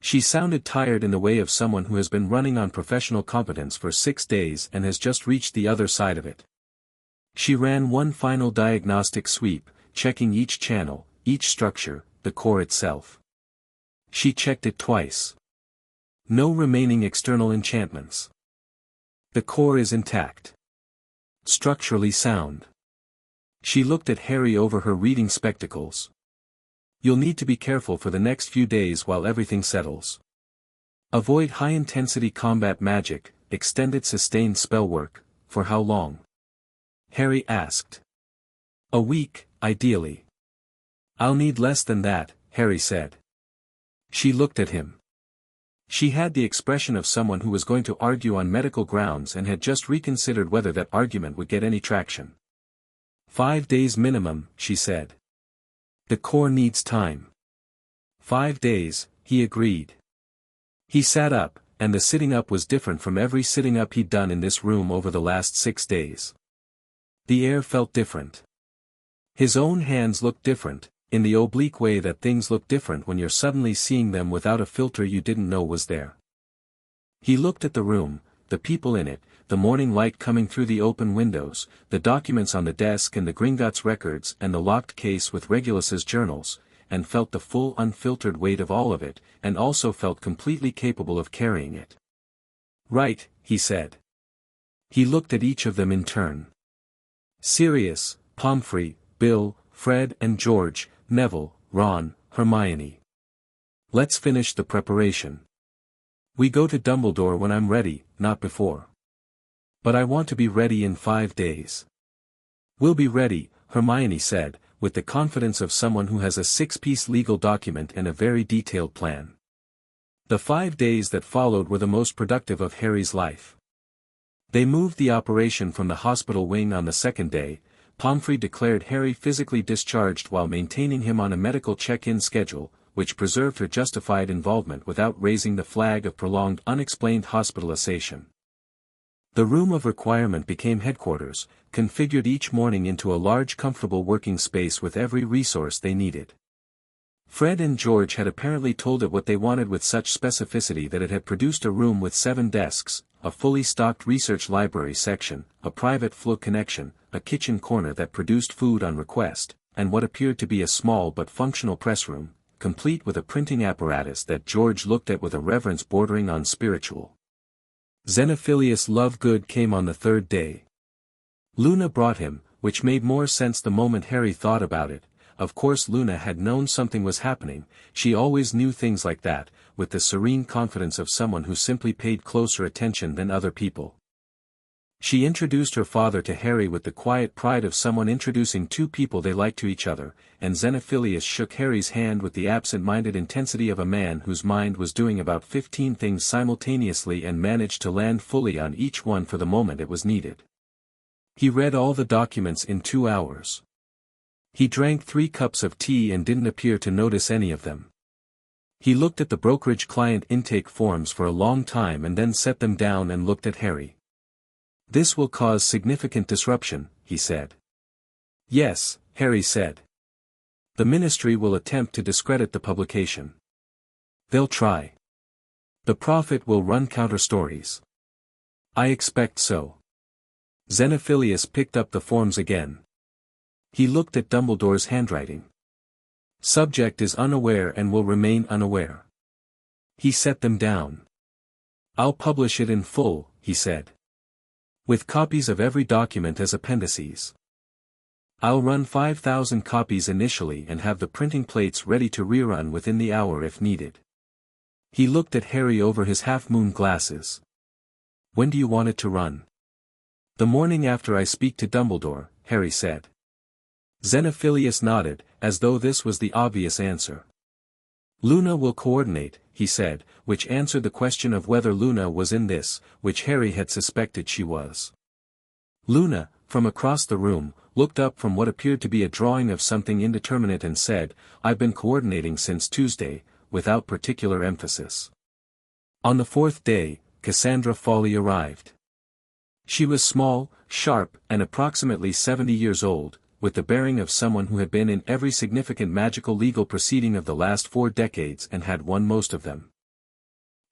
She sounded tired in the way of someone who has been running on professional competence for 6 days and has just reached the other side of it. She ran one final diagnostic sweep, checking each channel, each structure, the core itself. She checked it twice. No remaining external enchantments. The core is intact. Structurally sound. She looked at Harry over her reading spectacles. "You'll need to be careful for the next few days while everything settles. Avoid high-intensity combat magic, extended sustained spell work." "For how long?" Harry asked. "A week, ideally." "I'll need less than that," Harry said. She looked at him. She had the expression of someone who was going to argue on medical grounds and had just reconsidered whether that argument would get any traction. 5 days minimum, she said. "The core needs time." 5 days, he agreed. He sat up, and the sitting up was different from every sitting up he'd done in this room over the last 6 days. The air felt different. His own hands looked different, in the oblique way that things look different when you're suddenly seeing them without a filter you didn't know was there. He looked at the room, the people in it, the morning light coming through the open windows, the documents on the desk and the Gringotts records and the locked case with Regulus's journals, and felt the full unfiltered weight of all of it, and also felt completely capable of carrying it. "Right," he said. He looked at each of them in turn. Sirius, Pomfrey, Bill, Fred and George, Neville, Ron, Hermione. "Let's finish the preparation. We go to Dumbledore when I'm ready, not before. But I want to be ready in 5 days." "We'll be ready," Hermione said, with the confidence of someone who has a 6-piece legal document and a very detailed plan. The 5 days that followed were the most productive of Harry's life. They moved the operation from the hospital wing on the 2nd day. Pomfrey declared Harry physically discharged while maintaining him on a medical check-in schedule, which preserved her justified involvement without raising the flag of prolonged unexplained hospitalization. The room of requirement became headquarters, configured each morning into a large comfortable working space with every resource they needed. Fred and George had apparently told it what they wanted with such specificity that it had produced a room with 7 desks, a fully stocked research library section, a private floor connection, a kitchen corner that produced food on request, and what appeared to be a small but functional press room, complete with a printing apparatus that George looked at with a reverence bordering on spiritual. Xenophilius Lovegood came on the 3rd day. Luna brought him, which made more sense the moment Harry thought about it. Of course Luna had known something was happening, she always knew things like that, with the serene confidence of someone who simply paid closer attention than other people. She introduced her father to Harry with the quiet pride of someone introducing two people they like to each other, and Xenophilius shook Harry's hand with the absent-minded intensity of a man whose mind was doing about 15 things simultaneously and managed to land fully on each one for the moment it was needed. He read all the documents in 2 hours. He drank 3 cups of tea and didn't appear to notice any of them. He looked at the brokerage client intake forms for a long time and then set them down and looked at Harry. "This will cause significant disruption," he said. "Yes," Harry said. "The ministry will attempt to discredit the publication. They'll try. The Prophet will run counter-stories. I expect so." Xenophilius picked up the forms again. He looked at Dumbledore's handwriting. "Subject is unaware and will remain unaware." He set them down. "I'll publish it in full," he said. "With copies of every document as appendices. I'll run 5,000 copies initially and have the printing plates ready to rerun within the hour if needed." He looked at Harry over his half-moon glasses. "When do you want it to run?" "The morning after I speak to Dumbledore," Harry said. Xenophilius nodded, as though this was the obvious answer. "Luna will coordinate," he said, which answered the question of whether Luna was in this, which Harry had suspected she was. Luna, from across the room, looked up from what appeared to be a drawing of something indeterminate and said, "I've been coordinating since Tuesday," without particular emphasis. On the 4th day, Cassandra Fawley arrived. She was small, sharp, and approximately 70 years old, with the bearing of someone who had been in every significant magical legal proceeding of the last 4 decades and had won most of them.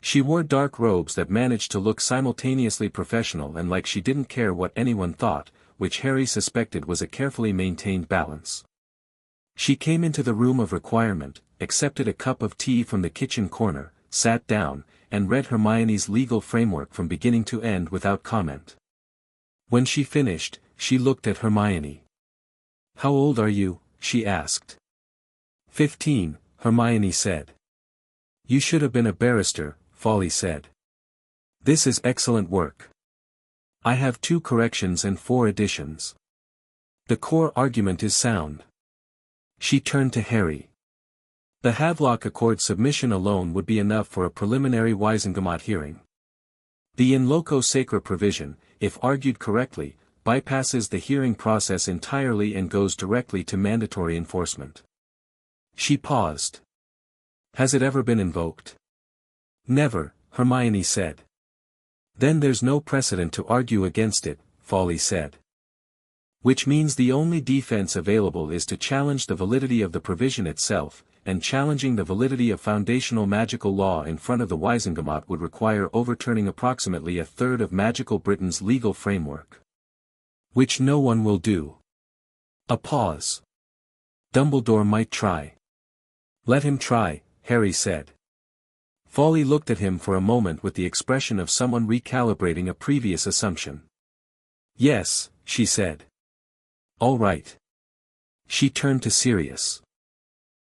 She wore dark robes that managed to look simultaneously professional and like she didn't care what anyone thought, which Harry suspected was a carefully maintained balance. She came into the room of requirement, accepted a cup of tea from the kitchen corner, sat down, and read Hermione's legal framework from beginning to end without comment. When she finished, she looked at Hermione. "How old are you?" she asked. 15, Hermione said. "You should have been a barrister," Fawley said. "This is excellent work. I have 2 corrections and 4 additions. The core argument is sound." She turned to Harry. "The Havelock Accord submission alone would be enough for a preliminary Wisengamot hearing. The in loco sacra provision, if argued correctly, bypasses the hearing process entirely and goes directly to mandatory enforcement." She paused. "Has it ever been invoked?" "Never," Hermione said. "Then there's no precedent to argue against it," Fawley said. "Which means the only defense available is to challenge the validity of the provision itself, and challenging the validity of foundational magical law in front of the Wisengamot would require overturning approximately a third of magical Britain's legal framework. Which no one will do." A pause. "Dumbledore might try." "Let him try," Harry said. Fawley looked at him for a moment with the expression of someone recalibrating a previous assumption. "Yes," she said. "All right." She turned to Sirius.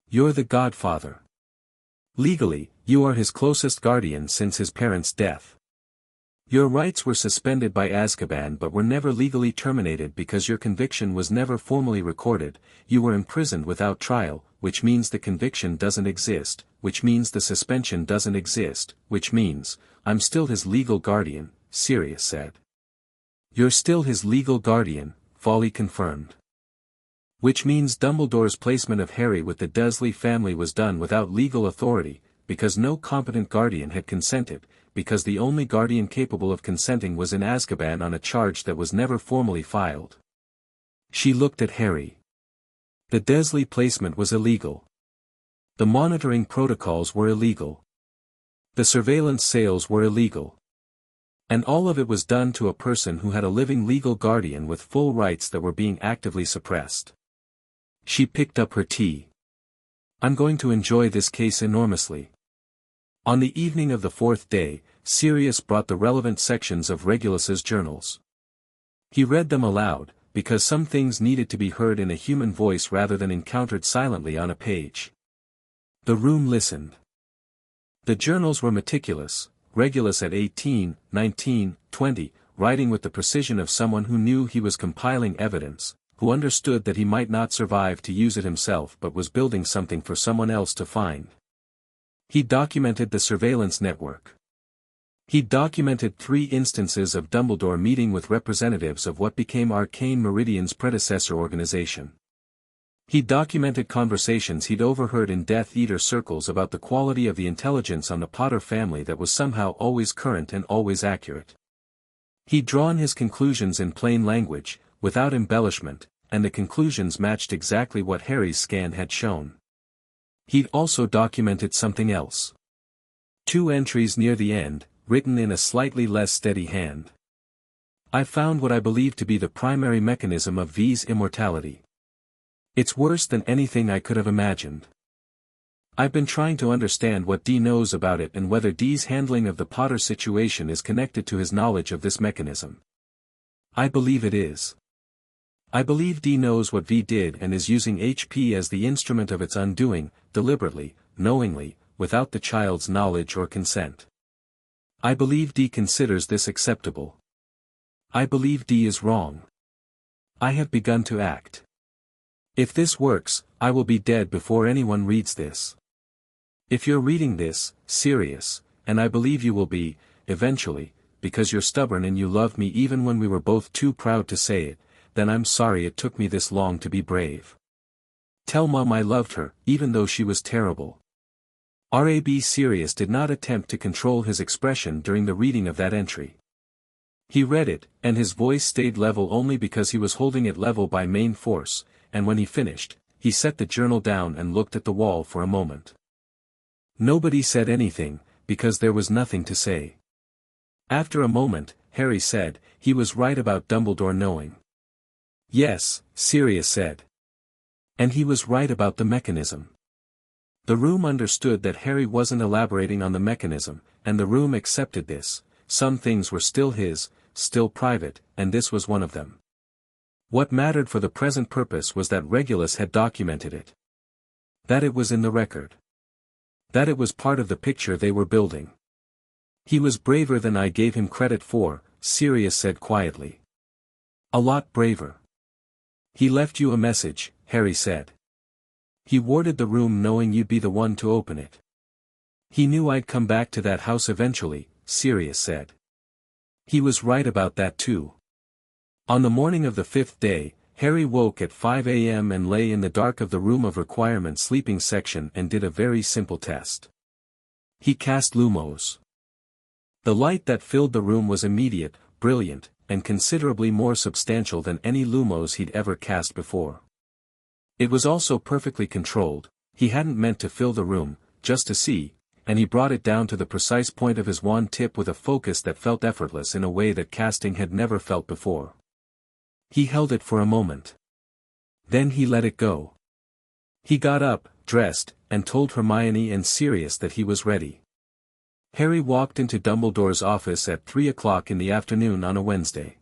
"You're the godfather. Legally, you are his closest guardian since his parents' death. Your rights were suspended by Azkaban but were never legally terminated because your conviction was never formally recorded. You were imprisoned without trial, which means the conviction doesn't exist, which means the suspension doesn't exist, which means, I'm still his legal guardian," Sirius said. "You're still his legal guardian," Fawley confirmed. "Which means Dumbledore's placement of Harry with the Dursley family was done without legal authority, because no competent guardian had consented, because the only guardian capable of consenting was in Azkaban on a charge that was never formally filed." She looked at Harry. "The Dursley placement was illegal. The monitoring protocols were illegal. The surveillance sales were illegal. And all of it was done to a person who had a living legal guardian with full rights that were being actively suppressed." She picked up her tea. "I'm going to enjoy this case enormously." On the evening of the 4th day, Sirius brought the relevant sections of Regulus's journals. He read them aloud, because some things needed to be heard in a human voice rather than encountered silently on a page. The room listened. The journals were meticulous. Regulus at 18, 19, 20, writing with the precision of someone who knew he was compiling evidence, who understood that he might not survive to use it himself but was building something for someone else to find. He documented the surveillance network. He documented 3 instances of Dumbledore meeting with representatives of what became Arcane Meridian's predecessor organization. He documented conversations he'd overheard in Death Eater circles about the quality of the intelligence on the Potter family that was somehow always current and always accurate. He'd drawn his conclusions in plain language, without embellishment, and the conclusions matched exactly what Harry's scan had shown. He'd also documented something else. 2 entries near the end, written in a slightly less steady hand. I found what I believe to be the primary mechanism of V's immortality. It's worse than anything I could have imagined. I've been trying to understand what D knows about it and whether D's handling of the Potter situation is connected to his knowledge of this mechanism. I believe it is. I believe D knows what V did and is using HP as the instrument of its undoing, deliberately, knowingly, without the child's knowledge or consent. I believe D considers this acceptable. I believe D is wrong. I have begun to act. If this works, I will be dead before anyone reads this. If you're reading this, Sirius, and I believe you will be, eventually, because you're stubborn and you love me even when we were both too proud to say it, then I'm sorry it took me this long to be brave. Tell Mom I loved her, even though she was terrible. R.A.B. Sirius did not attempt to control his expression during the reading of that entry. He read it, and his voice stayed level only because he was holding it level by main force, and when he finished, he set the journal down and looked at the wall for a moment. Nobody said anything, because there was nothing to say. After a moment, Harry said, he was right about Dumbledore knowing. Yes, Sirius said. And he was right about the mechanism. The room understood that Harry wasn't elaborating on the mechanism, and the room accepted this. Some things were still his, still private, and this was one of them. What mattered for the present purpose was that Regulus had documented it. That it was in the record. That it was part of the picture they were building. He was braver than I gave him credit for, Sirius said quietly. A lot braver. He left you a message, Harry said. He warded the room knowing you'd be the one to open it. He knew I'd come back to that house eventually, Sirius said. He was right about that too. On the morning of the 5th day, Harry woke at 5 a.m. and lay in the dark of the room of requirement sleeping section and did a very simple test. He cast Lumos. The light that filled the room was immediate, brilliant, and considerably more substantial than any Lumos he'd ever cast before. It was also perfectly controlled. He hadn't meant to fill the room, just to see, and he brought it down to the precise point of his wand tip with a focus that felt effortless in a way that casting had never felt before. He held it for a moment. Then he let it go. He got up, dressed, and told Hermione and Sirius that he was ready. Harry walked into Dumbledore's office at 3 o'clock in the afternoon on a Wednesday.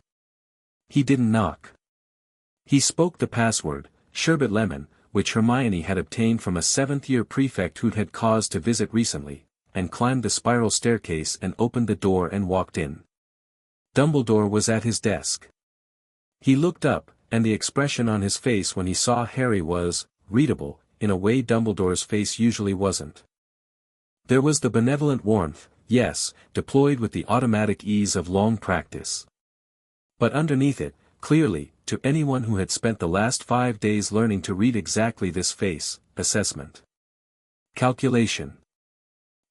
He didn't knock. He spoke the password, Sherbet Lemon, which Hermione had obtained from a 7th-year prefect who'd had cause to visit recently, and climbed the spiral staircase and opened the door and walked in. Dumbledore was at his desk. He looked up, and the expression on his face when he saw Harry was, readable, in a way Dumbledore's face usually wasn't. There was the benevolent warmth, yes, deployed with the automatic ease of long practice. But underneath it, clearly, to anyone who had spent the last 5 days learning to read exactly this face, assessment. Calculation.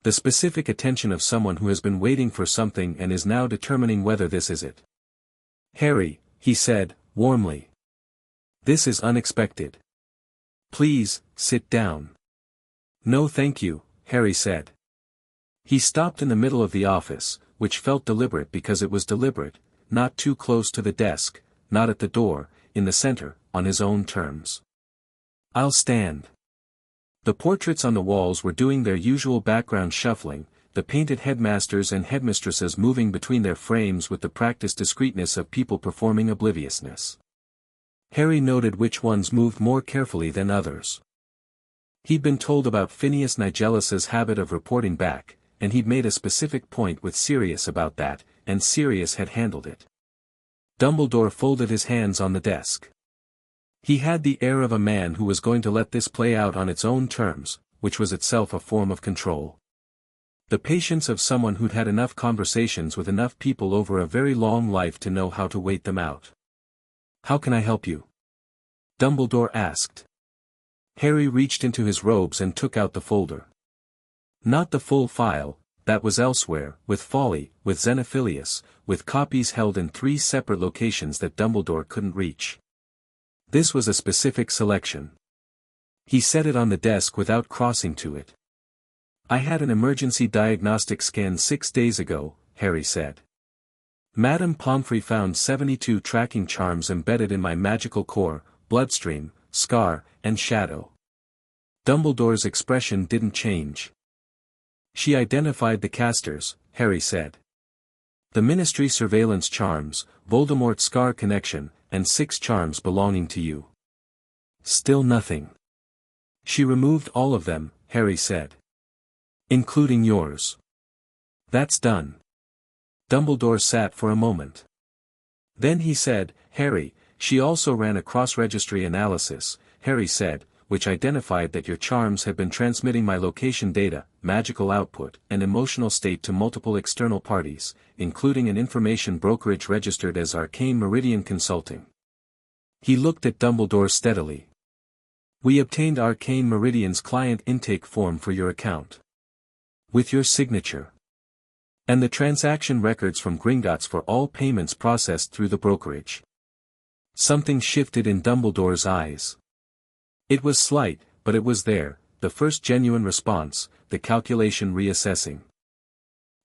The specific attention of someone who has been waiting for something and is now determining whether this is it. Harry, he said, warmly. This is unexpected. Please, sit down. No thank you, Harry said. He stopped in the middle of the office, which felt deliberate because it was deliberate, not too close to the desk, not at the door, in the center, on his own terms. I'll stand. The portraits on the walls were doing their usual background shuffling, the painted headmasters and headmistresses moving between their frames with the practiced discreetness of people performing obliviousness. Harry noted which ones moved more carefully than others. He'd been told about Phineas Nigellus's habit of reporting back, and he'd made a specific point with Sirius about that, and Sirius had handled it. Dumbledore folded his hands on the desk. He had the air of a man who was going to let this play out on its own terms, which was itself a form of control. The patience of someone who'd had enough conversations with enough people over a very long life to know how to wait them out. "How can I help you?" Dumbledore asked. Harry reached into his robes and took out the folder. Not the full file, that was elsewhere, with Folly, with Xenophilius, with copies held in 3 separate locations that Dumbledore couldn't reach. This was a specific selection. He set it on the desk without crossing to it. "I had an emergency diagnostic scan 6 days ago," Harry said. "Madame Pomfrey found 72 tracking charms embedded in my magical core, bloodstream, scar, and shadow." Dumbledore's expression didn't change. "She identified the casters," Harry said. "The Ministry surveillance charms, Voldemort's scar connection, and 6 charms belonging to you." "Still nothing." "She removed all of them," Harry said. "Including yours." "That's done." Dumbledore sat for a moment. Then he said, "Harry, she also ran a cross-registry analysis," Harry said, "which identified that your charms had been transmitting my location data, magical output, and emotional state to multiple external parties, including an information brokerage registered as Arcane Meridian Consulting." He looked at Dumbledore steadily. "We obtained Arcane Meridian's client intake form for your account. With your signature. And the transaction records from Gringotts for all payments processed through the brokerage." Something shifted in Dumbledore's eyes. It was slight, but it was there, the first genuine response, the calculation reassessing.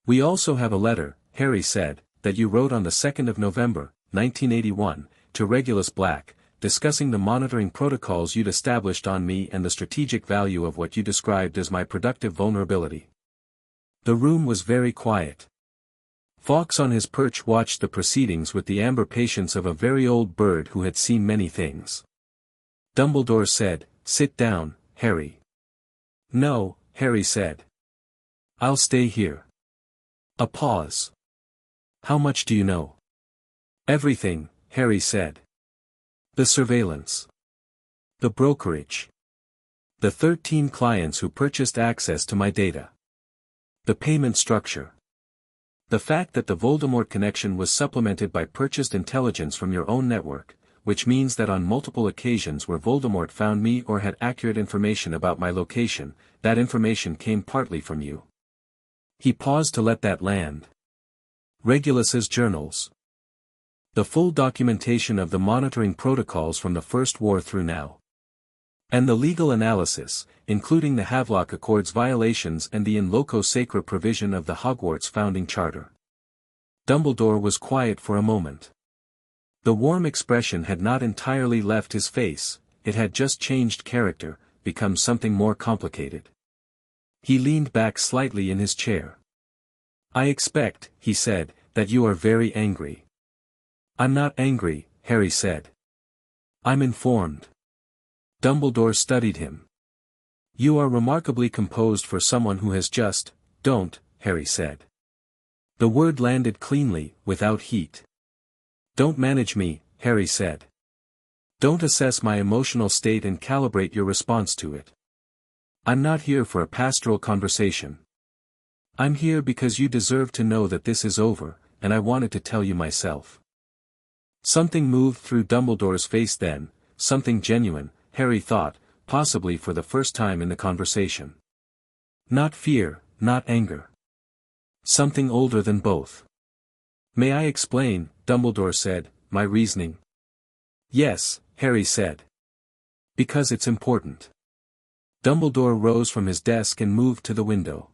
"We also have a letter," Harry said, "that you wrote on the 2nd of November, 1981, to Regulus Black, discussing the monitoring protocols you'd established on me and the strategic value of what you described as my productive vulnerability." The room was very quiet. Fawkes on his perch watched the proceedings with the amber patience of a very old bird who had seen many things. Dumbledore said, "Sit down, Harry." "No," Harry said. "I'll stay here." A pause. "How much do you know?" "Everything," Harry said. "The surveillance. The brokerage. The 13 clients who purchased access to my data. The payment structure. The fact that the Voldemort connection was supplemented by purchased intelligence from your own network, which means that on multiple occasions where Voldemort found me or had accurate information about my location, that information came partly from you." He paused to let that land. "Regulus's journals. The full documentation of the monitoring protocols from the First War through now. And the legal analysis, including the Havelock Accord's violations and the in loco sacra provision of the Hogwarts founding charter." Dumbledore was quiet for a moment. The warm expression had not entirely left his face, it had just changed character, become something more complicated. He leaned back slightly in his chair. "I expect," he said, "that you are very angry." "I'm not angry," Harry said. "I'm informed." Dumbledore studied him. "You are remarkably composed for someone who has just, don't," Harry said. The word landed cleanly, without heat. "Don't manage me," Harry said. "Don't assess my emotional state and calibrate your response to it. I'm not here for a pastoral conversation. I'm here because you deserve to know that this is over, and I wanted to tell you myself." Something moved through Dumbledore's face then, something genuine, Harry thought, possibly for the first time in the conversation. Not fear, not anger. Something older than both. "May I explain," Dumbledore said, "my reasoning?" "Yes," Harry said. "Because it's important." Dumbledore rose from his desk and moved to the window.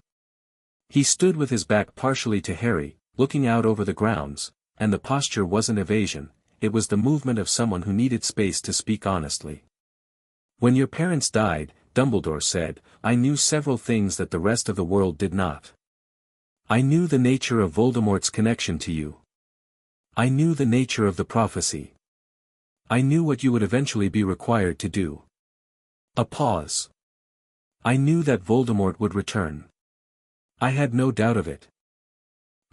He stood with his back partially to Harry, looking out over the grounds, and the posture wasn't evasion, it was the movement of someone who needed space to speak honestly. "When your parents died," Dumbledore said, "I knew several things that the rest of the world did not. I knew the nature of Voldemort's connection to you. I knew the nature of the prophecy. I knew what you would eventually be required to do." A pause. "I knew that Voldemort would return. I had no doubt of it.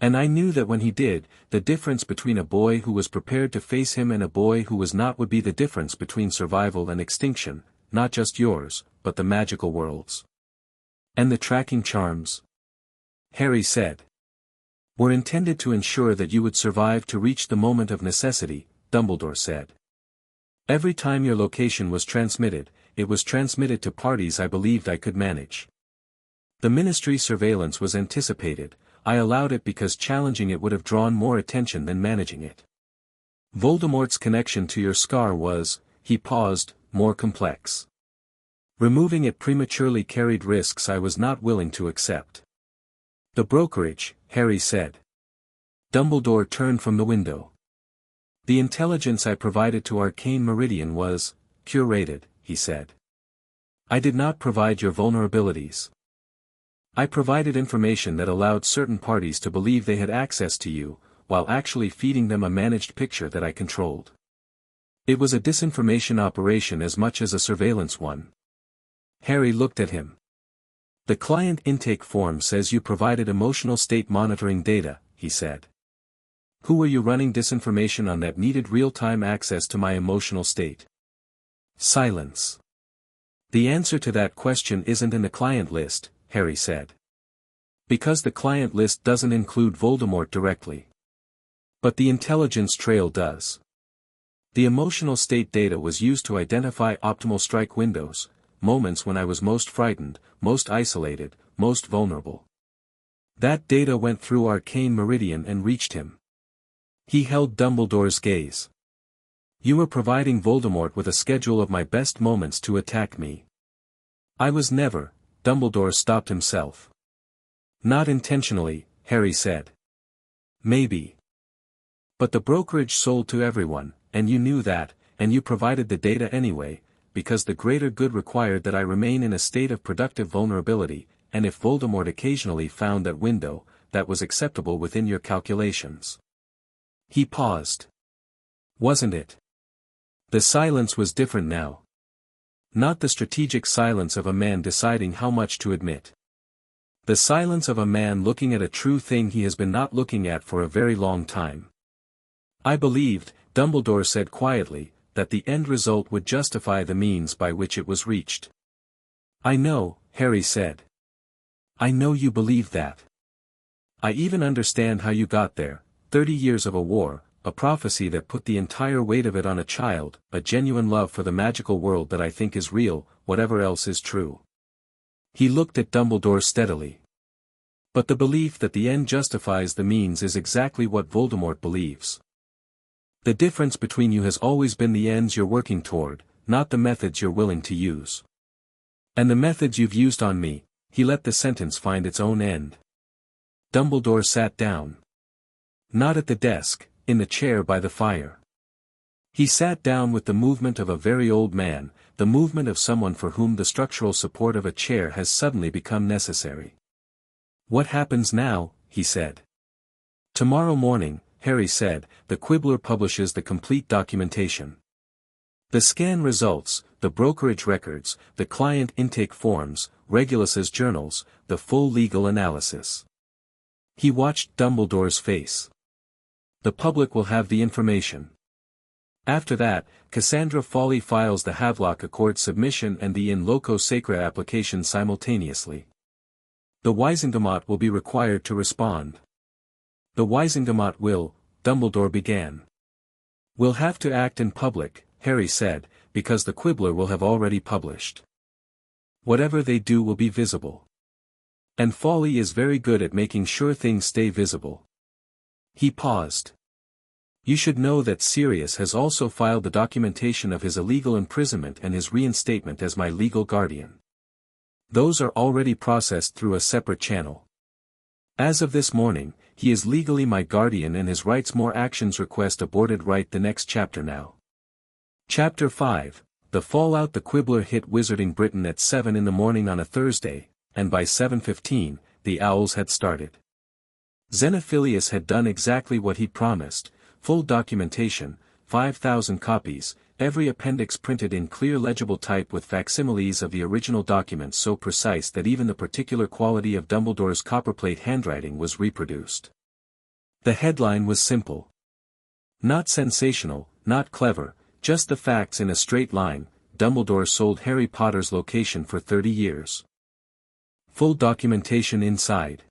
And I knew that when he did, the difference between a boy who was prepared to face him and a boy who was not would be the difference between survival and extinction, not just yours, but the magical world's. And the tracking charms? Harry said. Were intended to ensure that you would survive to reach the moment of necessity, Dumbledore said. Every time your location was transmitted, it was transmitted to parties I believed I could manage. The Ministry surveillance was anticipated. I allowed it because challenging it would have drawn more attention than managing it. Voldemort's connection to your scar was, he paused, more complex. Removing it prematurely carried risks I was not willing to accept. The brokerage, Harry said. Dumbledore turned from the window. The intelligence I provided to Arcane Meridian was, curated, he said. I did not provide your vulnerabilities. I provided information that allowed certain parties to believe they had access to you, while actually feeding them a managed picture that I controlled. It was a disinformation operation as much as a surveillance one. Harry looked at him. The client intake form says you provided emotional state monitoring data, he said. Who were you running disinformation on that needed real-time access to my emotional state? Silence. The answer to that question isn't in the client list, Harry said. Because the client list doesn't include Voldemort directly. But the intelligence trail does. The emotional state data was used to identify optimal strike windows, moments when I was most frightened, most isolated, most vulnerable. That data went through Arcane Meridian and reached him. He held Dumbledore's gaze. You were providing Voldemort with a schedule of my best moments to attack me. I was never. Dumbledore stopped himself. Not intentionally, Harry said. Maybe. But the brokerage sold to everyone, and you knew that, and you provided the data anyway, because the greater good required that I remain in a state of productive vulnerability, and if Voldemort occasionally found that window, that was acceptable within your calculations. He paused. Wasn't it? The silence was different now. Not the strategic silence of a man deciding how much to admit. The silence of a man looking at a true thing he has been not looking at for a very long time. I believed, Dumbledore said quietly, that the end result would justify the means by which it was reached. I know, Harry said. I know you believe that. I even understand how you got there, 30 years of a war, a prophecy that put the entire weight of it on a child, a genuine love for the magical world that I think is real, whatever else is true. He looked at Dumbledore steadily. But the belief that the end justifies the means is exactly what Voldemort believes. The difference between you has always been the ends you're working toward, not the methods you're willing to use. And the methods you've used on me, he let the sentence find its own end. Dumbledore sat down. Not at the desk, in the chair by the fire. He sat down with the movement of a very old man, the movement of someone for whom the structural support of a chair has suddenly become necessary. What happens now, he said. Tomorrow morning, Harry said, the Quibbler publishes the complete documentation. The scan results, the brokerage records, the client intake forms, Regulus's journals, the full legal analysis. He watched Dumbledore's face. The public will have the information. After that, Cassandra Fawley files the Havelock Accord submission and the In Loco Sacra application simultaneously. The Wisengamot will be required to respond. The Wisengamot will, Dumbledore began. We'll have to act in public, Harry said, because the Quibbler will have already published. Whatever they do will be visible. And Fawley is very good at making sure things stay visible. He paused. You should know that Sirius has also filed the documentation of his illegal imprisonment and his reinstatement as my legal guardian. Those are already processed through a separate channel. As of this morning, he is legally my guardian and his Rights More Actions request aborted. Write the next chapter now. Chapter 5, The Fallout. The Quibbler hit Wizarding Britain at 7 in the morning on a Thursday, and by 7:15, the Owls had started. Xenophilius had done exactly what he'd promised, full documentation, 5,000 copies, every appendix printed in clear legible type with facsimiles of the original documents so precise that even the particular quality of Dumbledore's copperplate handwriting was reproduced. The headline was simple. Not sensational, not clever, just the facts in a straight line. Dumbledore sold Harry Potter's location for 30 years. Full documentation inside.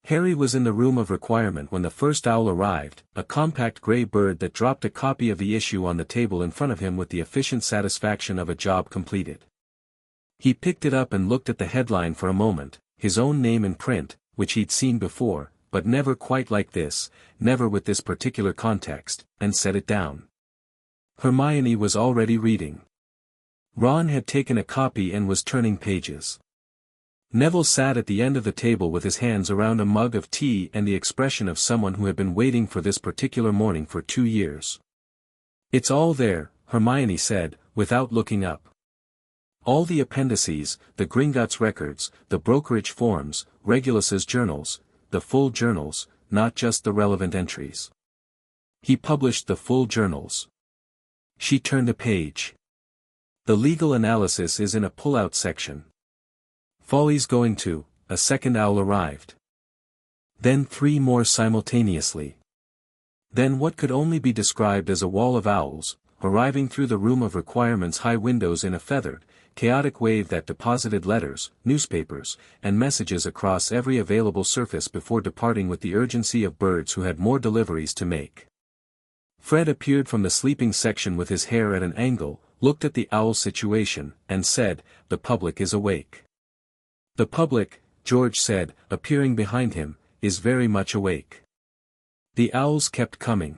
Harry was in the room of requirement when the first owl arrived, a compact grey bird that dropped a copy of the issue on the table in front of him with the efficient satisfaction of a job completed. He picked it up and looked at the headline for a moment, his own name in print, which he'd seen before, but never quite like this, never with this particular context, and set it down. Hermione was already reading. Ron had taken a copy and was turning pages. Neville sat at the end of the table with his hands around a mug of tea and the expression of someone who had been waiting for this particular morning for 2 years. "It's all there," Hermione said, without looking up. "All the appendices, the Gringotts records, the brokerage forms, Regulus's journals, the full journals, not just the relevant entries." He published the full journals. She turned a page. "The legal analysis is in a pull-out section. Folly's going to," a second owl arrived. Then 3 more simultaneously. Then what could only be described as a wall of owls, arriving through the room of requirement's high windows in a feathered, chaotic wave that deposited letters, newspapers, and messages across every available surface before departing with the urgency of birds who had more deliveries to make. Fred appeared from the sleeping section with his hair at an angle, looked at the owl situation, and said, "The public is awake." "The public," George said, appearing behind him, "is very much awake." The owls kept coming.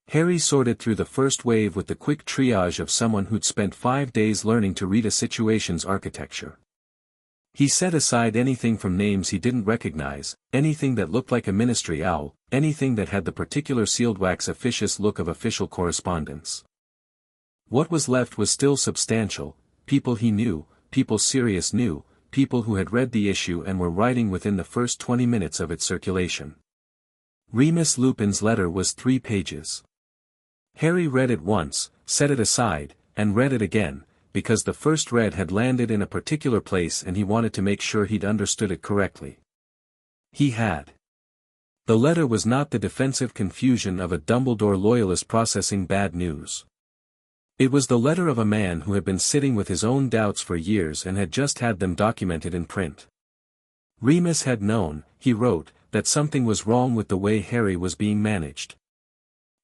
Harry sorted through the first wave with the quick triage of someone who'd spent 5 days learning to read a situation's architecture. He set aside anything from names he didn't recognize, anything that looked like a ministry owl, anything that had the particular sealed wax officious look of official correspondence. What was left was still substantial: people he knew, people Sirius knew, people who had read the issue and were writing within the first 20 minutes of its circulation. Remus Lupin's letter was 3 pages. Harry read it once, set it aside, and read it again, because the first read had landed in a particular place and he wanted to make sure he'd understood it correctly. He had. The letter was not the defensive confusion of a Dumbledore loyalist processing bad news. It was the letter of a man who had been sitting with his own doubts for years and had just had them documented in print. Remus had known, he wrote, that something was wrong with the way Harry was being managed.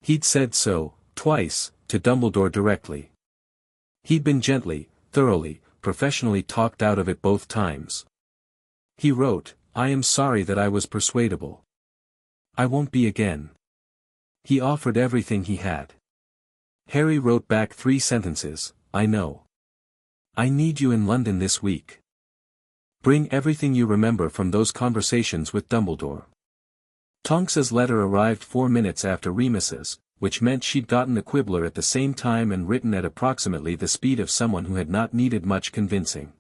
He'd said so, twice, to Dumbledore directly. He'd been gently, thoroughly, professionally talked out of it both times. He wrote, "I am sorry that I was persuadable. I won't be again." He offered everything he had. Harry wrote back 3 sentences, "I know. I need you in London this week. Bring everything you remember from those conversations with Dumbledore." Tonks's letter arrived 4 minutes after Remus's, which meant she'd gotten the Quibbler at the same time and written at approximately the speed of someone who had not needed much convincing.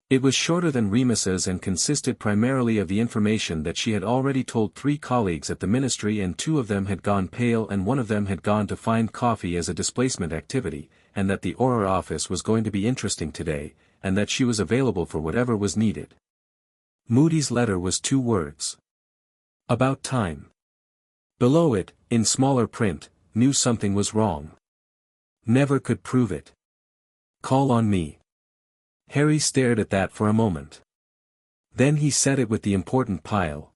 It was shorter than Remus's and consisted primarily of the information that she had already told 3 colleagues at the ministry, and 2 of them had gone pale and 1 of them had gone to find coffee as a displacement activity, and that the Auror office was going to be interesting today, and that she was available for whatever was needed. Moody's letter was 2 words. About time. Below it, in smaller print, knew something was wrong. Never could prove it. Call on me. Harry stared at that for a moment. Then he said it with the important pile.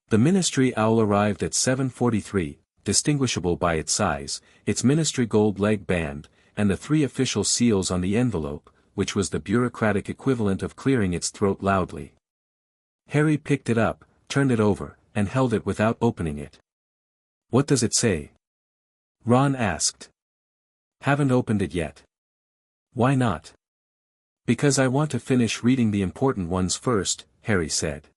The ministry owl arrived at 7:43, distinguishable by its size, its ministry gold leg band, and the 3 official seals on the envelope, which was the bureaucratic equivalent of clearing its throat loudly. Harry picked it up, turned it over, and held it without opening it. "What does it say?" Ron asked. "Haven't opened it yet." "Why not?" "Because I want to finish reading the important ones first," Harry said.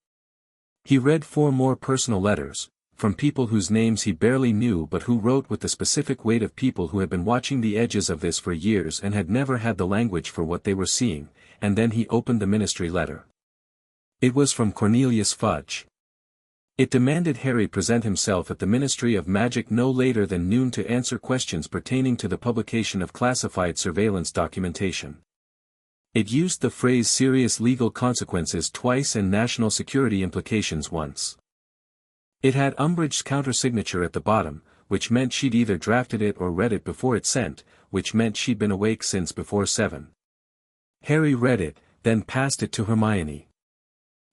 He read 4 more personal letters, from people whose names he barely knew but who wrote with the specific weight of people who had been watching the edges of this for years and had never had the language for what they were seeing, and then he opened the ministry letter. It was from Cornelius Fudge. It demanded Harry present himself at the Ministry of Magic no later than noon to answer questions pertaining to the publication of classified surveillance documentation. It used the phrase serious legal consequences twice and national security implications once. It had Umbridge's counter-signature at the bottom, which meant she'd either drafted it or read it before it sent, which meant she'd been awake since before 7. Harry read it, then passed it to Hermione.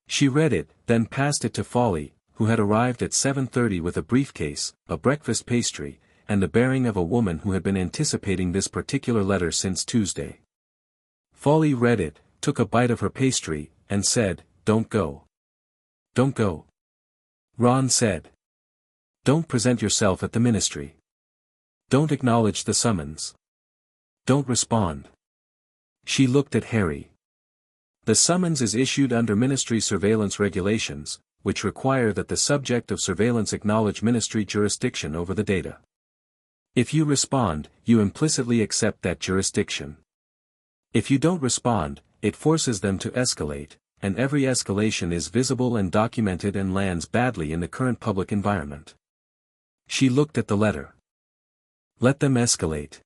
She read it, then passed it to Folly, who had arrived at 7:30 with a briefcase, a breakfast pastry, and the bearing of a woman who had been anticipating this particular letter since Tuesday. Folly read it, took a bite of her pastry, and said, "Don't go. Don't go." Ron said, "Don't present yourself at the ministry. Don't acknowledge the summons. Don't respond." She looked at Harry. "The summons is issued under ministry surveillance regulations, which require that the subject of surveillance acknowledge ministry jurisdiction over the data. If you respond, you implicitly accept that jurisdiction. If you don't respond, it forces them to escalate, and every escalation is visible and documented and lands badly in the current public environment." She looked at the letter. "Let them escalate."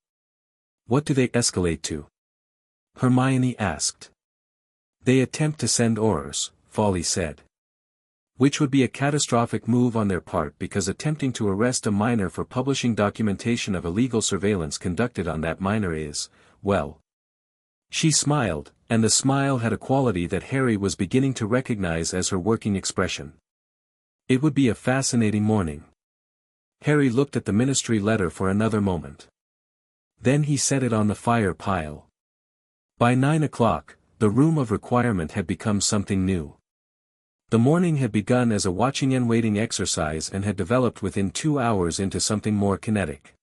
"What do they escalate to?" Hermione asked. "They attempt to send orders," Folly said. "Which would be a catastrophic move on their part because attempting to arrest a minor for publishing documentation of illegal surveillance conducted on that minor is, well." She smiled, and the smile had a quality that Harry was beginning to recognize as her working expression. It would be a fascinating morning. Harry looked at the ministry letter for another moment. Then he set it on the fire pile. By 9 o'clock, the room of requirement had become something new. The morning had begun as a watching and waiting exercise and had developed within 2 hours into something more kinetic.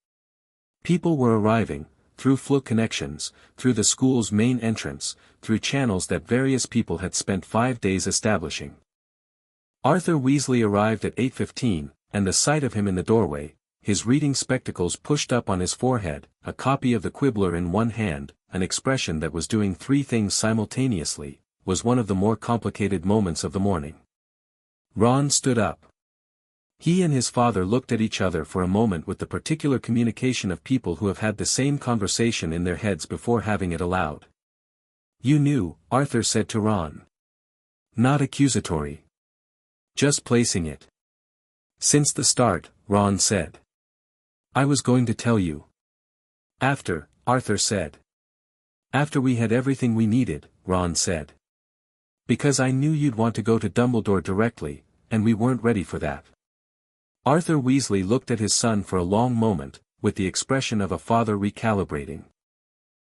People were arriving, through fluke connections, through the school's main entrance, through channels that various people had spent 5 days establishing. Arthur Weasley arrived at 8:15, and the sight of him in the doorway, his reading spectacles pushed up on his forehead, a copy of the Quibbler in one hand, an expression that was doing 3 things simultaneously, was one of the more complicated moments of the morning. Ron stood up. He and his father looked at each other for a moment with the particular communication of people who have had the same conversation in their heads before having it aloud. "You knew," Arthur said to Ron. Not accusatory. Just placing it. "Since the start," Ron said. "I was going to tell you." "After," Arthur said. "After we had everything we needed," Ron said. "Because I knew you'd want to go to Dumbledore directly, and we weren't ready for that." Arthur Weasley looked at his son for a long moment, with the expression of a father recalibrating.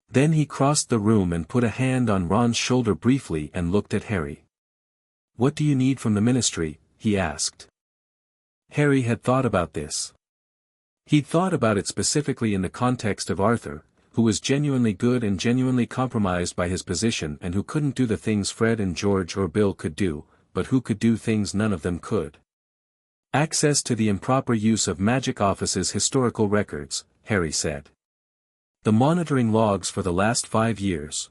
Then he crossed the room and put a hand on Ron's shoulder briefly and looked at Harry. "What do you need from the ministry?" he asked. Harry had thought about this. He'd thought about it specifically in the context of Arthur, who was genuinely good and genuinely compromised by his position and who couldn't do the things Fred and George or Bill could do, but who could do things none of them could. "Access to the improper use of Magic Office's historical records," Harry said. "The monitoring logs for the last 5 years.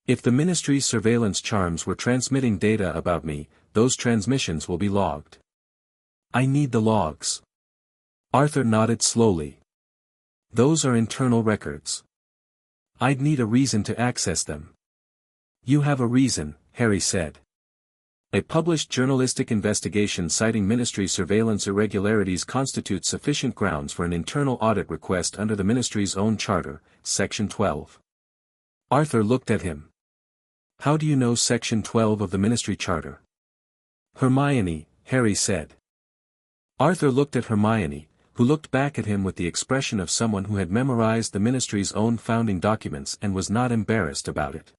If the ministry's surveillance charms were transmitting data about me, those transmissions will be logged." "I need the logs." Arthur nodded slowly. "Those are internal records. I'd need a reason to access them." "You have a reason," Harry said. "A published journalistic investigation citing ministry surveillance irregularities constitutes sufficient grounds for an internal audit request under the ministry's own charter, Section 12. Arthur looked at him. "How do you know Section 12 of the ministry charter?" "Hermione," Harry said. Arthur looked at Hermione, who looked back at him with the expression of someone who had memorized the ministry's own founding documents and was not embarrassed about it.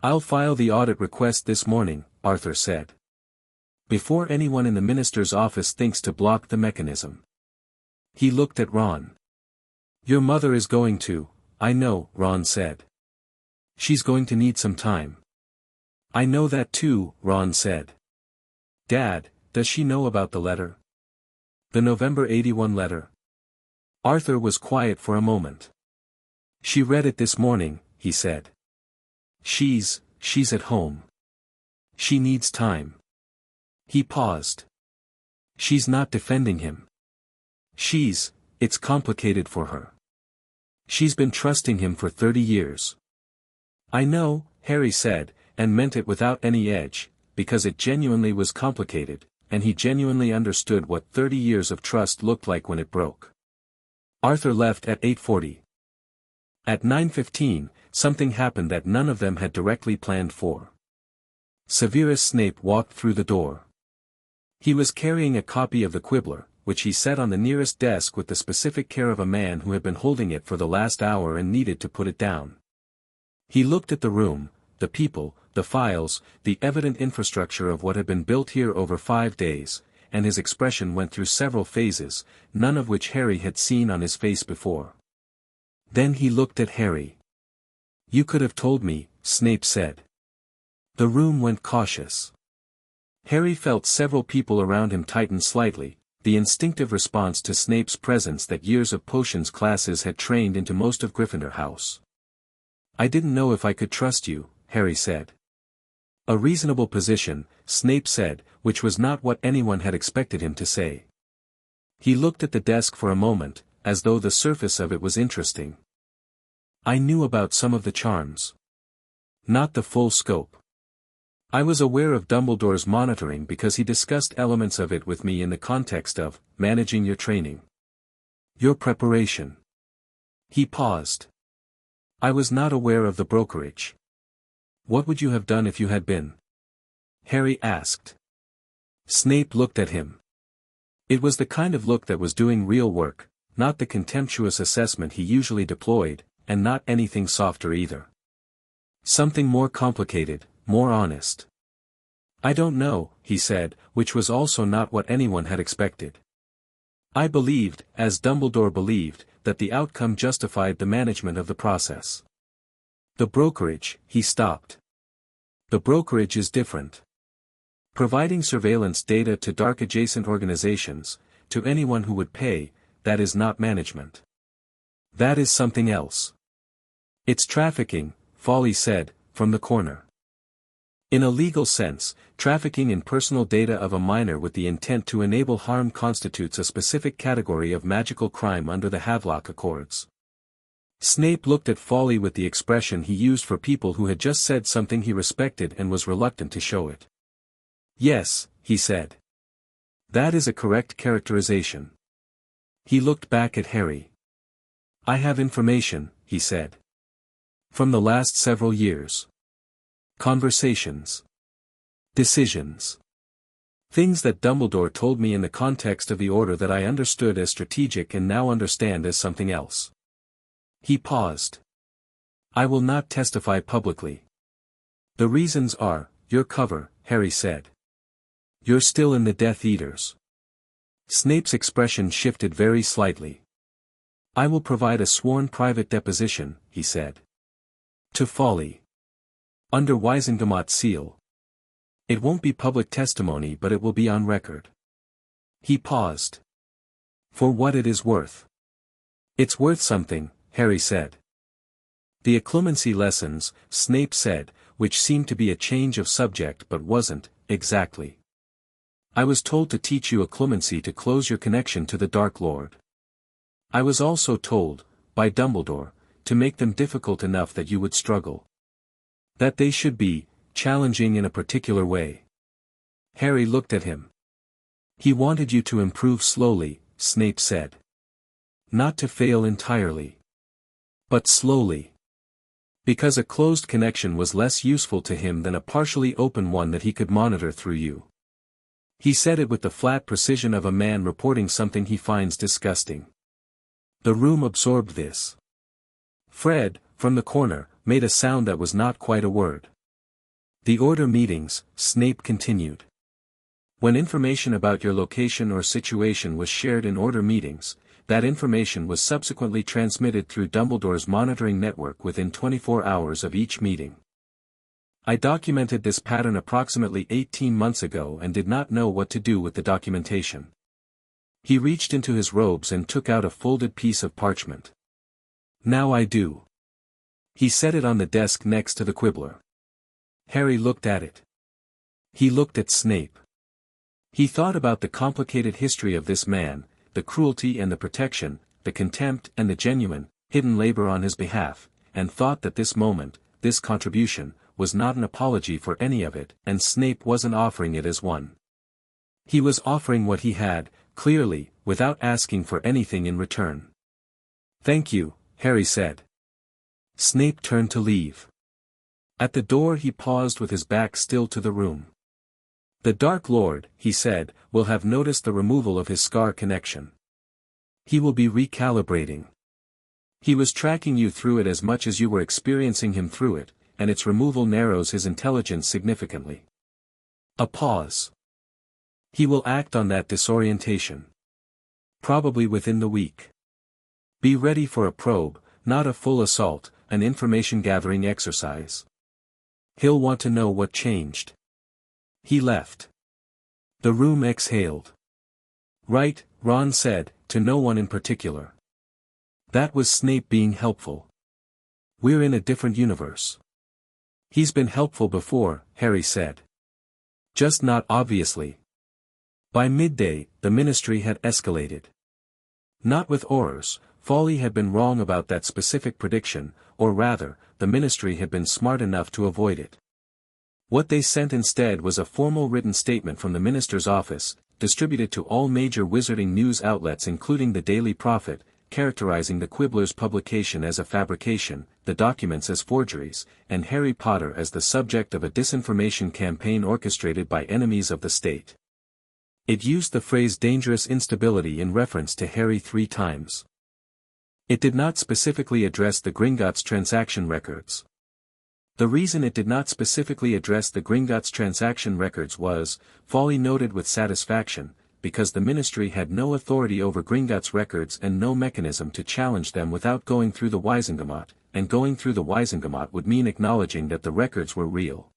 "I'll file the audit request this morning," Arthur said. "Before anyone in the minister's office thinks to block the mechanism." He looked at Ron. "Your mother is going to," "I know," Ron said. "She's going to need some time." "I know that too," Ron said. "Dad, does she know about the letter? The November 81 letter?" Arthur was quiet for a moment. "She read it this morning," he said. She's at home. She needs time." He paused. "She's not defending him. It's complicated for her. She's been trusting him for 30 years. "I know," Harry said, and meant it without any edge, because it genuinely was complicated, and he genuinely understood what 30 years of trust looked like when it broke. Arthur left at 8:40. At 9:15, something happened that none of them had directly planned for. Severus Snape walked through the door. He was carrying a copy of the Quibbler, which he set on the nearest desk with the specific care of a man who had been holding it for the last hour and needed to put it down. He looked at the room, the people, the files, the evident infrastructure of what had been built here over 5 days, and his expression went through several phases, none of which Harry had seen on his face before. Then he looked at Harry. "You could have told me," Snape said. The room went cautious. Harry felt several people around him tighten slightly, the instinctive response to Snape's presence that years of potions classes had trained into most of Gryffindor House. "I didn't know if I could trust you," Harry said. "A reasonable position," Snape said, which was not what anyone had expected him to say. He looked at the desk for a moment, as though the surface of it was interesting. "I knew about some of the charms. Not the full scope. I was aware of Dumbledore's monitoring because he discussed elements of it with me in the context of managing your training. Your preparation." He paused. "I was not aware of the brokerage." "What would you have done if you had been?" Harry asked. Snape looked at him. It was the kind of look that was doing real work, not the contemptuous assessment he usually deployed, and not anything softer either. Something more complicated, more honest. "I don't know," he said, which was also not what anyone had expected. "I believed, as Dumbledore believed, that the outcome justified the management of the process." "The brokerage," he stopped. "The brokerage is different. Providing surveillance data to dark adjacent organizations, to anyone who would pay, that is not management. That is something else. It's trafficking," Folly said, from the corner. "In a legal sense, trafficking in personal data of a minor with the intent to enable harm constitutes a specific category of magical crime under the Havelock Accords." Snape looked at Folly with the expression he used for people who had just said something he respected and was reluctant to show it. "Yes," he said. "That is a correct characterization." He looked back at Harry. "I have information," he said. "From the last several years. Conversations. Decisions. Things that Dumbledore told me in the context of the Order that I understood as strategic and now understand as something else." He paused. "I will not testify publicly. The reasons are, your cover," Harry said. "You're still in the Death Eaters." Snape's expression shifted very slightly. "I will provide a sworn private deposition," he said. "To Folly. Under Wizengamot's seal. It won't be public testimony but it will be on record." He paused. "For what it is worth." "It's worth something," Harry said. "The occlumency lessons," Snape said, which seemed to be a change of subject but wasn't, exactly. "I was told to teach you occlumency to close your connection to the Dark Lord. I was also told, by Dumbledore, to make them difficult enough that you would struggle. That they should be, challenging in a particular way." Harry looked at him. "He wanted you to improve slowly," Snape said. "Not to fail entirely. But slowly. Because a closed connection was less useful to him than a partially open one that he could monitor through you." He said it with the flat precision of a man reporting something he finds disgusting. The room absorbed this. Fred, from the corner, made a sound that was not quite a word. "The Order meetings," Snape continued. "When information about your location or situation was shared in Order meetings, that information was subsequently transmitted through Dumbledore's monitoring network within 24 hours of each meeting. I documented this pattern approximately 18 months ago and did not know what to do with the documentation." He reached into his robes and took out a folded piece of parchment. "Now I do." He set it on the desk next to the Quibbler. Harry looked at it. He looked at Snape. He thought about the complicated history of this man, the cruelty and the protection, the contempt and the genuine, hidden labor on his behalf, and thought that this moment, this contribution, was not an apology for any of it, and Snape wasn't offering it as one. He was offering what he had, clearly, without asking for anything in return. "Thank you," Harry said. Snape turned to leave. At the door he paused with his back still to the room. "The Dark Lord," he said, "will have noticed the removal of his scar connection. He will be recalibrating. He was tracking you through it as much as you were experiencing him through it, and its removal narrows his intelligence significantly." A pause. "He will act on that disorientation. Probably within the week. Be ready for a probe, not a full assault, an information-gathering exercise. He'll want to know what changed." He left. The room exhaled. "Right," Ron said, to no one in particular. That was Snape being helpful. "We're in a different universe." "He's been helpful before," Harry said. "Just not obviously." By midday, the Ministry had escalated. Not with Aurors. Folly had been wrong about that specific prediction, or rather, the Ministry had been smart enough to avoid it. What they sent instead was a formal written statement from the Minister's office, distributed to all major wizarding news outlets including the Daily Prophet, characterizing the Quibbler's publication as a fabrication, the documents as forgeries, and Harry Potter as the subject of a disinformation campaign orchestrated by enemies of the state. It used the phrase dangerous instability in reference to Harry 3 times. It did not specifically address the Gringotts transaction records. The reason it did not specifically address the Gringotts transaction records was, Folly noted with satisfaction, because the Ministry had no authority over Gringotts records and no mechanism to challenge them without going through the Wizengamot, and going through the Wizengamot would mean acknowledging that the records were real.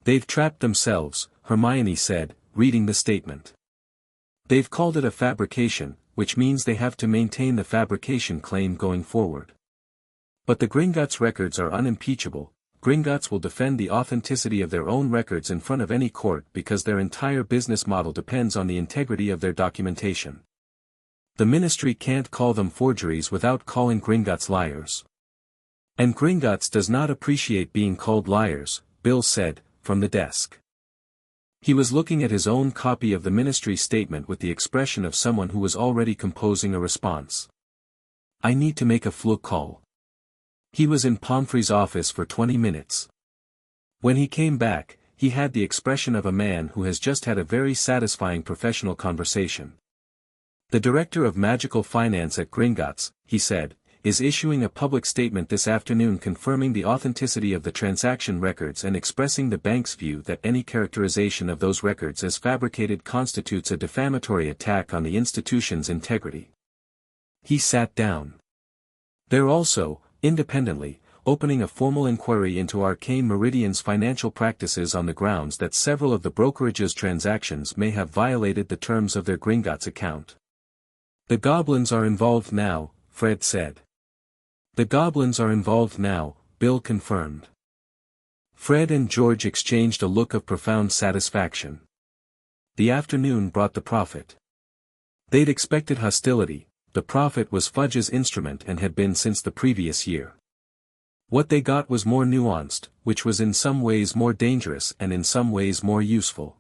"They've trapped themselves," Hermione said, reading the statement. "They've called it a fabrication, which means they have to maintain the fabrication claim going forward. But the Gringotts records are unimpeachable. Gringotts will defend the authenticity of their own records in front of any court because their entire business model depends on the integrity of their documentation. The Ministry can't call them forgeries without calling Gringotts liars. And Gringotts does not appreciate being called liars," Bill said, from the desk. He was looking at his own copy of the Ministry statement with the expression of someone who was already composing a response. "I need to make a fluke call." He was in Pomfrey's office for 20 minutes. When he came back, he had the expression of a man who has just had a very satisfying professional conversation. "The Director of Magical Finance at Gringotts," he said, "is issuing a public statement this afternoon confirming the authenticity of the transaction records and expressing the bank's view that any characterization of those records as fabricated constitutes a defamatory attack on the institution's integrity." He sat down. "They're also, independently, opening a formal inquiry into Arcane Meridian's financial practices on the grounds that several of the brokerage's transactions may have violated the terms of their Gringotts account." "The goblins are involved now," Fred said. "The goblins are involved now," Bill confirmed. Fred and George exchanged a look of profound satisfaction. The afternoon brought the Prophet. They'd expected hostility. The Prophet was Fudge's instrument and had been since the previous year. What they got was more nuanced, which was in some ways more dangerous and in some ways more useful.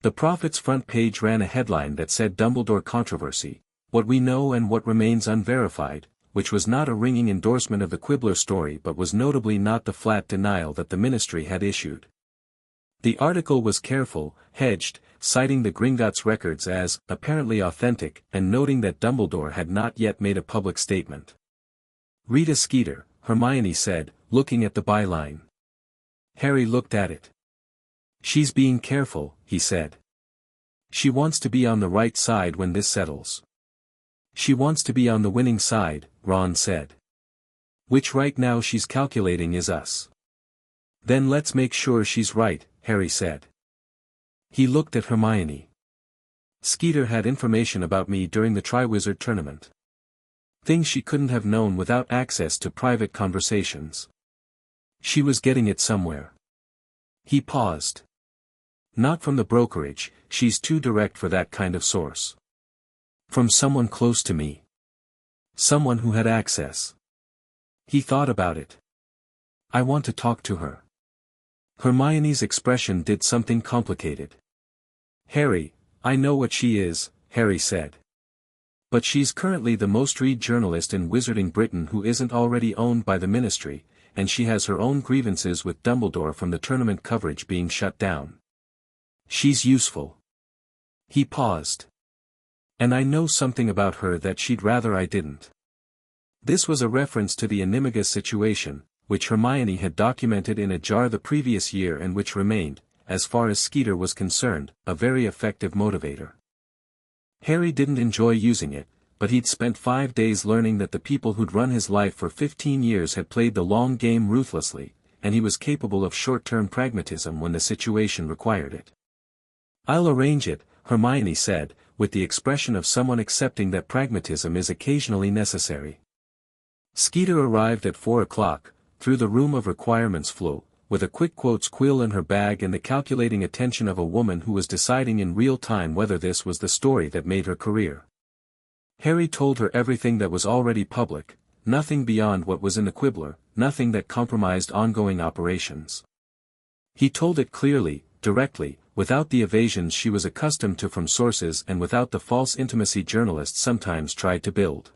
The Prophet's front page ran a headline that said Dumbledore Controversy, What We Know and What Remains Unverified, which was not a ringing endorsement of the Quibbler story but was notably not the flat denial that the Ministry had issued. The article was careful, hedged, citing the Gringotts records as apparently authentic and noting that Dumbledore had not yet made a public statement. "Rita Skeeter," Hermione said, looking at the byline. Harry looked at it. "She's being careful," he said. "She wants to be on the right side when this settles." "She wants to be on the winning side," Ron said. "Which right now she's calculating is us." "Then let's make sure she's right," Harry said. He looked at Hermione. "Skeeter had information about me during the Triwizard Tournament. Things she couldn't have known without access to private conversations. She was getting it somewhere." He paused. "Not from the brokerage, she's too direct for that kind of source. From someone close to me. Someone who had access." He thought about it. "I want to talk to her." Hermione's expression did something complicated. Harry, I know what she is, Harry said. But she's currently the most read journalist in Wizarding Britain who isn't already owned by the Ministry, and she has her own grievances with Dumbledore from the tournament coverage being shut down. She's useful. He paused. And I know something about her that she'd rather I didn't. This was a reference to the Animagus situation, which Hermione had documented in a jar the previous year and which remained, as far as Skeeter was concerned, a very effective motivator. Harry didn't enjoy using it, but he'd spent 5 days learning that the people who'd run his life for 15 years had played the long game ruthlessly, and he was capable of short-term pragmatism when the situation required it. I'll arrange it, Hermione said, with the expression of someone accepting that pragmatism is occasionally necessary. Skeeter arrived at 4 o'clock, through the room of requirements flew, with a quick quotes quill in her bag and the calculating attention of a woman who was deciding in real time whether this was the story that made her career. Harry told her everything that was already public, nothing beyond what was in the Quibbler, nothing that compromised ongoing operations. He told it clearly, directly, without the evasions she was accustomed to from sources and without the false intimacy journalists sometimes tried to build.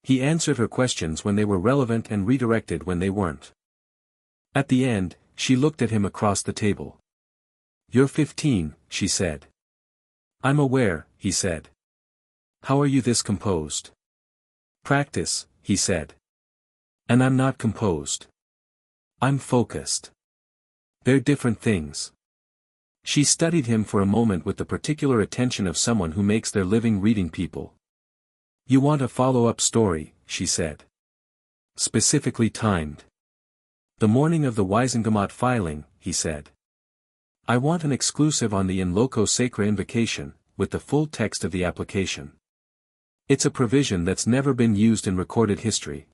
He answered her questions when they were relevant and redirected when they weren't. At the end, she looked at him across the table. "You're 15, she said. "I'm aware," he said. "How are you this composed?" "Practice," he said. "And I'm not composed. I'm focused. They're different things." She studied him for a moment with the particular attention of someone who makes their living reading people. "You want a follow-up story," she said. "Specifically timed." "The morning of the Wisengamot filing," he said. "I want an exclusive on the in loco sacra invocation, with the full text of the application. It's a provision that's never been used in recorded history."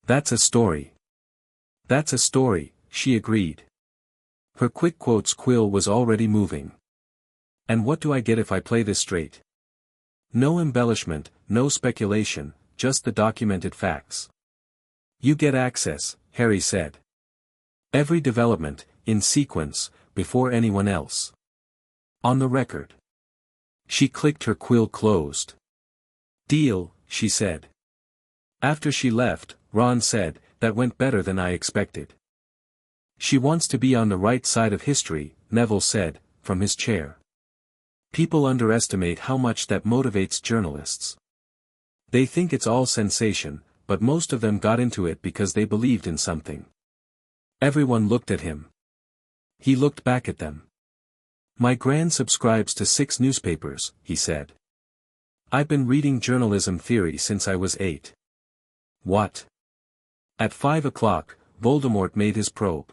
"That's a story." "That's a story," she agreed. Her quick quotes quill was already moving. "And what do I get if I play this straight?" "No embellishment, no speculation, just the documented facts." "You get access," Harry said. "Every development, in sequence, before anyone else. On the record." She clicked her quill closed. "Deal," she said. After she left, Ron said, "That went better than I expected." "She wants to be on the right side of history," Neville said, from his chair. "People underestimate how much that motivates journalists. They think it's all sensation, but most of them got into it because they believed in something." Everyone looked at him. He looked back at them. "My gran subscribes to 6 newspapers," he said. "I've been reading journalism theory since I was 8. "What?" At 5 o'clock, Voldemort made his probe.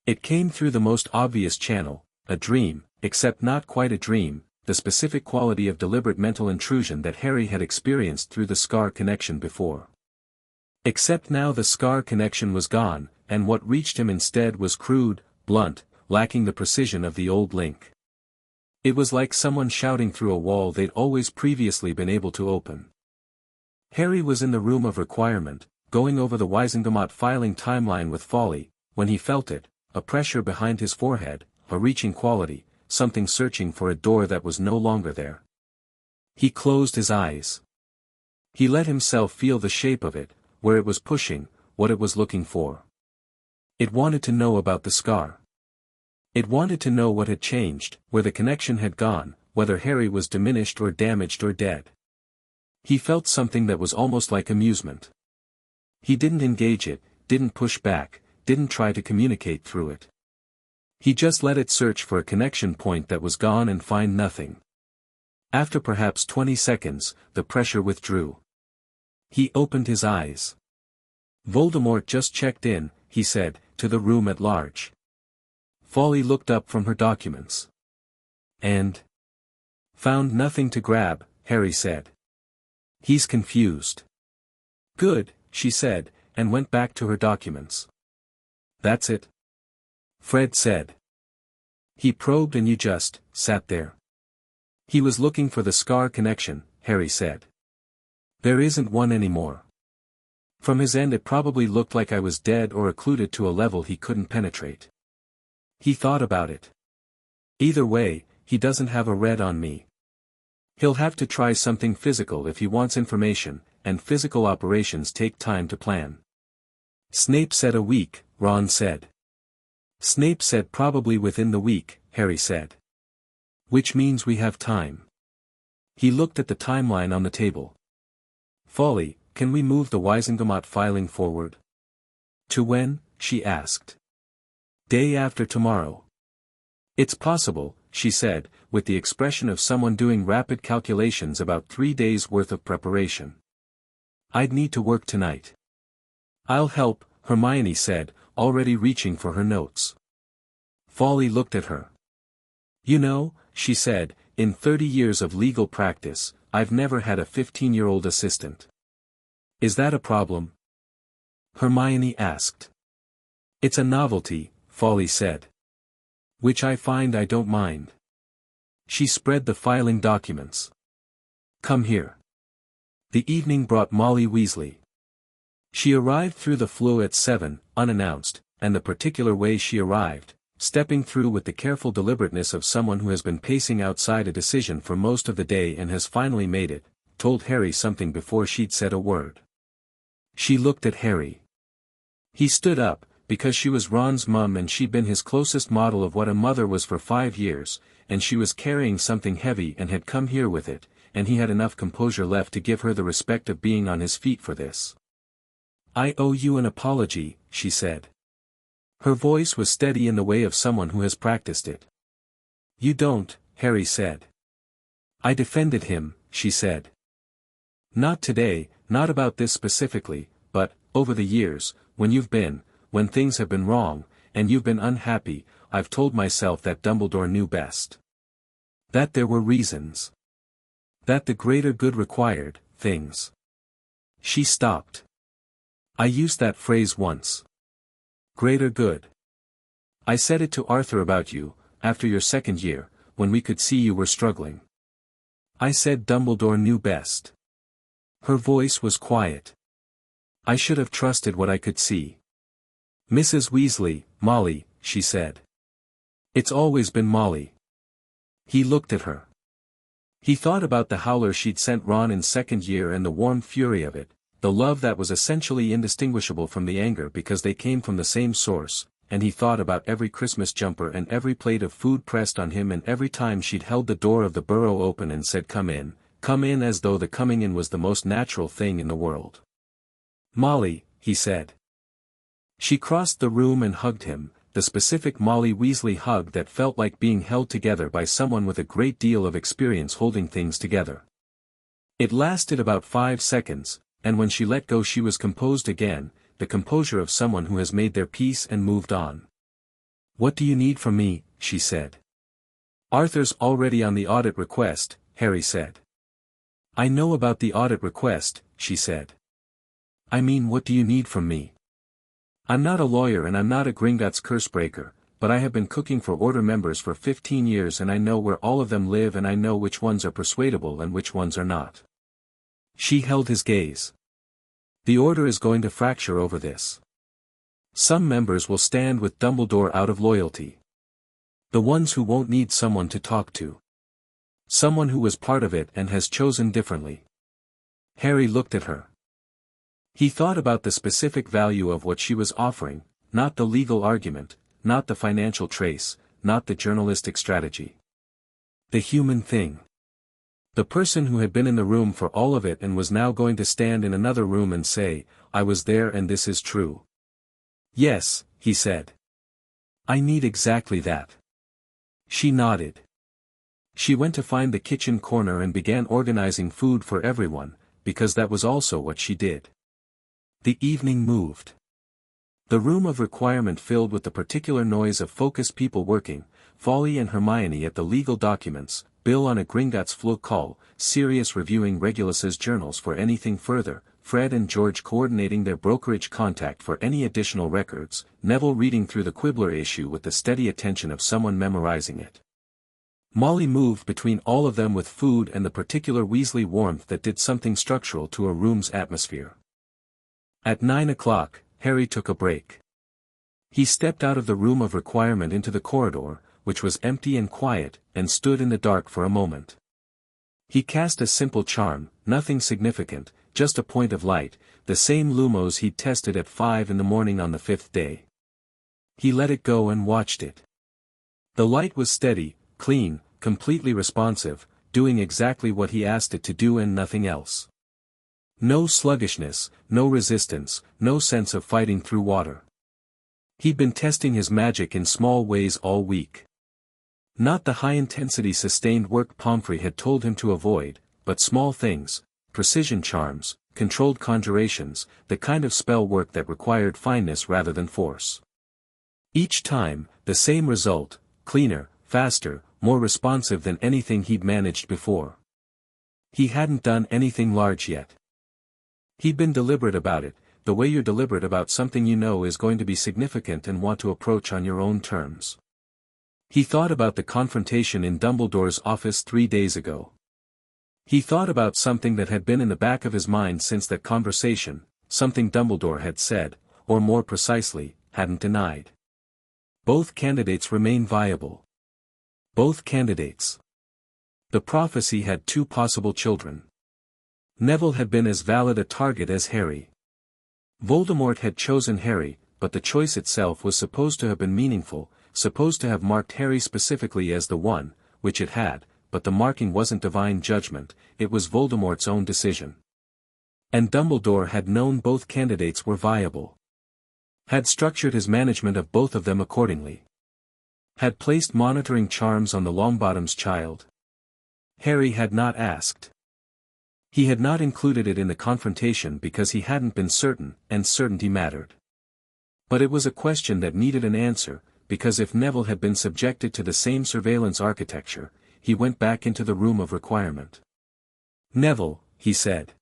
It came through the most obvious channel, a dream, except not quite a dream, the specific quality of deliberate mental intrusion that Harry had experienced through the Scar connection before. Except now the Scar connection was gone, and what reached him instead was crude, blunt, lacking the precision of the old link. It was like someone shouting through a wall they'd always previously been able to open. Harry was in the room of requirement, going over the Wisengamot filing timeline with Folly, when he felt it, a pressure behind his forehead, a reaching quality, something searching for a door that was no longer there. He closed his eyes. He let himself feel the shape of it, where it was pushing, what it was looking for. It wanted to know about the Scar. It wanted to know what had changed, where the connection had gone, whether Harry was diminished or damaged or dead. He felt something that was almost like amusement. He didn't engage it, didn't push back, didn't try to communicate through it. He just let it search for a connection point that was gone and find nothing. After perhaps 20 seconds, the pressure withdrew. He opened his eyes. "Voldemort just checked in," he said, to the room at large. Folly looked up from her documents. "And?" "Found nothing to grab," Harry said. "He's confused." "Good," she said, and went back to her documents. "That's it?" Fred said. "He probed and you just sat there." "He was looking for the Scar connection," Harry said. "There isn't one anymore. From his end it probably looked like I was dead or occluded to a level he couldn't penetrate." He thought about it. Either way, he doesn't have a red on me. He'll have to try something physical if he wants information, and physical operations take time to plan. Snape said a week, Ron said. Snape said probably within the week, Harry said. Which means we have time. He looked at the timeline on the table. Folly, can we move the Wisengamot filing forward? To when? She asked. Day after tomorrow. It's possible, she said, with the expression of someone doing rapid calculations about 3 days' worth of preparation. I'd need to work tonight. I'll help, Hermione said, already reaching for her notes. Folly looked at her. You know, she said, in 30 years of legal practice, I've never had a 15-year-old assistant. Is that a problem? Hermione asked. It's a novelty, Folly said. Which I find I don't mind. She spread the filing documents. Come here. The evening brought Molly Weasley. She arrived through the flue at 7, unannounced, and the particular way she arrived, stepping through with the careful deliberateness of someone who has been pacing outside a decision for most of the day and has finally made it, told Harry something before she'd said a word. She looked at Harry. He stood up, because she was Ron's mum and she'd been his closest model of what a mother was for 5 years, and she was carrying something heavy and had come here with it, and he had enough composure left to give her the respect of being on his feet for this. I owe you an apology, she said. Her voice was steady in the way of someone who has practiced it. You don't, Harry said. I defended him, she said. Not today, not about this specifically, but, over the years, when things have been wrong, and you've been unhappy, I've told myself that Dumbledore knew best. That there were reasons. That the greater good required, things. She stopped. I used that phrase once. Greater good. I said it to Arthur about you, after your second year, when we could see you were struggling. I said Dumbledore knew best. Her voice was quiet. I should have trusted what I could see. Mrs. Weasley, Molly, she said. It's always been Molly. He looked at her. He thought about the howler she'd sent Ron in second year and the warm fury of it, the love that was essentially indistinguishable from the anger because they came from the same source, and he thought about every Christmas jumper and every plate of food pressed on him and every time she'd held the door of the burrow open and said come in, as though the coming in was the most natural thing in the world. Molly, he said. She crossed the room and hugged him, the specific Molly Weasley hug that felt like being held together by someone with a great deal of experience holding things together. It lasted about 5 seconds, and when she let go she was composed again, the composure of someone who has made their peace and moved on. What do you need from me, she said. Arthur's already on the audit request, Harry said. I know about the audit request, she said. I mean, what do you need from me? I'm not a lawyer and I'm not a Gringotts cursebreaker, but I have been cooking for order members for 15 years and I know where all of them live and I know which ones are persuadable and which ones are not. She held his gaze. The order is going to fracture over this. Some members will stand with Dumbledore out of loyalty. The ones who won't need someone to talk to. Someone who was part of it and has chosen differently. Harry looked at her. He thought about the specific value of what she was offering, not the legal argument, not the financial trace, not the journalistic strategy. The human thing. The person who had been in the room for all of it and was now going to stand in another room and say, I was there and this is true. Yes, he said. I need exactly that. She nodded. She went to find the kitchen corner and began organizing food for everyone, because that was also what she did. The evening moved. The room of requirement filled with the particular noise of focused people working, Folly and Hermione at the legal documents, Bill on a Gringotts flu call, Sirius reviewing Regulus's journals for anything further, Fred and George coordinating their brokerage contact for any additional records, Neville reading through the Quibbler issue with the steady attention of someone memorizing it. Molly moved between all of them with food and the particular Weasley warmth that did something structural to a room's atmosphere. At 9 o'clock, Harry took a break. He stepped out of the room of requirement into the corridor, which was empty and quiet, and stood in the dark for a moment. He cast a simple charm, nothing significant, just a point of light, the same lumos he'd tested at 5 in the morning on the 5th day. He let it go and watched it. The light was steady, clean, completely responsive, doing exactly what he asked it to do and nothing else. No sluggishness, no resistance, no sense of fighting through water. He'd been testing his magic in small ways all week. Not the high-intensity sustained work Pomfrey had told him to avoid, but small things, precision charms, controlled conjurations, the kind of spell work that required fineness rather than force. Each time, the same result, cleaner, faster, more responsive than anything he'd managed before. He hadn't done anything large yet. He'd been deliberate about it, the way you're deliberate about something you know is going to be significant and want to approach on your own terms. He thought about the confrontation in Dumbledore's office 3 days ago. He thought about something that had been in the back of his mind since that conversation, something Dumbledore had said, or more precisely, hadn't denied. Both candidates remain viable. Both candidates. The prophecy had 2 possible children. Neville had been as valid a target as Harry. Voldemort had chosen Harry, but the choice itself was supposed to have been meaningful, supposed to have marked Harry specifically as the one, which it had, but the marking wasn't divine judgment, it was Voldemort's own decision. And Dumbledore had known both candidates were viable. Had structured his management of both of them accordingly. Had placed monitoring charms on the Longbottom's child. Harry had not asked. He had not included it in the confrontation because he hadn't been certain, and certainty mattered. But it was a question that needed an answer, because if Neville had been subjected to the same surveillance architecture, he went back into the room of requirement. "Neville," he said.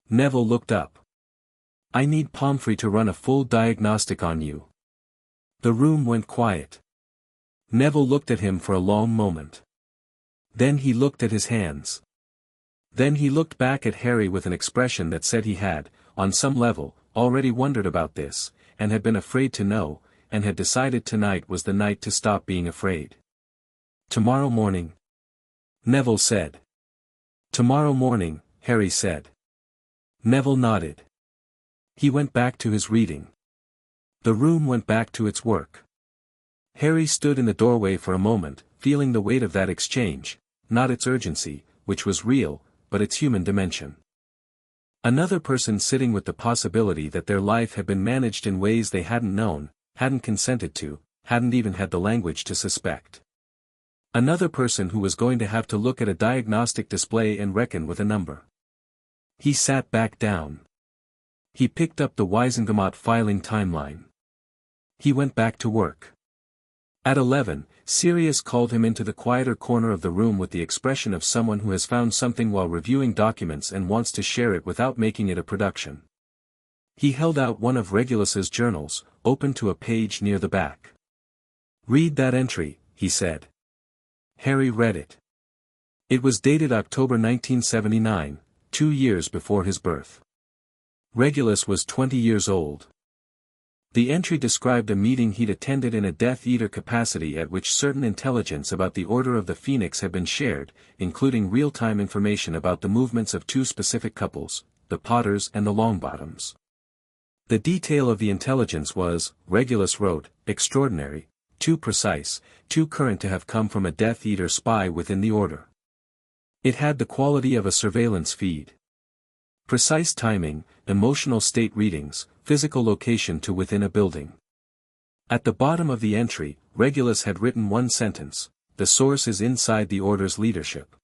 Neville looked up. "I need Pomfrey to run a full diagnostic on you." The room went quiet. Neville looked at him for a long moment. Then he looked at his hands. Then he looked back at Harry with an expression that said he had, on some level, already wondered about this, and had been afraid to know, and had decided tonight was the night to stop being afraid. "Tomorrow morning?" Neville said. "Tomorrow morning," Harry said. Neville nodded. He went back to his reading. The room went back to its work. Harry stood in the doorway for a moment, feeling the weight of that exchange, not its urgency, which was real, but its human dimension. Another person sitting with the possibility that their life had been managed in ways they hadn't known, hadn't consented to, hadn't even had the language to suspect. Another person who was going to have to look at a diagnostic display and reckon with a number. He sat back down. He picked up the Wisengamot filing timeline. He went back to work. At 11, Sirius called him into the quieter corner of the room with the expression of someone who has found something while reviewing documents and wants to share it without making it a production. He held out one of Regulus's journals, open to a page near the back. "Read that entry," he said. Harry read it. It was dated October 1979, 2 years before his birth. Regulus was 20 years old. The entry described a meeting he'd attended in a Death Eater capacity at which certain intelligence about the Order of the Phoenix had been shared, including real-time information about the movements of 2 specific couples, the Potters and the Longbottoms. The detail of the intelligence was, Regulus wrote, extraordinary, too precise, too current to have come from a Death Eater spy within the Order. It had the quality of a surveillance feed. Precise timing, emotional state readings, physical location to within a building. At the bottom of the entry, Regulus had written one sentence, "The source is inside the Order's leadership.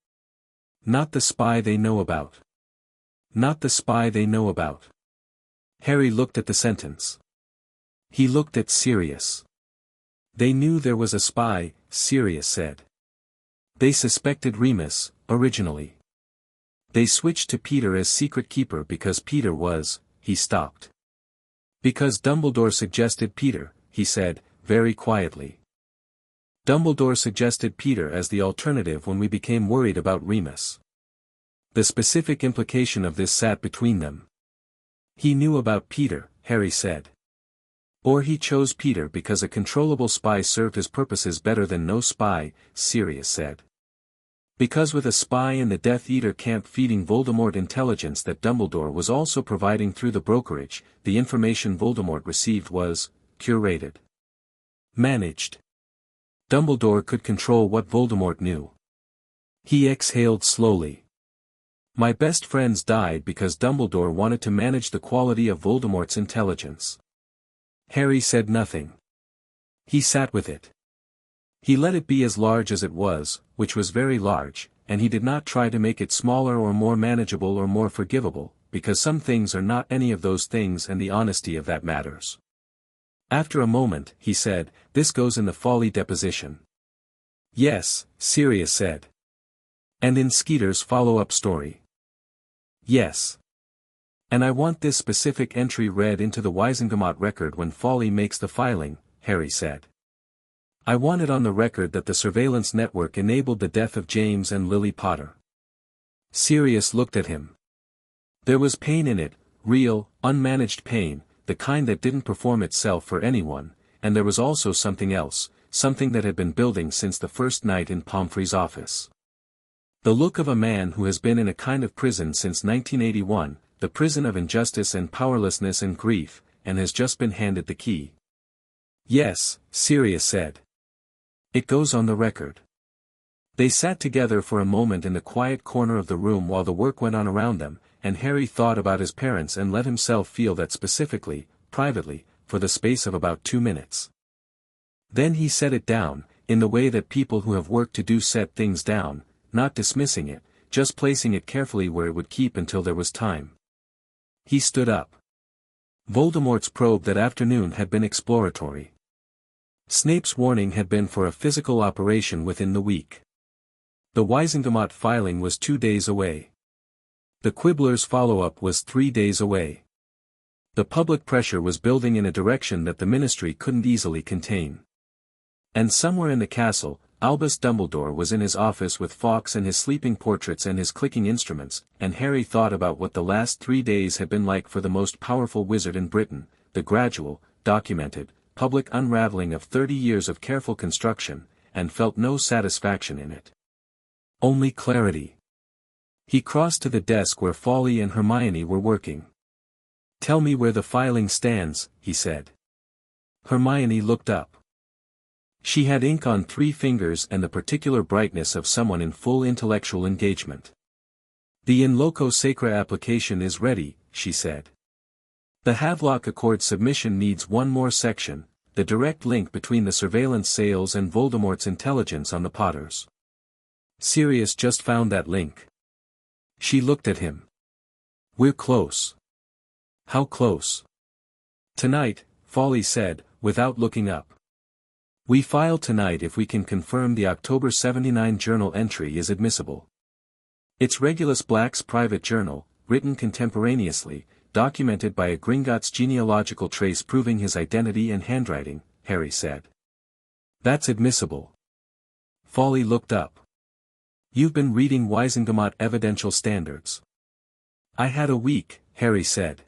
Not the spy they know about. Not the spy they know about." Harry looked at the sentence. He looked at Sirius. "They knew there was a spy," Sirius said. "They suspected Remus, originally. They switched to Peter as secret keeper because Peter was," he stopped. "Because Dumbledore suggested Peter," he said, very quietly. "Dumbledore suggested Peter as the alternative when we became worried about Remus. The specific implication of this sat between them. He knew about Peter," Harry said. Or he chose Peter because a controllable spy served his purposes better than no spy, Sirius said. Because with a spy in the Death Eater camp feeding Voldemort intelligence that Dumbledore was also providing through the brokerage, the information Voldemort received was curated, managed. Dumbledore could control what Voldemort knew. He exhaled slowly. My best friends died because Dumbledore wanted to manage the quality of Voldemort's intelligence. Harry said nothing. He sat with it. He let it be as large as it was, which was very large, and he did not try to make it smaller or more manageable or more forgivable, because some things are not any of those things and the honesty of that matters. After a moment, he said, "This goes in the Folly deposition." "Yes," Sirius said. "And in Skeeter's follow-up story." "Yes. And I want this specific entry read into the Wisengamot record when Folly makes the filing," Harry said. "I want it on the record that the surveillance network enabled the death of James and Lily Potter." Sirius looked at him. There was pain in it, real, unmanaged pain, the kind that didn't perform itself for anyone, and there was also something else, something that had been building since the first night in Pomfrey's office. The look of a man who has been in a kind of prison since 1981, the prison of injustice and powerlessness and grief, and has just been handed the key. "Yes," Sirius said. "It goes on the record." They sat together for a moment in the quiet corner of the room while the work went on around them, and Harry thought about his parents and let himself feel that specifically, privately, for the space of about 2 minutes. Then he set it down, in the way that people who have work to do set things down, not dismissing it, just placing it carefully where it would keep until there was time. He stood up. Voldemort's probe that afternoon had been exploratory. Snape's warning had been for a physical operation within the week. The Wisengamot filing was 2 days away. The Quibbler's follow-up was 3 days away. The public pressure was building in a direction that the Ministry couldn't easily contain. And somewhere in the castle, Albus Dumbledore was in his office with Fawkes and his sleeping portraits and his clicking instruments, and Harry thought about what the last 3 days had been like for the most powerful wizard in Britain, the gradual, documented, public unraveling of 30 years of careful construction, and felt no satisfaction in it. Only clarity. He crossed to the desk where Folly and Hermione were working. "Tell me where the filing stands," he said. Hermione looked up. She had ink on 3 fingers and the particular brightness of someone in full intellectual engagement. "The in loco sacra application is ready," she said. "The Havelock Accord submission needs one more section, the direct link between the surveillance sales and Voldemort's intelligence on the Potters." Sirius just found that link. She looked at him. "We're close." "How close?" "Tonight," Folly said, without looking up. "We file tonight if we can confirm the October 79 journal entry is admissible. It's Regulus Black's private journal, written contemporaneously, documented by a Gringotts genealogical trace proving his identity and handwriting," Harry said. "That's admissible." Folly looked up. "You've been reading Wisengamot Evidential Standards." "I had a week," Harry said.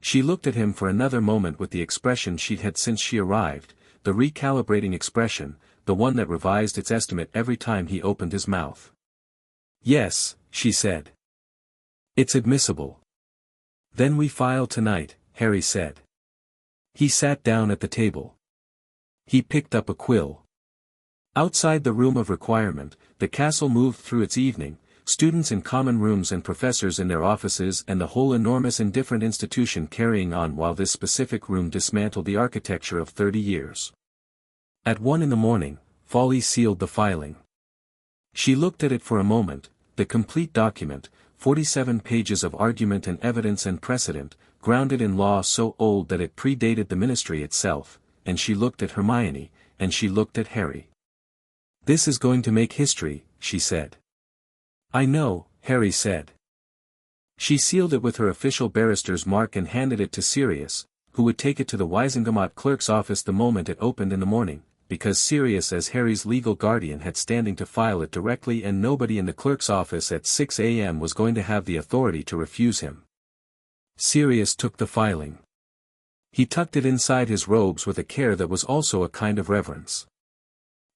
She looked at him for another moment with the expression she'd had since she arrived, the recalibrating expression, the one that revised its estimate every time he opened his mouth. "Yes," she said. "It's admissible." "Then we file tonight," Harry said. He sat down at the table. He picked up a quill. Outside the room of requirement, the castle moved through its evening, students in common rooms and professors in their offices and the whole enormous and different institution carrying on while this specific room dismantled the architecture of 30 years. At 1 in the morning, Folly sealed the filing. She looked at it for a moment, the complete document, 47 pages of argument and evidence and precedent, grounded in law so old that it predated the Ministry itself, and she looked at Hermione, and she looked at Harry. "This is going to make history," she said. "I know," Harry said. She sealed it with her official barrister's mark and handed it to Sirius, who would take it to the Wisengamot clerk's office the moment it opened in the morning, because Sirius as Harry's legal guardian had standing to file it directly and nobody in the clerk's office at 6 a.m. was going to have the authority to refuse him. Sirius took the filing. He tucked it inside his robes with a care that was also a kind of reverence.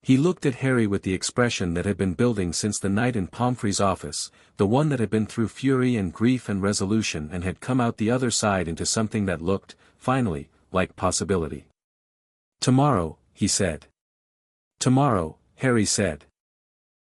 He looked at Harry with the expression that had been building since the night in Pomfrey's office, the one that had been through fury and grief and resolution and had come out the other side into something that looked, finally, like possibility. "Tomorrow," he said. "Tomorrow," Harry said.